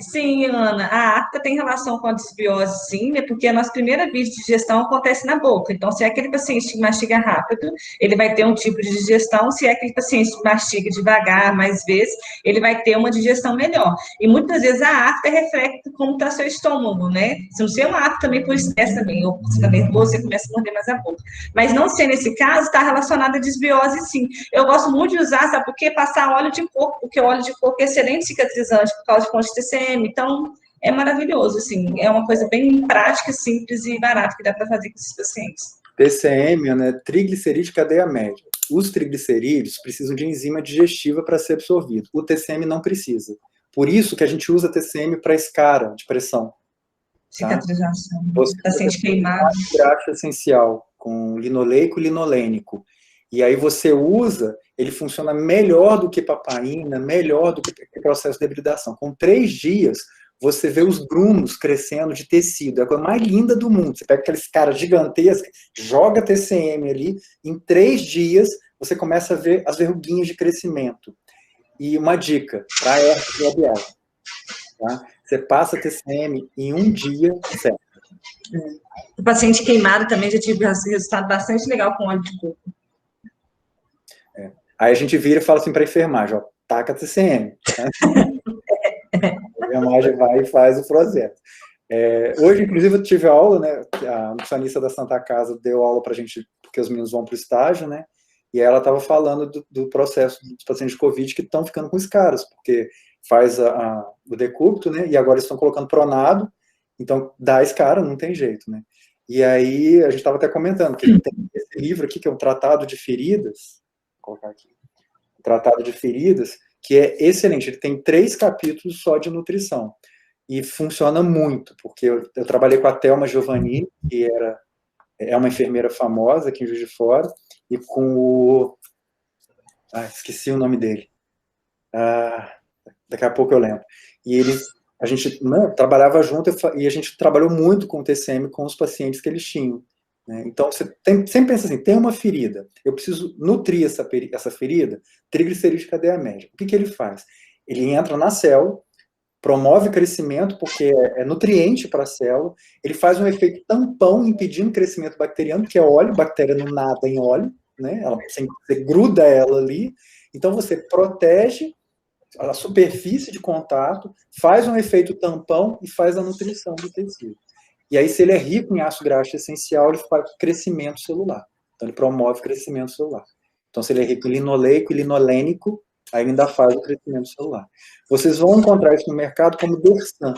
Sim, Ana, a afta tem relação com a desbiose, sim, né? Porque a nossa primeira via de digestão acontece na boca. Então, se é aquele paciente que mastiga rápido, ele vai ter um tipo de digestão. Se é aquele paciente que mastiga devagar, mais vezes, ele vai ter uma digestão melhor. E muitas vezes a afta reflete como está seu estômago, né? Se não ser uma afta também por estresse também, ou você está nervoso, você começa a morder mais a boca. Mas não ser nesse caso, está relacionado à desbiose, sim. Eu gosto muito de usar, sabe por quê? Passar óleo de coco, porque o óleo de coco é excelente cicatrizante por causa de fonte de TCM, então é maravilhoso, assim, é uma coisa bem prática, simples e barata que dá para fazer com esses pacientes. TCM, né, triglicerídeo cadeia média. Os triglicerídeos precisam de enzima digestiva para ser absorvido. O TCM não precisa. Por isso que a gente usa TCM para escara de pressão. Cicatrização. Tá? Paciente queimado. Graxa essencial com linoleico e linolênico. E aí você usa, ele funciona melhor do que papaina, melhor do que o processo de debridação. Com 3 dias, você vê os grumos crescendo de tecido. É a coisa mais linda do mundo. Você pega aqueles caras gigantescos, joga TCM ali, em 3 dias, você começa a ver as verruguinhas de crescimento. E uma dica, para herpes labial. Tá? Você passa TCM em 1 dia, certo? O paciente queimado também já tive resultado bastante legal com óleo de coco. Aí a gente vira e fala assim para a enfermagem, ó, taca TCM. A enfermagem vai e faz o processo. Hoje, inclusive, eu tive aula, né? A nutricionista da Santa Casa deu aula para a gente, porque os meninos vão para o estágio, né? E ela estava falando do processo dos pacientes de Covid que estão ficando com escaras, porque faz o decúbito, né? E agora estão colocando pronado, então dá escara, não tem jeito, né? E aí a gente estava até comentando que tem esse livro aqui, que é um tratado de feridas, vou colocar aqui, um tratado de feridas, que é excelente, ele tem 3 capítulos só de nutrição, e funciona muito, porque eu trabalhei com a Thelma Giovannini, que é uma enfermeira famosa aqui em Juiz de Fora, e com o... esqueci o nome dele. Daqui a pouco eu lembro. E a gente trabalhava junto e a gente trabalhou muito com o TCM com os pacientes que eles tinham. Né? Então, você sempre pensa assim, tem uma ferida, eu preciso nutrir essa ferida, triglicerídeo cadeia média. O que ele faz? Ele entra na célula, promove crescimento porque é nutriente para a célula, ele faz um efeito tampão impedindo o crescimento bacteriano, que é óleo, bactéria não nada em óleo, né? Você gruda ela ali, então você protege a superfície de contato, faz um efeito tampão e faz a nutrição do tecido. E aí, se ele é rico em ácido graxo essencial, ele faz crescimento celular. Então, ele promove crescimento celular. Então, se ele é rico em linoleico e linolênico, aí ele ainda faz o crescimento celular. Vocês vão encontrar isso no mercado como Dersan.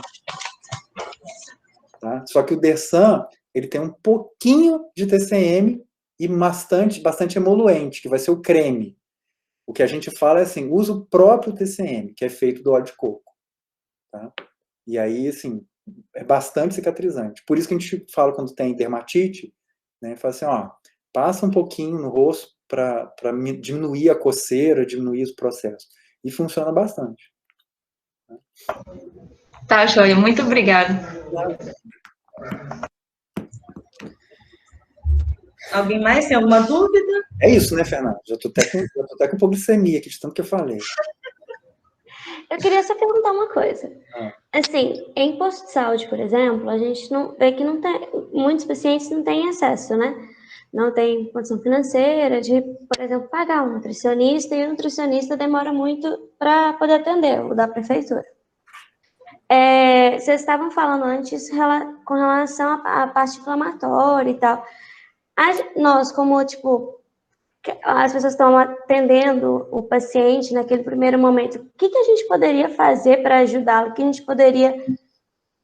Tá? Só que o Dersan, ele tem um pouquinho de TCM e bastante emoluente, que vai ser o creme. O que a gente fala é assim, usa o próprio TCM, que é feito do óleo de coco. Tá? E aí, assim, é bastante cicatrizante. Por isso que a gente fala quando tem dermatite, né, fala assim, ó, passa um pouquinho no rosto para diminuir a coceira, diminuir os processos. E funciona bastante. Tá, joia. Muito obrigada. Alguém mais tem alguma dúvida? É isso, né, Fernanda? Já tô até com hipoglicemia aqui, de tanto que eu falei. Eu queria só perguntar uma coisa. Assim, em posto de saúde, por exemplo, a gente não vê que não tem, muitos pacientes não têm acesso, né? Não tem condição financeira de, por exemplo, pagar um nutricionista, e o nutricionista demora muito para poder atender, o da prefeitura. Vocês estavam falando antes com relação à parte inflamatória e tal. Nós, como, tipo, as pessoas estão atendendo o paciente naquele primeiro momento, o que a gente poderia fazer para ajudá-lo? O que a gente poderia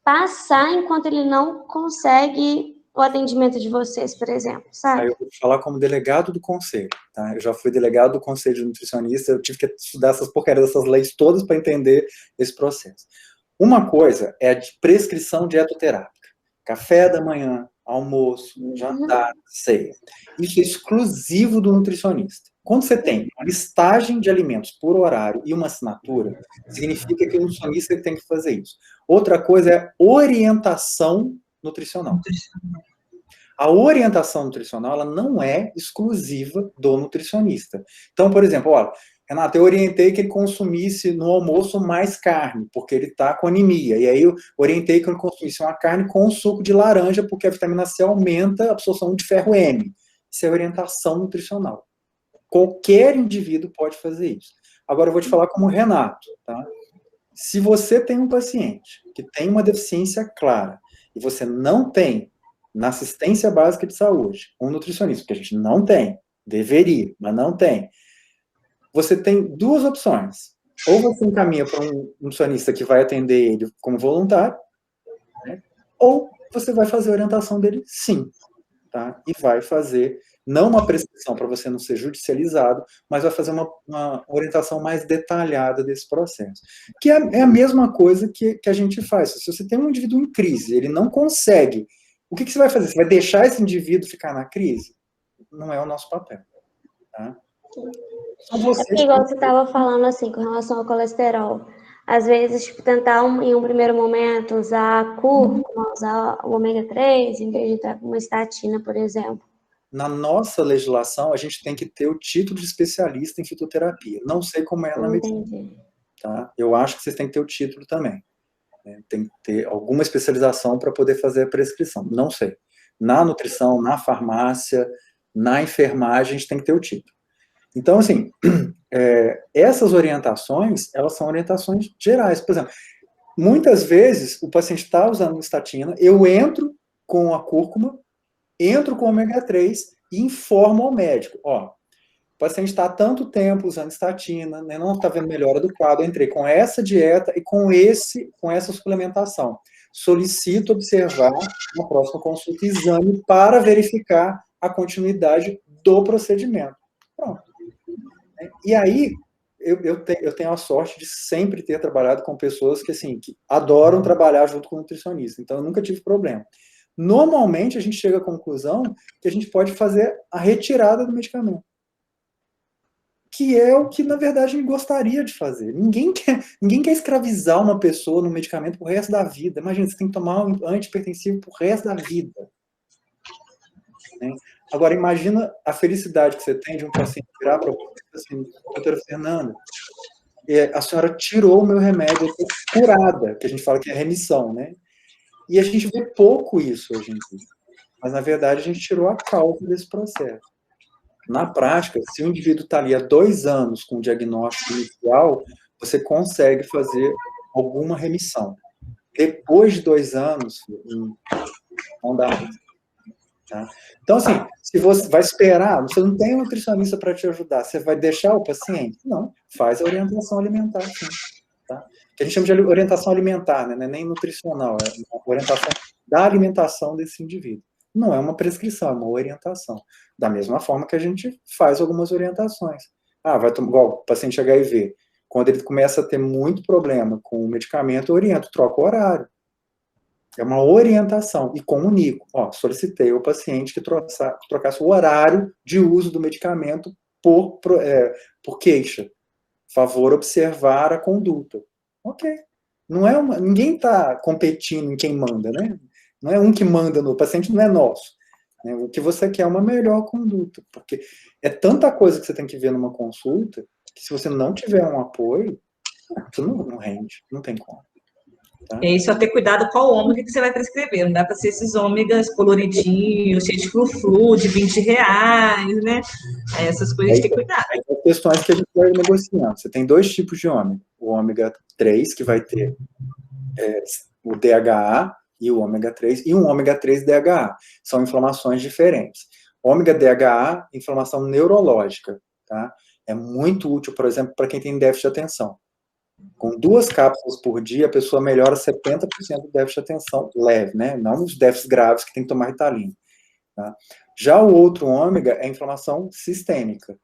passar enquanto ele não consegue o atendimento de vocês, por exemplo, sabe? Aí eu vou falar como delegado do conselho, tá? Eu já fui delegado do conselho de nutricionista, eu tive que estudar essas porcarias, dessas leis todas para entender esse processo. Uma coisa é a de prescrição dietoterápica. Café da manhã, almoço, jantar, ceia. Isso é exclusivo do nutricionista. Quando você tem uma listagem de alimentos por horário e uma assinatura, significa que o nutricionista tem que fazer isso. Outra coisa é orientação nutricional. A orientação nutricional, ela não é exclusiva do nutricionista. Então, por exemplo, olha, Renato, eu orientei que ele consumisse no almoço mais carne, porque ele está com anemia. E aí eu orientei que ele consumisse uma carne com suco de laranja, porque a vitamina C aumenta a absorção de ferro M. Isso é orientação nutricional. Qualquer indivíduo pode fazer isso. Agora eu vou te falar como Renato, tá? Se você tem um paciente que tem uma deficiência clara e você não tem na assistência básica de saúde um nutricionista, porque a gente não tem, deveria, mas não tem, você tem duas opções. Ou você encaminha para um nutricionista que vai atender ele como voluntário, né? Ou você vai fazer a orientação dele sim, tá? E vai fazer, não uma prescrição para você não ser judicializado, mas vai fazer uma orientação mais detalhada desse processo. Que é a mesma coisa que a gente faz. Se você tem um indivíduo em crise, ele não consegue, o que você vai fazer? Você vai deixar esse indivíduo ficar na crise? Não é o nosso papel, tá? Igual você estava falando, assim, com relação ao colesterol. Às vezes, tipo, tentar em um primeiro momento usar a cúrcuma, usar o ômega 3, em vez de entrar com uma estatina, por exemplo. Na nossa legislação, a gente tem que ter o título de especialista em fitoterapia. Não sei como é na medicina. Tá? Eu acho que vocês têm que ter o título também. Né? Tem que ter alguma especialização para poder fazer a prescrição. Não sei. Na nutrição, na farmácia, na enfermagem, a gente tem que ter o título. Então, assim, essas orientações, elas são orientações gerais. Por exemplo, muitas vezes o paciente está usando estatina, eu entro com a cúrcuma, entro com o ômega 3 e informo ao médico, ó, o paciente está há tanto tempo usando estatina, né, não está vendo melhora do quadro, eu entrei com essa dieta e com essa suplementação. Solicito observar na próxima consulta exame para verificar a continuidade do procedimento. Pronto. E aí, eu tenho a sorte de sempre ter trabalhado com pessoas que, assim, que adoram trabalhar junto com o nutricionista, então eu nunca tive problema. Normalmente, a gente chega à conclusão que a gente pode fazer a retirada do medicamento, que é o que, na verdade, a gente gostaria de fazer. Ninguém quer escravizar uma pessoa no medicamento pro resto da vida. Imagina, você tem que tomar um antihipertensivo pro resto da vida. Né? Agora, imagina a felicidade que você tem de um paciente virar para você assim, doutora Fernanda, a senhora tirou o meu remédio, eu estou curada, que a gente fala que é remissão, né? E a gente vê pouco isso hoje em dia. Mas, na verdade, a gente tirou a causa desse processo. Na prática, se o indivíduo está ali há 2 anos com o diagnóstico inicial, você consegue fazer alguma remissão. Depois de 2 anos, não dá mais. Tá? Então, assim, se você vai esperar, você não tem um nutricionista para te ajudar, você vai deixar o paciente? Não, faz a orientação alimentar, sim. Tá? Que a gente chama de orientação alimentar, né? Não é nem nutricional, é uma orientação da alimentação desse indivíduo. Não é uma prescrição, é uma orientação. Da mesma forma que a gente faz algumas orientações. Vai tomar, igual o paciente HIV, quando ele começa a ter muito problema com o medicamento, eu oriento, troca o horário. É uma orientação, e comunico. Solicitei ao paciente que trocasse o horário de uso do medicamento por queixa. Favor observar a conduta. Ok. Ninguém está competindo em quem manda, né? Não é um que manda no paciente, não é nosso. Né? O que você quer é uma melhor conduta, porque é tanta coisa que você tem que ver numa consulta, que se você não tiver um apoio, você não rende, não tem como. Tá? É isso, ter cuidado qual ômega que você vai prescrever. Não dá para ser esses ômegas coloridinhos, cheios de flu-flu, de R$20, né? Essas coisas tem que ter cuidado. As questões que a gente vai negociando. Você tem 2 tipos de ômega. O ômega 3, que vai ter o DHA, e o ômega 3, e um ômega 3 DHA. São inflamações diferentes. Ômega DHA, inflamação neurológica. Tá? É muito útil, por exemplo, para quem tem déficit de atenção. Com 2 cápsulas por dia, a pessoa melhora 70% do déficit de atenção leve, né? Não os déficits graves que tem que tomar Ritalina. Tá? Já o outro ômega é inflamação sistêmica.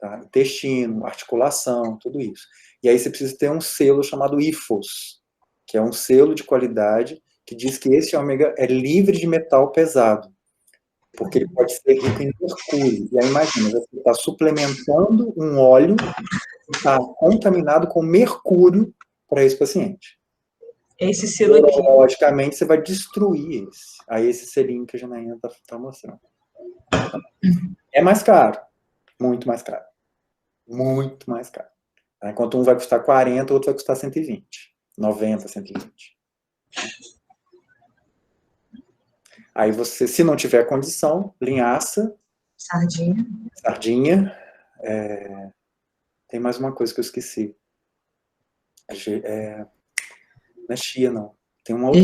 Tá? Intestino, articulação, tudo isso. E aí você precisa ter um selo chamado IFOS, que é um selo de qualidade que diz que esse ômega é livre de metal pesado, porque ele pode ser rico em mercúrio. E aí imagina, você está suplementando um óleo que está contaminado com mercúrio para esse paciente. Esse selo aqui. Logicamente, você vai destruir esse. Aí esse selinho que a Janaína está mostrando. É mais caro. Muito mais caro. Muito mais caro. Enquanto um vai custar 40, o outro vai custar 120. 90, 120. Aí você, se não tiver condição, linhaça. Sardinha. Tem mais uma coisa que eu esqueci. Não é chia, não. Tem uma outra.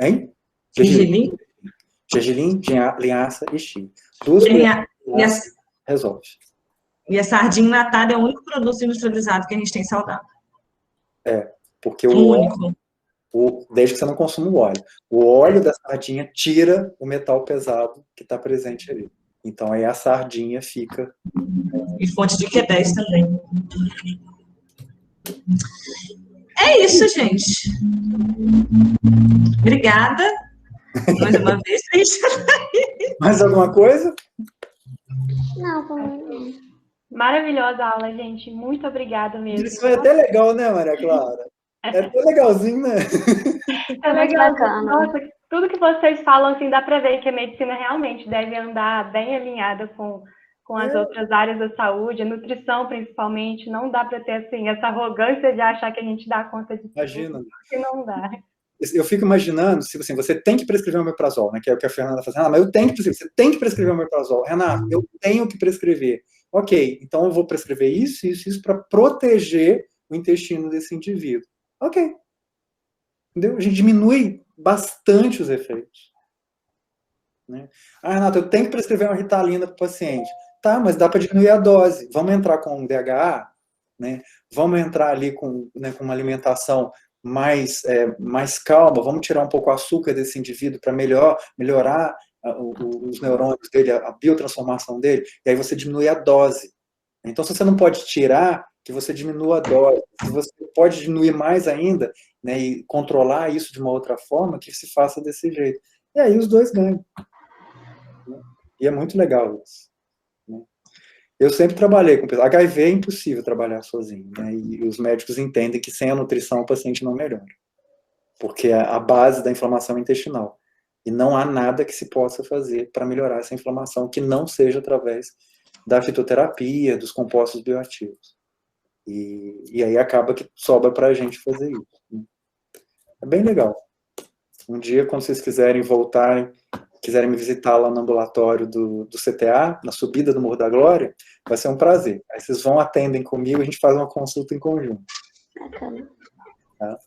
Hein? Gergelim? Gergelim, linhaça e chia. 2 colheres resolve. E a sardinha enlatada é o único produto industrializado que a gente tem saudável. Porque o único. Desde que você não consuma o óleo. O óleo da sardinha tira o metal pesado que está presente ali. Então, aí a sardinha fica... E fonte de Q10 também. É isso, gente. Obrigada. Mais uma vez. Mais alguma coisa? Não, não. Maravilhosa a aula, gente. Muito obrigada mesmo. Isso foi até legal, né, Maria Clara? É até legalzinho, né? É legal. Nossa, tudo que vocês falam, assim, dá para ver que a medicina realmente deve andar bem alinhada com as outras áreas da saúde, a nutrição, principalmente. Não dá para ter, assim, essa arrogância de achar que a gente dá conta de tudo. Imagina. Que não dá. Eu fico imaginando, se assim, você tem que prescrever o omeprazol, né, que é o que a Fernanda faz. Mas eu tenho que prescrever. Você tem que prescrever o omeprazol. Renato, eu tenho que prescrever. Ok, então eu vou prescrever isso para proteger o intestino desse indivíduo. Ok. Entendeu? A gente diminui bastante os efeitos. Né? Renato, eu tenho que prescrever uma Ritalina para o paciente. Tá, mas dá para diminuir a dose. Vamos entrar com um DHA, né? Vamos entrar ali com uma alimentação mais calma, vamos tirar um pouco o açúcar desse indivíduo para melhorar os neurônios dele, a biotransformação dele, e aí você diminui a dose. Então, se você não pode tirar, que você diminua a dose. Se você pode diminuir mais ainda, né, e controlar isso de uma outra forma, que se faça desse jeito. E aí os dois ganham. Né? E é muito legal isso. Né? Eu sempre trabalhei com pessoas. HIV é impossível trabalhar sozinho, né? E os médicos entendem que sem a nutrição o paciente não melhora. Porque é a base da inflamação intestinal. E não há nada que se possa fazer para melhorar essa inflamação que não seja através da fitoterapia, dos compostos bioativos. E aí acaba que sobra para a gente fazer isso. Né? É bem legal. Um dia, quando vocês quiserem voltarem, quiserem me visitar lá no ambulatório do CTA, na subida do Morro da Glória, vai ser um prazer. Aí vocês vão, atendem comigo, a gente faz uma consulta em conjunto. Bacana. Tá?